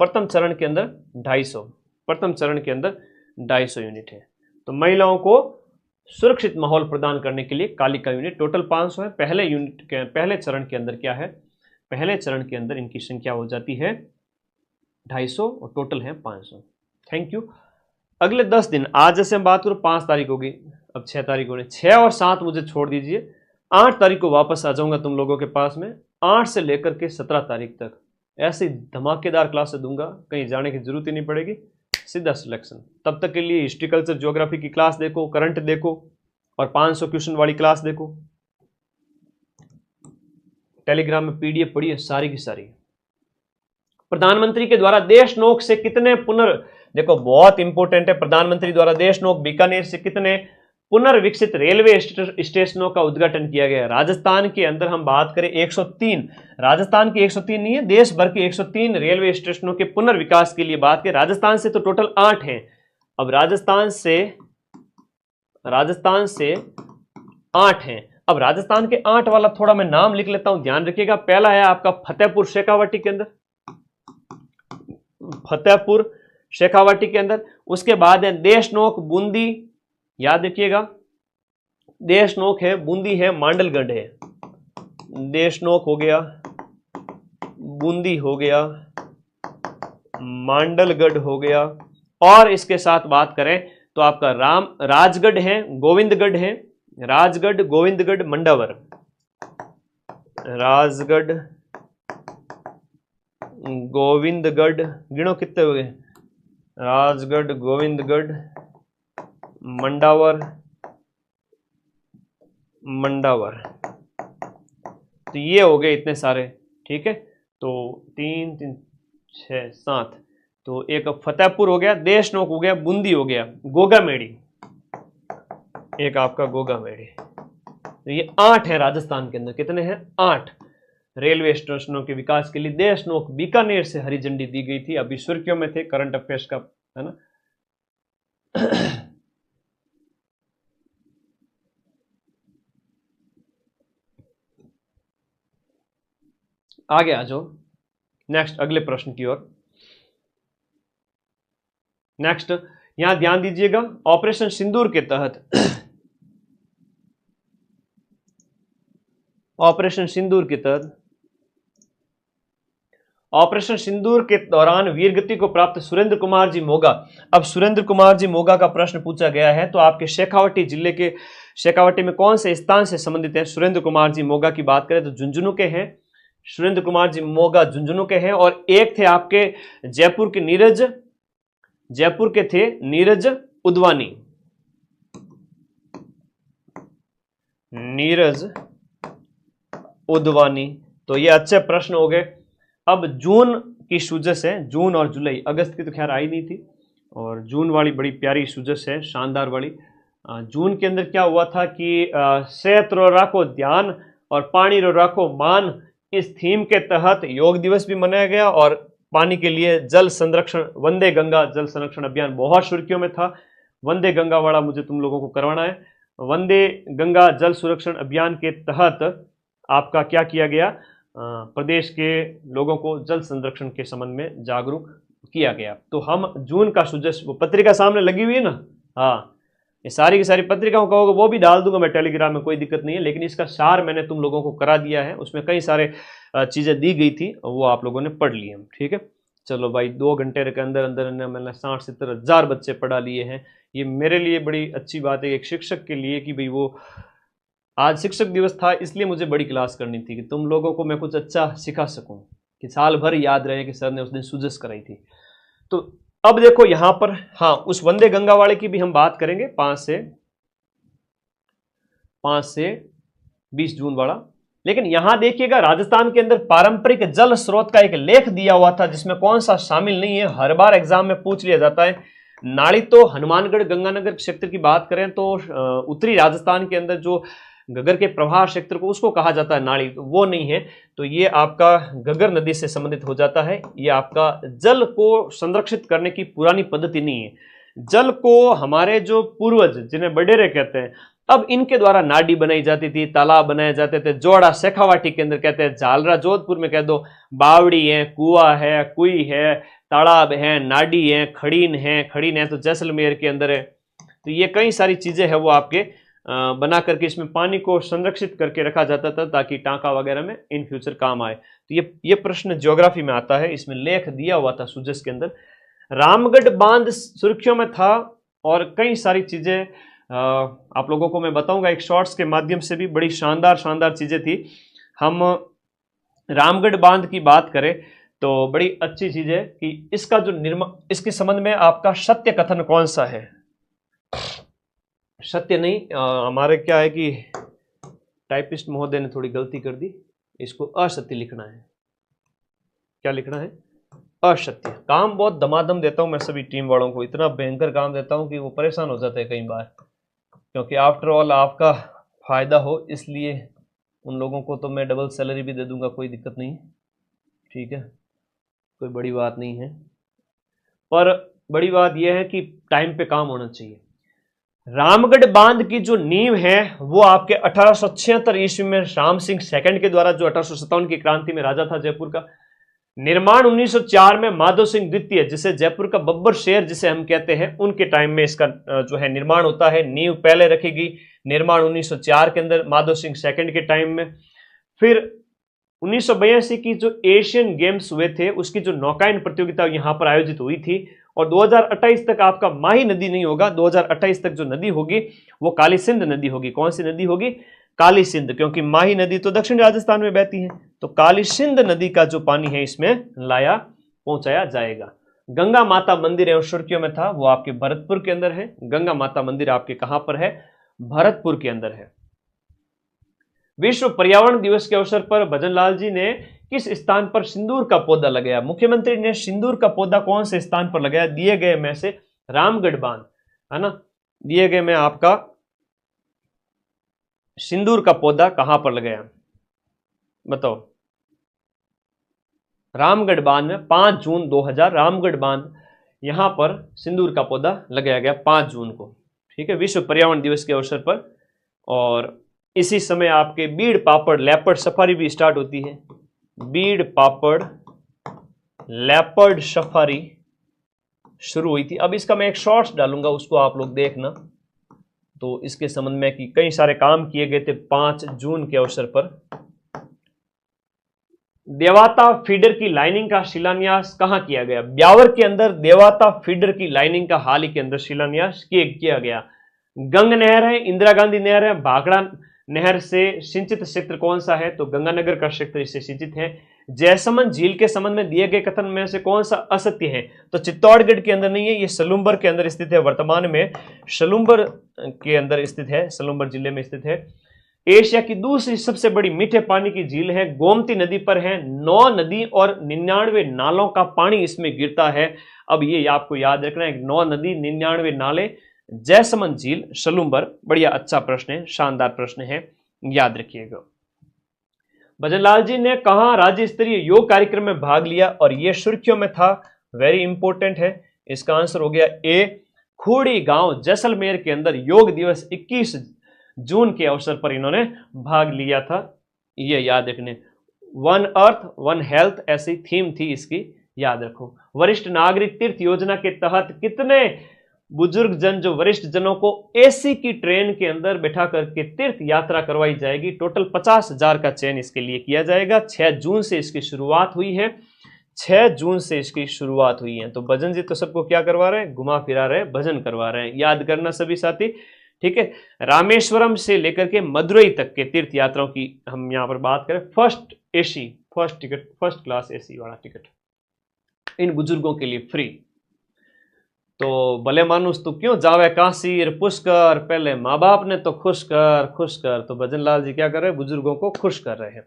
प्रथम चरण के अंदर 250, प्रथम चरण के अंदर 250 यूनिट है। तो महिलाओं को सुरक्षित माहौल प्रदान करने के लिए कालिका यूनिट टोटल 500 है। पहले चरण के अंदर क्या है? पहले चरण के अंदर इनकी संख्या हो जाती है 250 और टोटल है 500। Thank you. अगले 10 दिन, आज जैसे हम बात करो 5 तारीख होगी, अब 6 तारीख हो रही, 6 और 7 मुझे छोड़ दीजिए, 8 तारीख को वापस आ जाऊंगा तुम लोगों के पास में। 8 से लेकर के 17 तारीख तक ऐसी धमाकेदार क्लासेस दूंगा, कहीं जाने की जरूरत ही नहीं पड़ेगी, सीधा सिलेक्शन। तब तक के लिए हिस्ट्री कल्चर ज्योग्राफी की क्लास देखो, करंट देखो और 500 क्वेश्चन वाली क्लास देखो। टेलीग्राम में PDF पढ़िए सारी की सारी। प्रधानमंत्री के द्वारा देशनोक से कितने देखो बहुत इंपॉर्टेंट है, प्रधानमंत्री द्वारा देशनोक बीकानेर से कितने पुनर्विकसित रेलवे स्टेशनों का उद्घाटन किया गया? राजस्थान के अंदर हम बात करें 103, राजस्थान के 103 नहीं है, देश भर के 103 रेलवे स्टेशनों के पुनर्विकास के लिए बात करें। राजस्थान से तो टोटल 8 हैं। अब राजस्थान से 8 हैं। अब राजस्थान के 8 वाला थोड़ा मैं नाम लिख लेता हूं, ध्यान रखिएगा। पहला है आपका फतेहपुर शेखावाटी के अंदर, फतेहपुर शेखावाटी के अंदर। उसके बाद है देशनोक बूंदी, याद रखिएगा, देशनोक है, बूंदी है, मांडलगढ़ है। देशनोक हो गया, बूंदी हो गया, मांडलगढ़ हो गया। और इसके साथ बात करें तो आपका राजगढ़ है, गोविंदगढ़ है, राजगढ़, गोविंदगढ़, मंडावर, राजगढ़, गोविंदगढ़, गिनो कितने हो गए, राजगढ़, गोविंदगढ़, मंडावर, मंडावर। तो ये हो गए इतने सारे, ठीक है। तो 3 3 6 7, तो एक फतेहपुर हो गया, देशनोक हो गया, बूंदी हो गया, गोगामेड़ी, एक आपका गोगामेड़ी। तो ये 8 है राजस्थान के अंदर। कितने हैं? 8। रेलवे स्टेशनों के विकास के लिए देशनोक बीकानेर से हरी झंडी दी गई थी। अभी सुर्खियों में थे, करंट अफेयर्स का, है ना। आगे आ जाओ, नेक्स्ट अगले प्रश्न की ओर। नेक्स्ट यहां ध्यान दीजिएगा, ऑपरेशन सिंदूर के तहत, ऑपरेशन सिंदूर के तहत, ऑपरेशन सिंदूर के दौरान वीरगति को प्राप्त सुरेंद्र कुमार जी मोगा। अब सुरेंद्र कुमार जी मोगा का प्रश्न पूछा गया है, तो आपके शेखावाटी जिले के, शेखावाटी में कौन से स्थान से संबंधित है? सुरेंद्र कुमार जी मोगा की बात करें तो झुंझुनू के हैं, सुरेंद्र कुमार जी मोगा झुंझुनू के हैं। और एक थे आपके जयपुर के नीरज, जयपुर के थे नीरज उदवानी, नीरज उदवानी। तो ये अच्छे प्रश्न हो गए। अब जून की सूजस है, जून और जुलाई, अगस्त की तो खैर आई नहीं थी, और जून वाली बड़ी प्यारी सूजस है, शानदार वाली। जून के अंदर क्या हुआ था कि सेहत रो राखो ध्यान और पानी रो राखो मान, इस थीम के तहत योग दिवस भी मनाया गया। और पानी के लिए जल संरक्षण, वंदे गंगा जल संरक्षण अभियान बहुत सुर्खियों में था। वंदे गंगा वाला मुझे तुम लोगों को करवाना है। वंदे गंगा जल संरक्षण अभियान के तहत आपका क्या किया गया, प्रदेश के लोगों को जल संरक्षण के संबंध में जागरूक किया गया। तो हम जून का सुजस, वो पत्रिका सामने लगी हुई है ना, हाँ, ये सारी की सारी पत्रिकाओं का होगा, वो भी डाल दूंगा मैं टेलीग्राम में, कोई दिक्कत नहीं है। लेकिन इसका सार मैंने तुम लोगों को करा दिया है, उसमें कई सारे चीजें दी गई थी, वो आप लोगों ने पढ़ ली है, ठीक है। चलो भाई, 2 घंटे के अंदर अंदर मैंने 60-70 हज़ार बच्चे पढ़ा लिए हैं। ये मेरे लिए बड़ी अच्छी बात है एक शिक्षक के लिए कि भाई, वो आज शिक्षक दिवस था, इसलिए मुझे बड़ी क्लास करनी थी कि तुम लोगों को मैं कुछ अच्छा सिखा सकूं, कि साल भर याद रहे कि सर ने उस दिन सुजस कराई थी। तो अब देखो यहां पर, हाँ, उस वंदे गंगा वाले की भी हम बात करेंगे, 5 से 20 जून वाला। लेकिन यहां देखिएगा, राजस्थान के अंदर पारंपरिक जल स्रोत का एक लेख दिया हुआ था, जिसमें कौन सा शामिल नहीं है, हर बार एग्जाम में पूछ लिया जाता है। नाली तो हनुमानगढ़ गंगानगर क्षेत्र की बात करें तो उत्तरी राजस्थान के अंदर जो गगर के प्रवाह क्षेत्र को, उसको कहा जाता है नाली, तो वो नहीं है। तो ये आपका गगर नदी से संबंधित हो जाता है। ये आपका जल को संरक्षित करने की पुरानी पद्धति नहीं है। जल को हमारे जो पूर्वज, जिन्हें बडेरे कहते हैं, अब इनके द्वारा नाडी बनाई जाती थी, तालाब बनाए जाते थे। जोड़ा शेखावाटी के अंदर कहते हैं, झालरा जोधपुर में कह दो, बावड़ी है, कुआ है, कुई है, तालाब है, नाडी है, खड़ीन है तो जैसलमेर के अंदर है। तो ये कई सारी चीजें हैं वो आपके बना करके इसमें पानी को संरक्षित करके रखा जाता था, ताकि टांका वगैरह में इन फ्यूचर काम आए। तो ये प्रश्न ज्योग्राफी में आता है, इसमें लेख दिया हुआ था सुजस के अंदर। रामगढ़ बांध सुर्खियों में था, और कई सारी चीजें आप लोगों को मैं बताऊंगा एक शॉर्ट्स के माध्यम से भी, बड़ी शानदार शानदार चीजें थी। हम रामगढ़ बांध की बात करें तो बड़ी अच्छी चीज है कि इसका जो निर्माण, इसके संबंध में आपका सत्य कथन कौन सा है? सत्य नहीं, हमारे क्या है कि टाइपिस्ट महोदय ने थोड़ी गलती कर दी, इसको असत्य लिखना है। क्या लिखना है? असत्य। काम बहुत दमादम देता हूं मैं सभी टीम वालों को, इतना भयंकर काम देता हूं कि वो परेशान हो जाते हैं कई बार, क्योंकि आफ्टर ऑल आपका फायदा हो, इसलिए उन लोगों को तो मैं डबल सैलरी भी दे दूंगा, कोई दिक्कत नहीं, ठीक है, कोई बड़ी बात नहीं है। पर बड़ी बात यह है कि टाइम पे काम होना चाहिए। रामगढ़ बांध की जो नींव है वो आपके 1876 ईस्वी में राम सिंह सेकंड के द्वारा, जो 1857 की क्रांति में राजा था जयपुर का। निर्माण 1904 में माधव सिंह द्वितीय, जिसे जयपुर का बब्बर शेर जिसे हम कहते हैं, उनके टाइम में इसका जो है निर्माण होता है। नींव पहले रखी गई निर्माण 1904 के अंदर माधव सिंह सेकंड के टाइम में। फिर 1982 की जो एशियन गेम्स हुए थे उसकी जो नौकायन प्रतियोगिता यहां पर आयोजित हुई थी। और 2028 तक आपका माही नदी नहीं होगा, 2028 तक जो नदी होगी वो काली सिंध नदी होगी। कौन सी नदी होगी? काली सिंध, क्योंकि माही नदी तो दक्षिण राजस्थान में बहती है, तो काली सिंध नदी का जो पानी है इसमें लाया पहुंचाया जाएगा। गंगा माता मंदिर है, सुर्खियों में था, वो आपके भरतपुर के अंदर है। गंगा माता मंदिर आपके कहां पर है? भरतपुर के अंदर है। विश्व पर्यावरण दिवस के अवसर पर भजनलाल जी ने किस स्थान पर सिंदूर का पौधा लगाया? मुख्यमंत्री ने सिंदूर का पौधा कौन से स्थान पर लगाया? दिए गए में से रामगढ़ बांध है ना, दिए गए में आपका सिंदूर का पौधा कहां पर लगाया बताओ? रामगढ़ बांध में 5 जून 2000 रामगढ़ बांध यहां पर सिंदूर का पौधा लगाया गया 5 जून को, ठीक है, विश्व पर्यावरण दिवस के अवसर पर। और इसी समय आपके बीड़ पापड़ लेपर्ड सफारी भी स्टार्ट होती है। बीड़ पापड़ लेपर्ड सफारी शुरू हुई थी। अब इसका मैं एक शॉर्ट्स डालूंगा, उसको आप लोग देखना। तो इसके संबंध में कि कई सारे काम किए गए थे 5 जून के अवसर पर। देवाता फीडर की लाइनिंग का शिलान्यास कहां किया गया? ब्यावर के अंदर देवाता फीडर की लाइनिंग का हाल ही के अंदर शिलान्यास किया गया। गंग नहर है, इंदिरा गांधी नहर है, भाखड़ा नहर से सिंचित क्षेत्र कौन सा है? तो गंगानगर का क्षेत्र इससे सिंचित है। जयसमंद झील के संबंध में दिए गए कथन में से कौन सा असत्य है? तो चित्तौड़गढ़ के अंदर नहीं है, ये सलूम्बर के अंदर स्थित है, वर्तमान में सलूम्बर के अंदर स्थित है, सलूम्बर जिले में स्थित है। एशिया की दूसरी सबसे बड़ी मीठे पानी की झील है, गोमती नदी पर है। 9 नदी और 99 नालों का पानी इसमें गिरता है। अब ये आपको याद रखना है, 9 नदी 99 नाले, जयसमंद झील, सलूम्बर। बढ़िया, अच्छा प्रश्न है, शानदार प्रश्न है, याद रखिएगा। भजनलाल जी ने कहा राज्य स्तरीय योग कार्यक्रम में भाग लिया? और यह सुर्खियों में था, वेरी इंपॉर्टेंट है। इसका आंसर हो गया ए, खूड़ी गांव जैसलमेर के अंदर योग दिवस 21 जून के अवसर पर इन्होंने भाग लिया था। ये याद रखने, वन अर्थ वन हेल्थ ऐसी थीम थी इसकी, याद रखो। वरिष्ठ नागरिक तीर्थ योजना के तहत कितने बुजुर्ग जन, जो वरिष्ठ जनों को एसी की ट्रेन के अंदर बैठा करके तीर्थ यात्रा करवाई जाएगी? टोटल 50,000 का चयन इसके लिए किया जाएगा। 6 जून से इसकी शुरुआत हुई है, 6 जून से इसकी शुरुआत हुई है। तो भजन जी तो सबको क्या करवा रहे हैं? घुमा फिरा रहे, भजन करवा रहे हैं। याद करना सभी साथी, ठीक है। रामेश्वरम से लेकर के मदुरई तक के तीर्थ यात्राओं की हम यहां पर बात करें। First AC, first ticket, first class AC वाला टिकट इन बुजुर्गों के लिए फ्री। तो भले मानुस तू क्यों जावे काशी पुष्कर, पहले माँ बाप ने तो खुश कर। तो भजनलाल जी क्या कर रहे हैं? बुजुर्गों को खुश कर रहे हैं।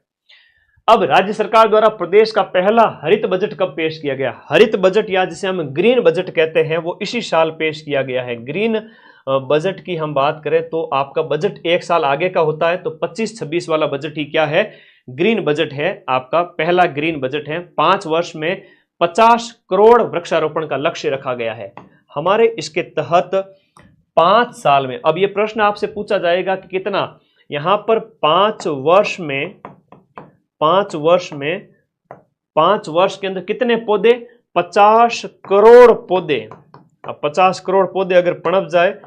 अब राज्य सरकार द्वारा प्रदेश का पहला हरित बजट कब पेश किया गया? हरित बजट या जिसे हम ग्रीन बजट कहते हैं, वो इसी साल पेश किया गया है। ग्रीन बजट की हम बात करें तो आपका बजट 1 साल आगे का होता है, तो 25-26 वाला बजट ही क्या है? ग्रीन बजट है, आपका पहला ग्रीन बजट है। 5 वर्ष में 50 करोड़ वृक्षारोपण का लक्ष्य रखा गया है हमारे। इसके तहत 5 साल में, अब ये प्रश्न आपसे पूछा जाएगा कि कितना, यहां पर 5 वर्ष के अंदर कितने पौधे? 50 करोड़ पौधे। अब 50 करोड़ पौधे अगर पनप जाए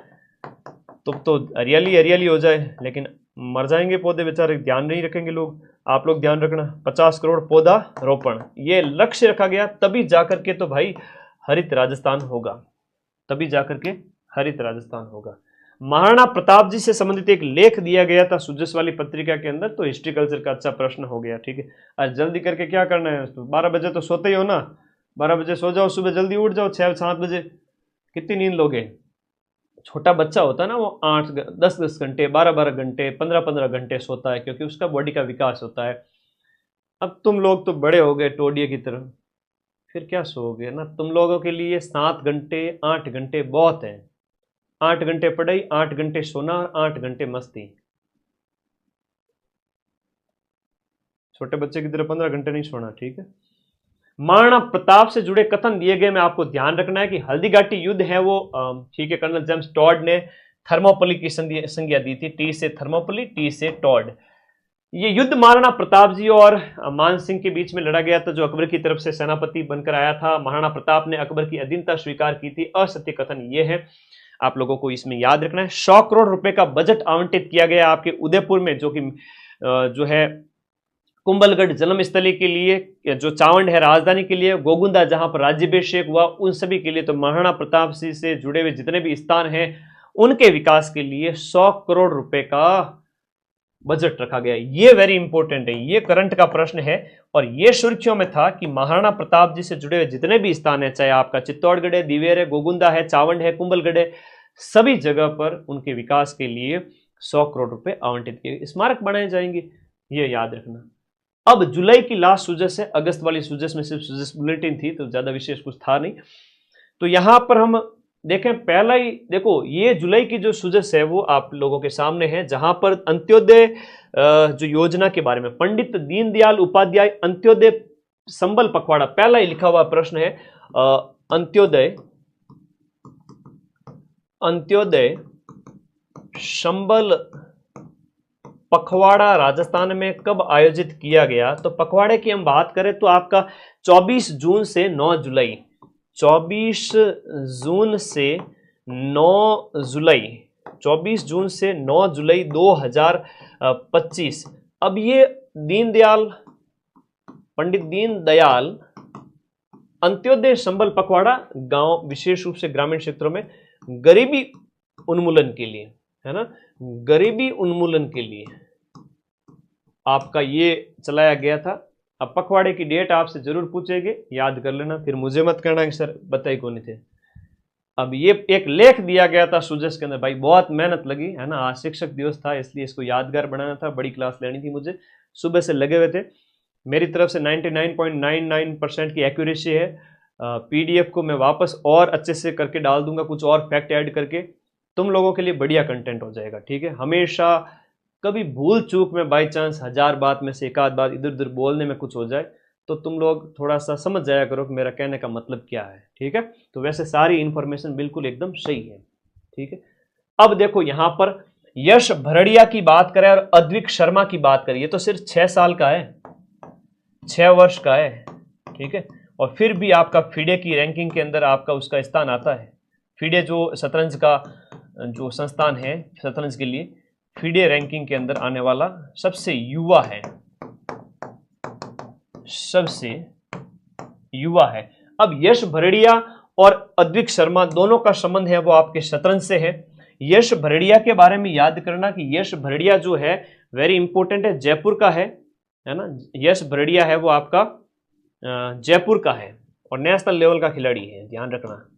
तो हरियाली हरियाली हो जाए, लेकिन मर जाएंगे पौधे बेचारे, ध्यान नहीं रखेंगे लोग। आप लोग ध्यान रखना, 50 करोड़ पौधा रोपण ये लक्ष्य रखा गया, तभी जाकर के तो भाई हरित राजस्थान होगा, तभी जाकर के हरित राजस्थान होगा। महाराणा प्रताप जी से संबंधित एक लेख दिया गया था सुजस वाली पत्रिका के अंदर, तो हिस्ट्री कल्चर का अच्छा प्रश्न हो गया, ठीक है। आज जल्दी करके क्या करना है? 12 बजे तो सोते ही हो ना, 12 बजे सो जाओ, सुबह जल्दी उठ जाओ, 6-7 बजे। कितनी नींद लोगे? छोटा बच्चा होता है ना, वो 8-10 घंटे, 12-12 घंटे, 15-15 घंटे सोता है, क्योंकि उसका बॉडी का विकास होता है। अब तुम लोग तो बड़े हो गए टोडिये की तरह, फिर क्या सोओगे ना। तुम लोगों के लिए 7 घंटे 8 घंटे बहुत है। 8 घंटे पढ़ाई, 8 घंटे सोना, 8 घंटे मस्ती। छोटे बच्चे की तरह 15 घंटे नहीं सोना, ठीक है। महाराणा प्रताप से जुड़े कथन दिए गए में आपको ध्यान रखना है कि हल्दीघाटी युद्ध है वो, ठीक है, कर्नल जेम्स टॉड ने थर्मोपली की संज्ञा दी थी। टी से थर्मोपली, टी से टॉड। ये युद्ध महाराणा प्रताप जी और मान सिंह के बीच में लड़ा गया था, जो अकबर की तरफ से सेनापति बनकर आया था। महाराणा प्रताप ने अकबर की अधीनता स्वीकार की थी। असत्य कथन ये है, आप लोगों को इसमें याद रखना है। 100 करोड़ रुपए का बजट आवंटित किया गया आपके उदयपुर में, जो कि जो है कुंभलगढ़ जन्मस्थली के लिए, जो चावंड है राजधानी के लिए, गोगुंदा जहां पर राज्याभिषेक हुआ, उन सभी के लिए। तो महाराणा प्रताप सिंह से जुड़े हुए जितने भी स्थान हैं उनके विकास के लिए 100 करोड़ रुपए का बजट रखा गया। ये वेरी इंपॉर्टेंट है, ये करंट का प्रश्न है। और ये सुर्खियों में था कि महाराणा प्रताप जी से जुड़े हुए जितने भी स्थान है, चाहे आपका चित्तौड़गढ़ है, दिवेर है, गोगुंदा है, चावंड है, कुंभलगढ़ है, सभी जगह पर उनके विकास के लिए 100 करोड़ रुपए आवंटित किए, स्मारक बनाए जाएंगे, ये याद रखना। अब जुलाई की लास्ट सुजस है, अगस्त वाली सुजस में सिर्फ सुजस बुलेटिन थी, तो ज्यादा विशेष कुछ था नहीं। तो यहां पर हम देखें, पहला ही देखो, ये जुलाई की जो सुजस है वो आप लोगों के सामने है, जहां पर अंत्योदय जो योजना के बारे में, पंडित दीनदयाल उपाध्याय अंत्योदय संबल पखवाड़ा, पहला ही लिखा हुआ प्रश्न है। अंत्योदय संबल पखवाड़ा राजस्थान में कब आयोजित किया गया? तो पखवाड़े की हम बात करें तो आपका 24 जून से 9 जुलाई, 24 जून से 9 जुलाई, 24 जून से 9 जुलाई 2025। अब ये दीनदयाल, पंडित दीनदयाल अंत्योदय संबल पखवाड़ा गांव, विशेष रूप से ग्रामीण क्षेत्रों में गरीबी उन्मूलन के लिए, है ना, गरीबी उन्मूलन के लिए आपका ये चलाया गया था। अब पखवाड़े की डेट आपसे जरूर पूछेंगे, याद कर लेना, फिर मुझे मत कहना कि सर बताए कौन थे। अब ये एक लेख दिया गया था सुजस के अंदर, भाई बहुत मेहनत लगी, है ना, आज शिक्षक दिवस था इसलिए इसको यादगार बनाना था, बड़ी क्लास लेनी थी मुझे, सुबह से लगे हुए थे। मेरी तरफ से 99.99% की एक्यूरेसी है। पीडीएफ को मैं वापस और अच्छे से करके डाल दूंगा, कुछ और फैक्ट ऐड करके, तुम लोगों के लिए बढ़िया कंटेंट हो जाएगा, ठीक है। हमेशा कभी भूल चूक में बाई चांस 1000 बात में से एक आध बात इधर उधर बोलने में कुछ हो जाए तो तुम लोग थोड़ा सा समझ जाया करो कि मेरा कहने का मतलब क्या है, ठीक है। तो वैसे सारी इंफॉर्मेशन बिल्कुल एकदम सही है, ठीक है। अब देखो यहां पर यश भरड़िया की बात करें और अद्विक शर्मा की बात करें, ये तो सिर्फ 6 साल का है, 6 वर्ष का है, ठीक है। और फिर भी आपका फीडे की रैंकिंग के अंदर आपका उसका स्थान आता है। फीडे जो शतरंज का जो संस्थान है शतरंज के लिए, फीडे रैंकिंग के अंदर आने वाला सबसे युवा है, सबसे युवा है। अब यश भरड़िया और अद्विक शर्मा दोनों का संबंध है वो आपके शतरंज से है। यश भरड़िया के बारे में याद करना कि यश भरड़िया जो है वेरी इंपॉर्टेंट है, जयपुर का है ना। यश भरड़िया है वो आपका जयपुर का है और नेशनल लेवल का खिलाड़ी है, ध्यान रखना,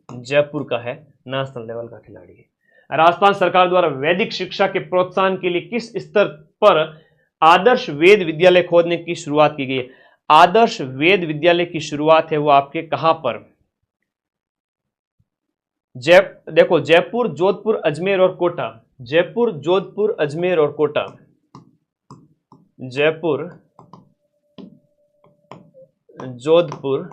जयपुर का है, नेशनल लेवल का खिलाड़ी है। राजस्थान सरकार द्वारा वैदिक शिक्षा के प्रोत्साहन के लिए किस स्तर पर आदर्श वेद विद्यालय खोलने की शुरुआत की गई है? आदर्श वेद विद्यालय की शुरुआत है वो आपके कहां पर? देखो जयपुर, जोधपुर, अजमेर और कोटा, जयपुर, जोधपुर, अजमेर और कोटा, जयपुर, जोधपुर,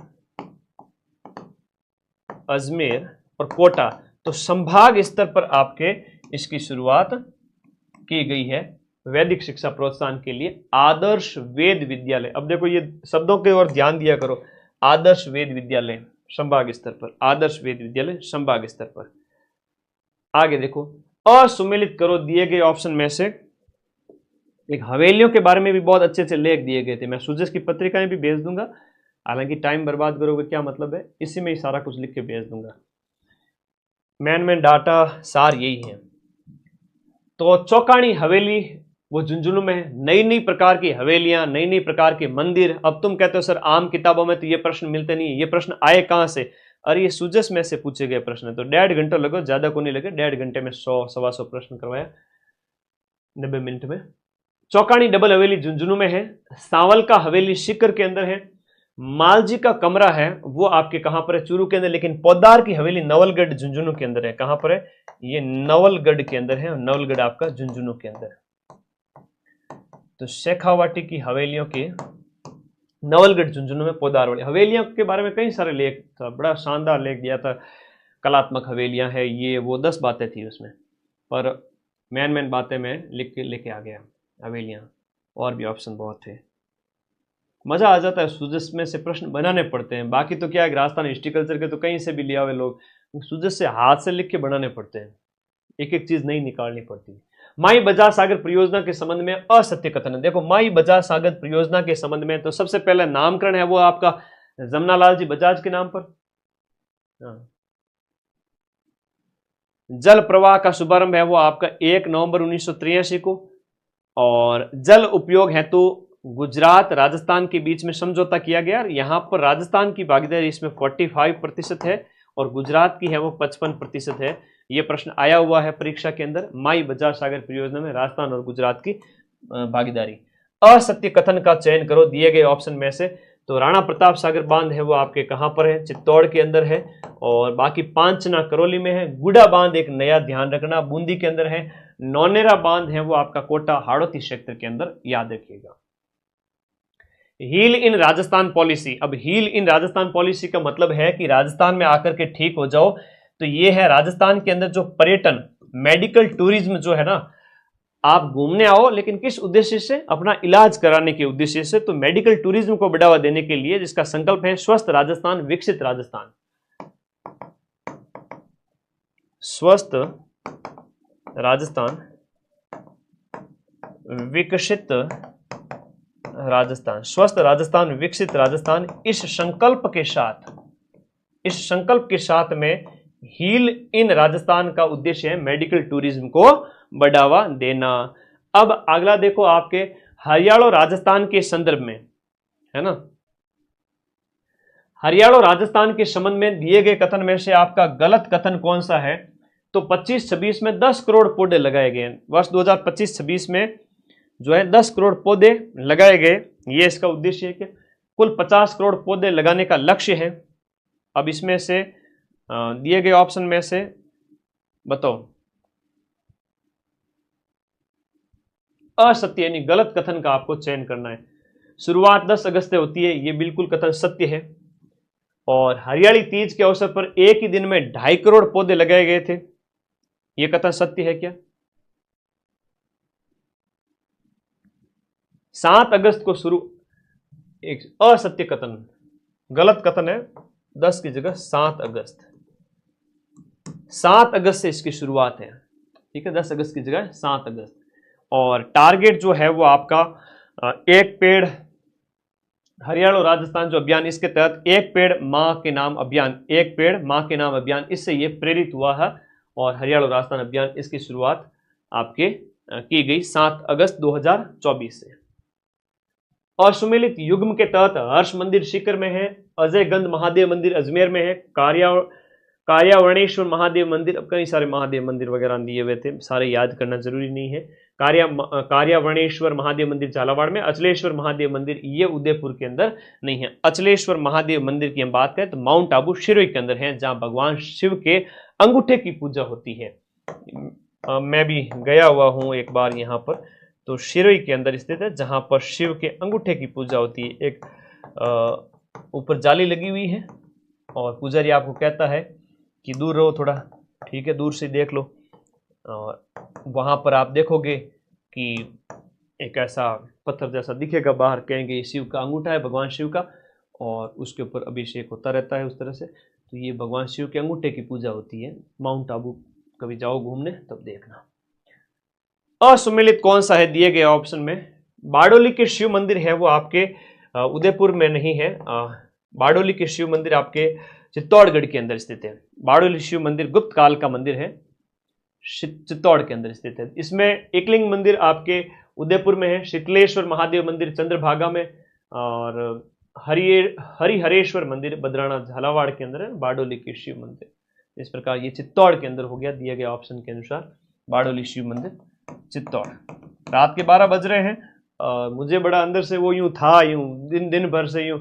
अजमेर और कोटा। तो संभाग स्तर पर आपके इसकी शुरुआत की गई है वैदिक शिक्षा प्रोत्साहन के लिए, आदर्श वेद विद्यालय। अब देखो ये शब्दों के ओर ध्यान दिया करो, आदर्श वेद विद्यालय संभाग स्तर पर, आदर्श वेद विद्यालय संभाग स्तर पर। आगे देखो, असुमेलित करो दिए गए ऑप्शन में से एक। हवेलियों के बारे में भी बहुत अच्छे अच्छे लेख दिए गए थे, मैं सुजस की पत्रिकाएं भी भेज दूंगा, हालांकि टाइम बर्बाद करोगे क्या मतलब है, इसी में ही सारा कुछ लिख के भेज दूंगा। मैन डाटा सार यही है। तो चौकाणी हवेली वो झुंझुनू में है, नई नई प्रकार की हवेलियां, नई नई प्रकार के मंदिर। अब तुम कहते हो सर आम किताबों में तो ये प्रश्न मिलते नहीं, ये प्रश्न आए कहां से? अरे ये सुजस में से पूछे गए प्रश्न है, तो 1.5 घंटा लगो, ज्यादा को नहीं लगे, 1.5 घंटे में 100-125 प्रश्न करवाया 90 मिनट में। चौकाणी डबल हवेली झुंझुनू में है, सांवल का हवेली सीकर के अंदर है, मालजी का कमरा है वो आपके कहां पर है? चूरू के अंदर। लेकिन पोद्दार की हवेली नवलगढ़ झुंझुनू के अंदर है। कहां पर है? ये नवलगढ़ के अंदर है, नवलगढ़ आपका झुंझुनू के अंदर। तो शेखावाटी की हवेलियों के नवलगढ़ झुंझुनू में पोद्दार वाली हवेलियों के बारे में कई सारे लेख था, बड़ा शानदार लेख दिया था कलात्मक हवेलियां हैं, ये वो 10 बातें थी उसमें, पर मेन बातें मैं लिख के लेके आ गया, हवेलियां। और भी ऑप्शन बहुत थे, मजा आ जाता है, सुजस में से प्रश्न बनाने पड़ते हैं। बाकी तो क्या है, राजस्थान हिस्ट्रिकल्चर के तो कहीं से भी लिया हुए लोग, सुजस से हाथ से लिख के बनाने पड़ते हैं, एक एक चीज नहीं निकालनी पड़ती। माई बजाज सागर परियोजना के संबंध में असत्य कथन। देखो माई बजाज सागर परियोजना के संबंध में तो सबसे पहले नामकरण है वो आपका जमनालाल जी बजाज के नाम पर। जल प्रवाह का शुभारंभ है वो आपका 1 नवंबर 1983 को। और जल उपयोग हेतु गुजरात राजस्थान के बीच में समझौता किया गया। यहां पर राजस्थान की भागीदारी इसमें 45% है और गुजरात की है वो 55% है। यह प्रश्न आया हुआ है परीक्षा के अंदर, माई बजाज सागर परियोजना में राजस्थान और गुजरात की भागीदारी। असत्य कथन का चयन करो दिए गए ऑप्शन में से। तो राणा प्रताप सागर बांध है वो आपके कहां पर है, चित्तौड़ के अंदर है। और बाकी पांचना करौली में है। गुडा बांध एक नया ध्यान रखना बूंदी के अंदर है। नौनेरा बांध है वो आपका कोटा हाड़ौती क्षेत्र के अंदर, याद रखिएगा। Heal in Rajasthan policy. अब हील इन राजस्थान पॉलिसी का मतलब है कि राजस्थान में आकर के ठीक हो जाओ। तो ये है राजस्थान के अंदर जो पर्यटन, मेडिकल टूरिज्म जो है ना, आप घूमने आओ लेकिन किस उद्देश्य से, अपना इलाज कराने के उद्देश्य से। तो मेडिकल टूरिज्म को बढ़ावा देने के लिए जिसका संकल्प है स्वस्थ राजस्थान विकसित राजस्थान। स्वस्थ राजस्थान विकसित राजस्थान, स्वस्थ राजस्थान विकसित राजस्थान, इस संकल्प के साथ में हील इन राजस्थान का उद्देश्य है मेडिकल टूरिज्म को बढ़ावा देना। अब अगला देखो आपके हरियाणा राजस्थान के संदर्भ में है ना, हरियाणा राजस्थान के संबंध में दिए गए कथन में से आपका गलत कथन कौन सा है। तो 25-26 में 10 करोड़ पौधे लगाए गए। वर्ष 2025-26 में जो है 10 करोड़ पौधे लगाए गए। ये इसका उद्देश्य है कि कुल 50 करोड़ पौधे लगाने का लक्ष्य है। अब इसमें से दिए गए ऑप्शन में से बताओ, असत्य यानी गलत कथन का आपको चयन करना है। शुरुआत 10 अगस्त से होती है, ये बिल्कुल कथन सत्य है। और हरियाली तीज के अवसर पर एक ही दिन में 2.5 करोड़ पौधे लगाए गए थे, यह कथन सत्य है क्या। 7 अगस्त को शुरू, एक असत्य कथन, गलत कथन है, 10 की जगह 7 अगस्त, 7 अगस्त से इसकी शुरुआत है, ठीक है, 10 अगस्त की जगह 7 अगस्त। और टारगेट जो है वो आपका एक पेड़, हरियाणा और राजस्थान जो अभियान, इसके तहत एक पेड़ मां के नाम अभियान, एक पेड़ मां के नाम अभियान, इससे ये प्रेरित हुआ है। और हरियाणा और राजस्थान अभियान इसकी शुरुआत आपके की गई 7 अगस्त 2024 से। और सुमेलित युग्म के तहत हर्ष मंदिर सीकर में है, अजय गंध महादेव मंदिर अजमेर में है, कार्यावर्णेश्वर महादेव मंदिर, अब कई सारे महादेव मंदिर वगैरह दिए हुए थे, सारे याद करना जरूरी नहीं है। कार्यावर्णेश्वर महादेव मंदिर झालावाड़ में, अचलेश्वर महादेव मंदिर ये उदयपुर के अंदर नहीं है। अचलेश्वर महादेव मंदिर की हम बात करें तो माउंट आबू शिरोई के अंदर है, जहां भगवान शिव के अंगूठे की पूजा होती है। मैं भी गया हुआ हूं एक बार यहाँ पर, तो शिरोई के अंदर स्थित है, जहां पर शिव के अंगूठे की पूजा होती है। एक ऊपर जाली लगी हुई है और पुजारी आपको कहता है कि दूर रहो थोड़ा, ठीक है, दूर से देख लो। और वहां पर आप देखोगे कि एक ऐसा पत्थर जैसा दिखेगा बाहर, कहेंगे ये शिव का अंगूठा है, भगवान शिव का, और उसके ऊपर अभिषेक होता रहता है उस तरह से। तो ये भगवान शिव के अंगूठे की पूजा होती है। माउंट आबू कभी जाओ घूमने तब देखना। असुमेलित कौन सा है दिए गए ऑप्शन में। बारडोली के शिव मंदिर है वो आपके उदयपुर में नहीं है। बारडोली के शिव मंदिर आपके चित्तौड़गढ़ के अंदर स्थित है। बारडोली शिव मंदिर गुप्त काल का मंदिर है, चित्तौड़ के अंदर स्थित है। इसमें एकलिंग मंदिर आपके उदयपुर में है, शीतलेश्वर महादेव मंदिर चंद्रभागा में, और हरिहरेश्वर मंदिर बद्राना झालावाड़ के अंदर है। बारडोली के शिव मंदिर इस प्रकार ये चित्तौड़ के अंदर हो गया दिए गए ऑप्शन के अनुसार, बारडोली शिव मंदिर चित्तौड़। रात के 12 बज रहे हैं। मुझे बड़ा अंदर से वो यूं था, यूं दिन भर से यूं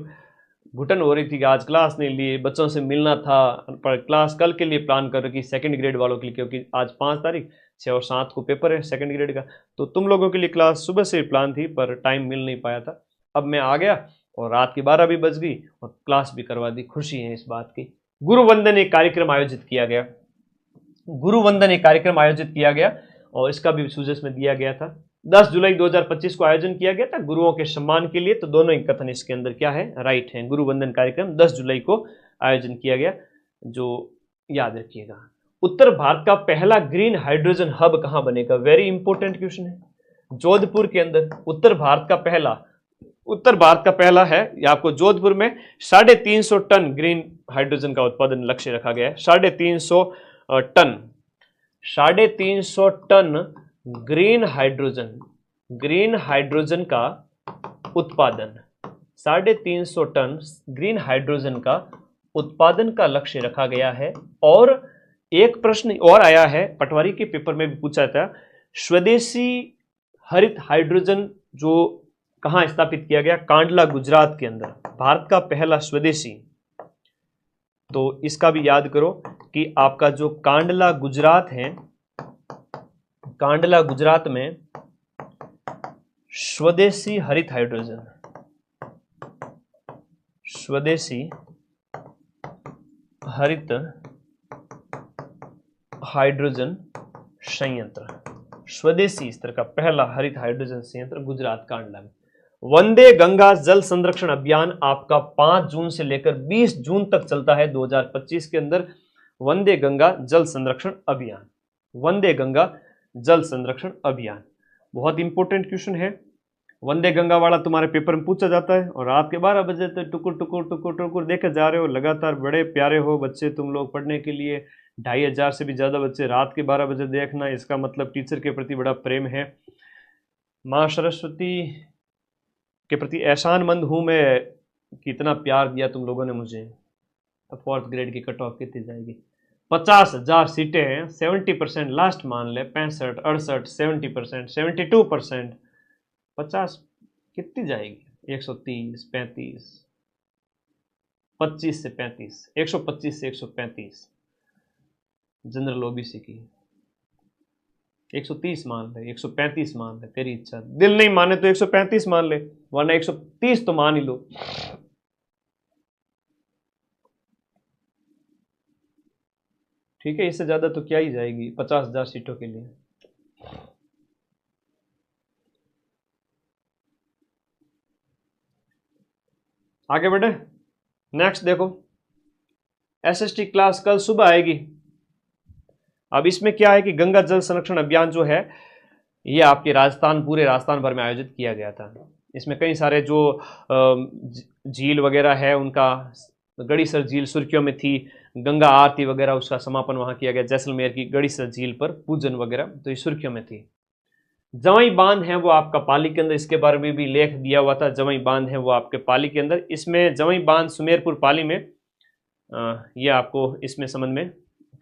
घुटन हो रही थी कि आज क्लास नहीं ली, बच्चों से मिलना था, पर क्लास कल के लिए प्लान कर रखी सेकंड ग्रेड वालों के लिए, क्योंकि आज 5 तारीख 6 और 7 को पेपर है सेकंड ग्रेड का। तो तुम लोगों के लिए क्लास सुबह से प्लान थी पर टाइम मिल नहीं पाया था। अब मैं आ गया और रात की 12 भी बज गई और क्लास भी करवा दी। खुशी है इस बात की, गुरु वंदन एक कार्यक्रम आयोजित किया गया। गुरु वंदन एक कार्यक्रम आयोजित किया गया और इसका भी सूजस में दिया गया था। 10 जुलाई 2025 को आयोजन किया गया था गुरुओं के सम्मान के लिए। तो दोनों ही कथन इसके अंदर क्या है, राइट है। गुरु वंदन कार्यक्रम 10 जुलाई को आयोजन किया गया, जो याद रखिएगा। उत्तर भारत का पहला ग्रीन हाइड्रोजन हब कहां बनेगा? वेरी इंपॉर्टेंट क्वेश्चन है। जोधपुर के अंदर उत्तर भारत का पहला है, ये आपको जोधपुर में 350 टन ग्रीन हाइड्रोजन का उत्पादन लक्ष्य रखा गया है। 350 टन ग्रीन हाइड्रोजन का उत्पादन, 350 टन ग्रीन हाइड्रोजन का उत्पादन का लक्ष्य रखा गया है। और एक प्रश्न और आया है, पटवारी के पेपर में भी पूछा था, स्वदेशी हरित हाइड्रोजन जो कहां स्थापित किया गया? कांडला गुजरात के अंदर, भारत का पहला स्वदेशी। तो इसका भी याद करो कि आपका जो कांडला गुजरात है, कांडला गुजरात में स्वदेशी हरित हाइड्रोजन, स्वदेशी हरित हाइड्रोजन संयंत्र, स्वदेशी स्तर का पहला हरित हाइड्रोजन संयंत्र गुजरात कांडला में। वंदे गंगा जल संरक्षण अभियान आपका 5 जून से लेकर 20 जून तक चलता है 2025 के अंदर। वंदे गंगा जल संरक्षण अभियान, वंदे गंगा जल संरक्षण अभियान बहुत इंपॉर्टेंट क्वेश्चन है। वंदे गंगा वाला तुम्हारे पेपर में पूछा जाता है और रात के 12 बजे तक टुकुर टुकुर टुकुर टुकुर देखे जा रहे हो लगातार। बड़े प्यारे हो बच्चे तुम लोग पढ़ने के लिए, 2500 से भी ज़्यादा बच्चे रात के 12 बजे देखना, इसका मतलब टीचर के प्रति बड़ा प्रेम है। माँ सरस्वती के प्रति एहसानमंद हूँ मैं कि इतना प्यार दिया तुम लोगों ने मुझे। अब 4th ग्रेड की कट ऑफ कितनी जाएगी? 50,000 सीटें हैं, 70% लास्ट मान ले, 65, 68, 70%, 72%, 50 कितनी जाएगी? 130, 35, 25 से 35, 125 से 135 जनरल ओबीसी की। 130 मान ले, 135 मान ले, तेरी इच्छा। दिल नहीं माने तो 135 मान ले, वरना 130 तो मान ही लो। ठीक है, इससे ज्यादा तो क्या ही जाएगी 50,000 सीटों के लिए। आगे बढ़े, नेक्स्ट देखो, एसएसटी क्लास कल सुबह आएगी। अब इसमें क्या है कि गंगा जल संरक्षण अभियान जो है ये आपके राजस्थान, पूरे राजस्थान भर में आयोजित किया गया था। इसमें कई सारे जो झील वगैरह है उनका, गड़ीसर झील सुर्खियों में थी, गंगा आरती वगैरह उसका समापन वहाँ किया गया जैसलमेर की गड़ीसर झील पर, पूजन वगैरह, तो ये सुर्खियों में थी। जवाई बांध है वो आपका पाली के अंदर, इसके बारे में भी लेख दिया हुआ था। जवाई बांध है वो आपके पाली के अंदर। इसमें जवाई बांध सुमेरपुर पाली में, ये आपको इसमें संबंध में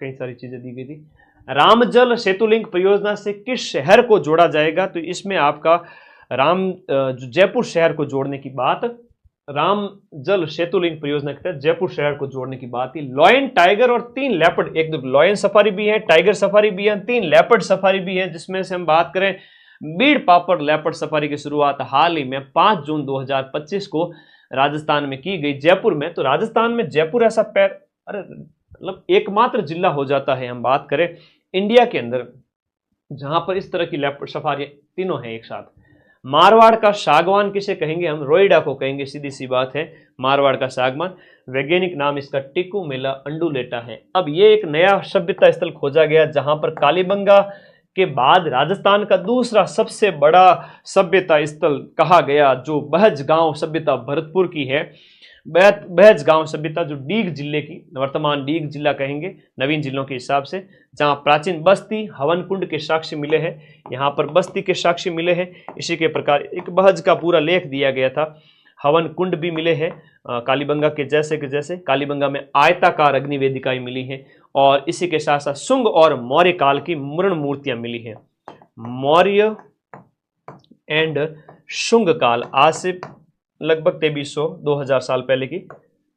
कई सारी चीजें दी गई थी। रामजल सेतुलिंक परियोजना से किस शहर को जोड़ा जाएगा? तो इसमें आपका जयपुर शहर को जोड़ने की बात, रामजल सेतुलिंक परियोजना के तहत जयपुर शहर को जोड़ने की बात थी। लॉयन, टाइगर और 3 लेपर्ड, एक लॉयन सफारी भी है, टाइगर सफारी भी है, 3 लेपर्ड सफारी भी है। जिसमें से हम बात करें बीड़ पापड़ लेपर्ड सफारी की शुरुआत हाल ही में 5 जून 2025 को राजस्थान में की गई, जयपुर में। तो राजस्थान में जयपुर ऐसा मतलब एकमात्र जिला हो जाता है, हम बात करें इंडिया के अंदर, जहां पर इस तरह की लेपर्ड सफारी तीनों हैं एक साथ। मारवाड़ का सागवान किसे कहेंगे? हम रोइडा को कहेंगे, सीधी सी बात है, मारवाड़ का सागवान। वैज्ञानिक नाम इसका टिकुमेला अंडुलेटा है। अब ये एक नया सभ्यता स्थल खोजा गया जहां पर कालीबंगा के बाद राजस्थान का दूसरा सबसे बड़ा सभ्यता स्थल कहा गया, जो बहज गांव सभ्यता भरतपुर की है। बहज गांव सभ्यता जो डीग जिले की, वर्तमान डीग जिला कहेंगे नवीन जिलों के हिसाब से, जहां प्राचीन बस्ती हवन कुंड के साक्ष्य मिले हैं, यहाँ पर बस्ती के साक्ष्य मिले हैं। इसी के प्रकार एक बहज का पूरा लेख दिया गया था, हवन कुंड भी मिले हैं कालीबंगा के जैसे कालीबंगा में आयताकार अग्नि वेदिकाएं मिली हैं। और इसी के साथ साथ शुंग और मौर्य काल की मृण मूर्तियां मिली हैं। मौर्य एंड शुंग काल, आज से लगभग 2300-2000 साल पहले की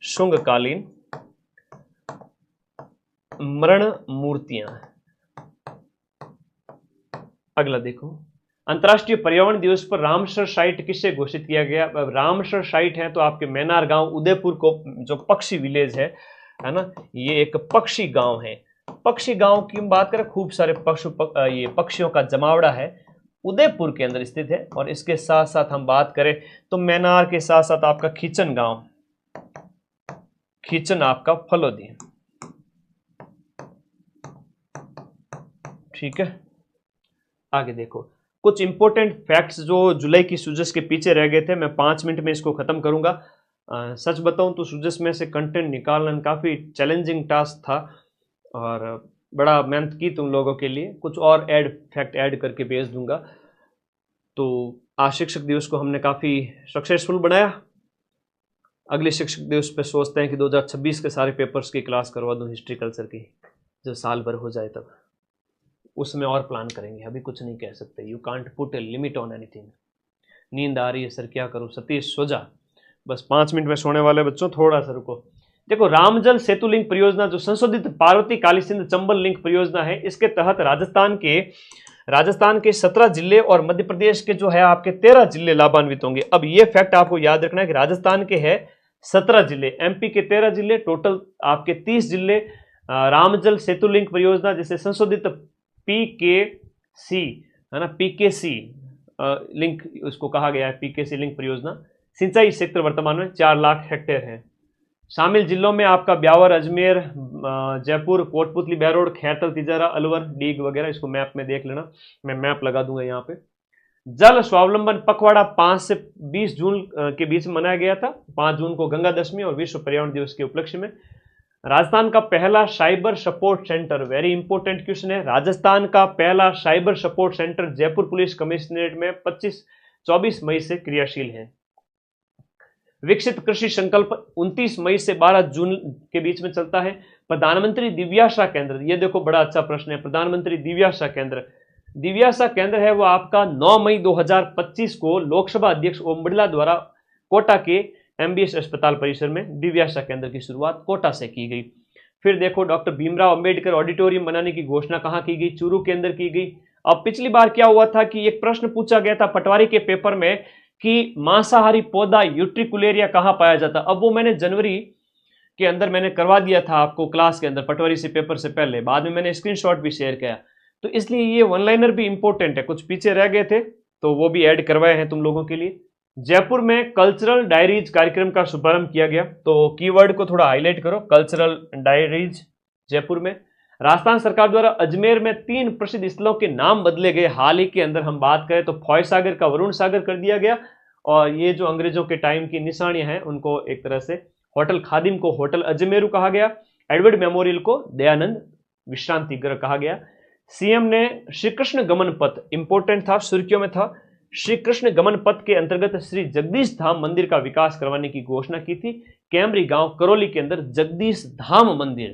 शुंगकालीन मृण मूर्तियां। अगला देखो, अंतर्राष्ट्रीय पर्यावरण दिवस पर रामसर साइट किससे घोषित किया गया? रामसर साइट है तो आपके मैनार गांव उदयपुर को, जो पक्षी विलेज है, है ना। ये एक पक्षी गांव है। पक्षी गांव की हम बात करें, खूब सारे ये पक्षियों का जमावड़ा है, उदयपुर के अंदर स्थित है। और इसके साथ साथ हम बात करें तो मैनार के साथ साथ आपका खींचन गांव, खींचन आपका फलोदी, ठीक है। आगे देखो कुछ इंपॉर्टेंट फैक्ट्स जो जुलाई की सूजस के पीछे रह गए थे, मैं 5 मिनट में इसको खत्म करूंगा। सच बताऊं तो सूजस में से कंटेंट निकालना काफी चैलेंजिंग टास्क था और बड़ा मेहनत की तुम लोगों के लिए। कुछ और फैक्ट ऐड करके भेज दूंगा। तो आज शिक्षक दिवस को हमने काफी सक्सेसफुल बनाया। अगले शिक्षक दिवस पे सोचते हैं कि 2026 के सारे पेपर्स की क्लास करवा दूं, हिस्ट्री कल्चर की, जब साल भर हो जाए तब उसमें और प्लान करेंगे। अभी कुछ नहीं कह सकते। You can't put a limit on anything. नींद आ रही है सर, क्या करूं? सतीश सो जा, बस 5 मिनट में सोने वाले बच्चों, थोड़ा सा रुको। देखो रामजल सेतु लिंक परियोजना जो संशोधित पार्वती काली सिंध चंबल लिंक परियोजना है, इसके तहत राजस्थान के 17 जिले और मध्य प्रदेश के जो है आपके 13 जिले लाभान्वित होंगे। अब ये फैक्ट आपको याद रखना है कि राजस्थान के है 17 जिले, एमपी के 13 जिले, टोटल आपके 30 जिले रामजल सेतु लिंक परियोजना जिसे संशोधित पीकेसी है ना, पीकेसी लिंक उसको कहा गया है, पीकेसी लिंक परियोजना। सिंचाई क्षेत्र वर्तमान में 4 लाख हेक्टेयर है। शामिल जिलों में आपका ब्यावर, अजमेर, जयपुर, कोटपुतली, बहरोड, खैरतल, तिजारा, अलवर, डीग वगैरह। इसको मैप में देख लेना, मैं मैप लगा दूंगा यहाँ पे। जल स्वावलंबन पखवाड़ा 5 से 20 जून के बीच में मनाया गया था। 5 जून को गंगा दशमी और विश्व पर्यावरण दिवस के उपलक्ष्य में। राजस्थान का पहला cyber support centre, very important question है, राजस्थान का पहला cyber support centre Jaipur police commissionerate में 24 मई से क्रियाशील है। विकसित कृषि संकल्प 29 मई से 12 जून के बीच में चलता है। प्रधानमंत्री दिव्याशा केंद्र, ये देखो बड़ा अच्छा प्रश्न है। प्रधानमंत्री दिव्याशा केंद्र है वो आपका 9 मई 2025 को लोकसभा अध्यक्ष ओम बिरला द्वारा कोटा के एमबीएस अस्पताल परिसर में दिव्याशा केंद्र की शुरुआत कोटा से की गई। फिर देखो डॉक्टर भीमराव अंबेडकर ऑडिटोरियम बनाने की घोषणा कहां की गई? चूरू के अंदर की गई। अब पिछली बार क्या हुआ था कि एक प्रश्न पूछा गया था पटवारी के पेपर में कि मांसाहारी पौधा यूट्रिकुलेरिया कहां पाया जाता। अब वो मैंने जनवरी के अंदर मैंने करवा दिया था आपको क्लास के अंदर, पटवारी से पेपर से पहले, बाद में मैंने स्क्रीनशॉट भी शेयर किया। तो इसलिए ये वन लाइनर भी इंपॉर्टेंट है, कुछ पीछे रह गए थे तो वो भी ऐड करवाए हैं तुम लोगों के लिए। जयपुर में कल्चरल डायरीज कार्यक्रम का शुभारंभ किया गया, तो कीवर्ड को थोड़ा हाईलाइट करो, कल्चरल डायरीज जयपुर में। राजस्थान सरकार द्वारा अजमेर में 3 प्रसिद्ध स्थलों के नाम बदले गए। हाल ही के अंदर हम बात करें तो फॉय सागर का वरुण सागर कर दिया गया, और ये जो अंग्रेजों के टाइम की निशानियां हैं उनको एक तरह से होटल खादिम को होटल अजमेरू कहा गया, एडवर्ड मेमोरियल को दयानंद विश्रांति गृह कहा गया। सीएम ने श्री कृष्ण गमन पथ, इंपॉर्टेंट था, सुर्खियों में था, श्री कृष्ण गमन पथ के अंतर्गत श्री जगदीश धाम मंदिर का विकास करवाने की घोषणा की थी। कैमरी गांव करौली के अंदर जगदीश धाम मंदिर,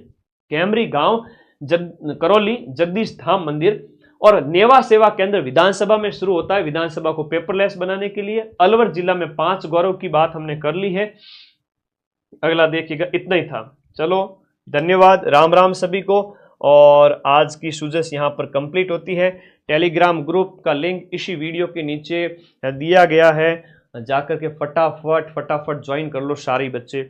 कैमरी गांव करौली जगदीश धाम मंदिर। और नेवा सेवा केंद्र विधानसभा में शुरू होता है, विधानसभा को पेपरलेस बनाने के लिए। अलवर जिला में 5 गौरव की बात हमने कर ली है। अगला देखिएगा, इतना ही था। चलो धन्यवाद, राम राम सभी को। और आज की सूजस यहाँ पर कंप्लीट होती है। टेलीग्राम ग्रुप का लिंक इसी वीडियो के नीचे दिया गया है, जाकर के फटाफट ज्वाइन कर लो सारे बच्चे।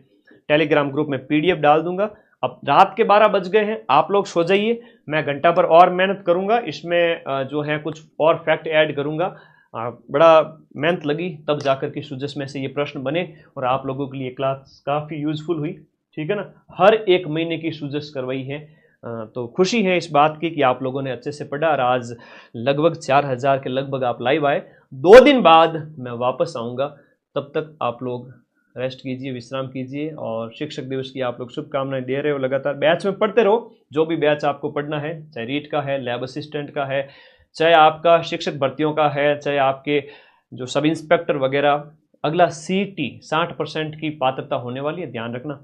टेलीग्राम ग्रुप में पीडीएफ डाल दूंगा। अब रात के 12 बज गए हैं, आप लोग सो जाइए, मैं घंटा भर और मेहनत करूंगा, इसमें जो है कुछ और फैक्ट ऐड करूंगा। बड़ा मेहनत लगी तब जाकर के सूजस में से ये प्रश्न बने, और आप लोगों के लिए क्लास काफ़ी यूजफुल हुई, ठीक है ना। हर एक महीने की सूजस करवाई है, तो खुशी है इस बात की कि आप लोगों ने अच्छे से पढ़ा। और आज लगभग 4000 के लगभग आप लाइव आए। 2 दिन बाद मैं वापस आऊँगा, तब तक आप लोग रेस्ट कीजिए, विश्राम कीजिए। और शिक्षक दिवस की आप लोग शुभकामनाएं दे रहे हो, लगातार बैच में पढ़ते रहो। जो भी बैच आपको पढ़ना है, चाहे रीट का है, लैब असिस्टेंट का है, चाहे आपका शिक्षक भर्तियों का है, चाहे आपके जो सब इंस्पेक्टर वगैरह। अगला सीटी 60% की पात्रता होने वाली है, ध्यान रखना।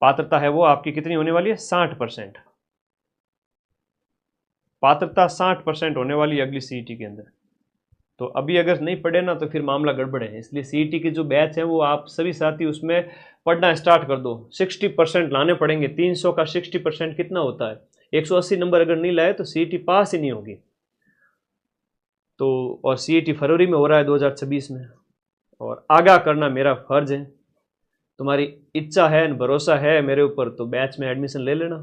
पात्रता है वो आपकी कितनी होने वाली है? 60%। पात्रता 60% होने वाली है अगली सीईटी के अंदर। तो अभी अगर नहीं पढ़े ना तो फिर मामला गड़बड़ है। इसलिए सीईटी के जो बैच है वो आप सभी साथी उसमें पढ़ना स्टार्ट कर दो। 60% लाने पड़ेंगे। 300 का 60% कितना होता है? 180 नंबर अगर नहीं लाए तो सीईटी पास ही नहीं होगी। तो और सीईटी फरवरी में हो रहा है 2026 में, और आगाह करना मेरा फर्ज है। तुम्हारी इच्छा है, भरोसा है मेरे ऊपर, तो बैच में एडमिशन ले लेना।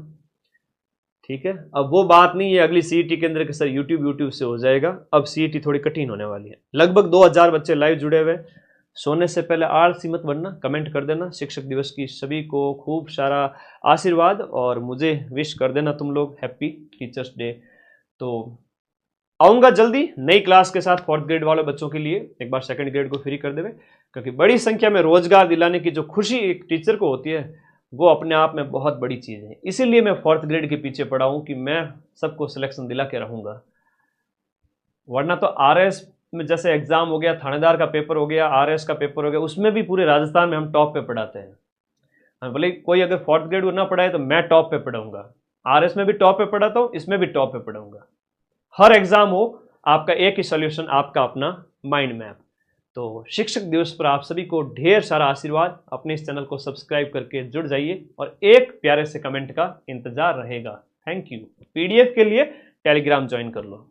ठीक है, अब वो बात नहीं है अगली सीईटी के अंदर कि सर यूट्यूब से हो जाएगा। अब सीईटी थोड़ी कठिन होने वाली है। लगभग 2000 बच्चे लाइव जुड़े हुए। सोने से पहले आलसी मत बनना, कमेंट कर देना। शिक्षक दिवस की सभी को खूब सारा आशीर्वाद और मुझे विश कर देना तुम लोग, हैप्पी टीचर्स डे। तो आऊँगा जल्दी नई क्लास के साथ 4th ग्रेड वाले बच्चों के लिए। एक बार 2nd ग्रेड को फ्री कर देवे, क्योंकि बड़ी संख्या में रोजगार दिलाने की जो खुशी एक टीचर को होती है वो अपने आप में बहुत बड़ी चीज़ है। इसीलिए मैं 4th ग्रेड के पीछे पड़ा हूँ कि मैं सबको सिलेक्शन दिला के रहूँगा। वरना तो आरएस में जैसे एग्जाम हो गया, थानेदार का पेपर हो गया, आरएस का पेपर हो गया, उसमें भी पूरे राजस्थान में हम टॉप पे पढ़ाते हैं। भले कोई अगर 4th ग्रेड ना पढ़ाए तो मैं टॉप पे पढ़ाऊंगा। आरएस में भी टॉप पे पढ़ाता हूँ, इसमें भी टॉप पे पढ़ाऊंगा। हर एग्जाम हो आपका एक ही सॉल्यूशन, आपका अपना माइंड मैप। तो शिक्षक दिवस पर आप सभी को ढेर सारा आशीर्वाद। अपने इस चैनल को सब्सक्राइब करके जुड़ जाइए और एक प्यारे से कमेंट का इंतजार रहेगा। Thank you. पीडीएफ के लिए टेलीग्राम ज्वाइन कर लो।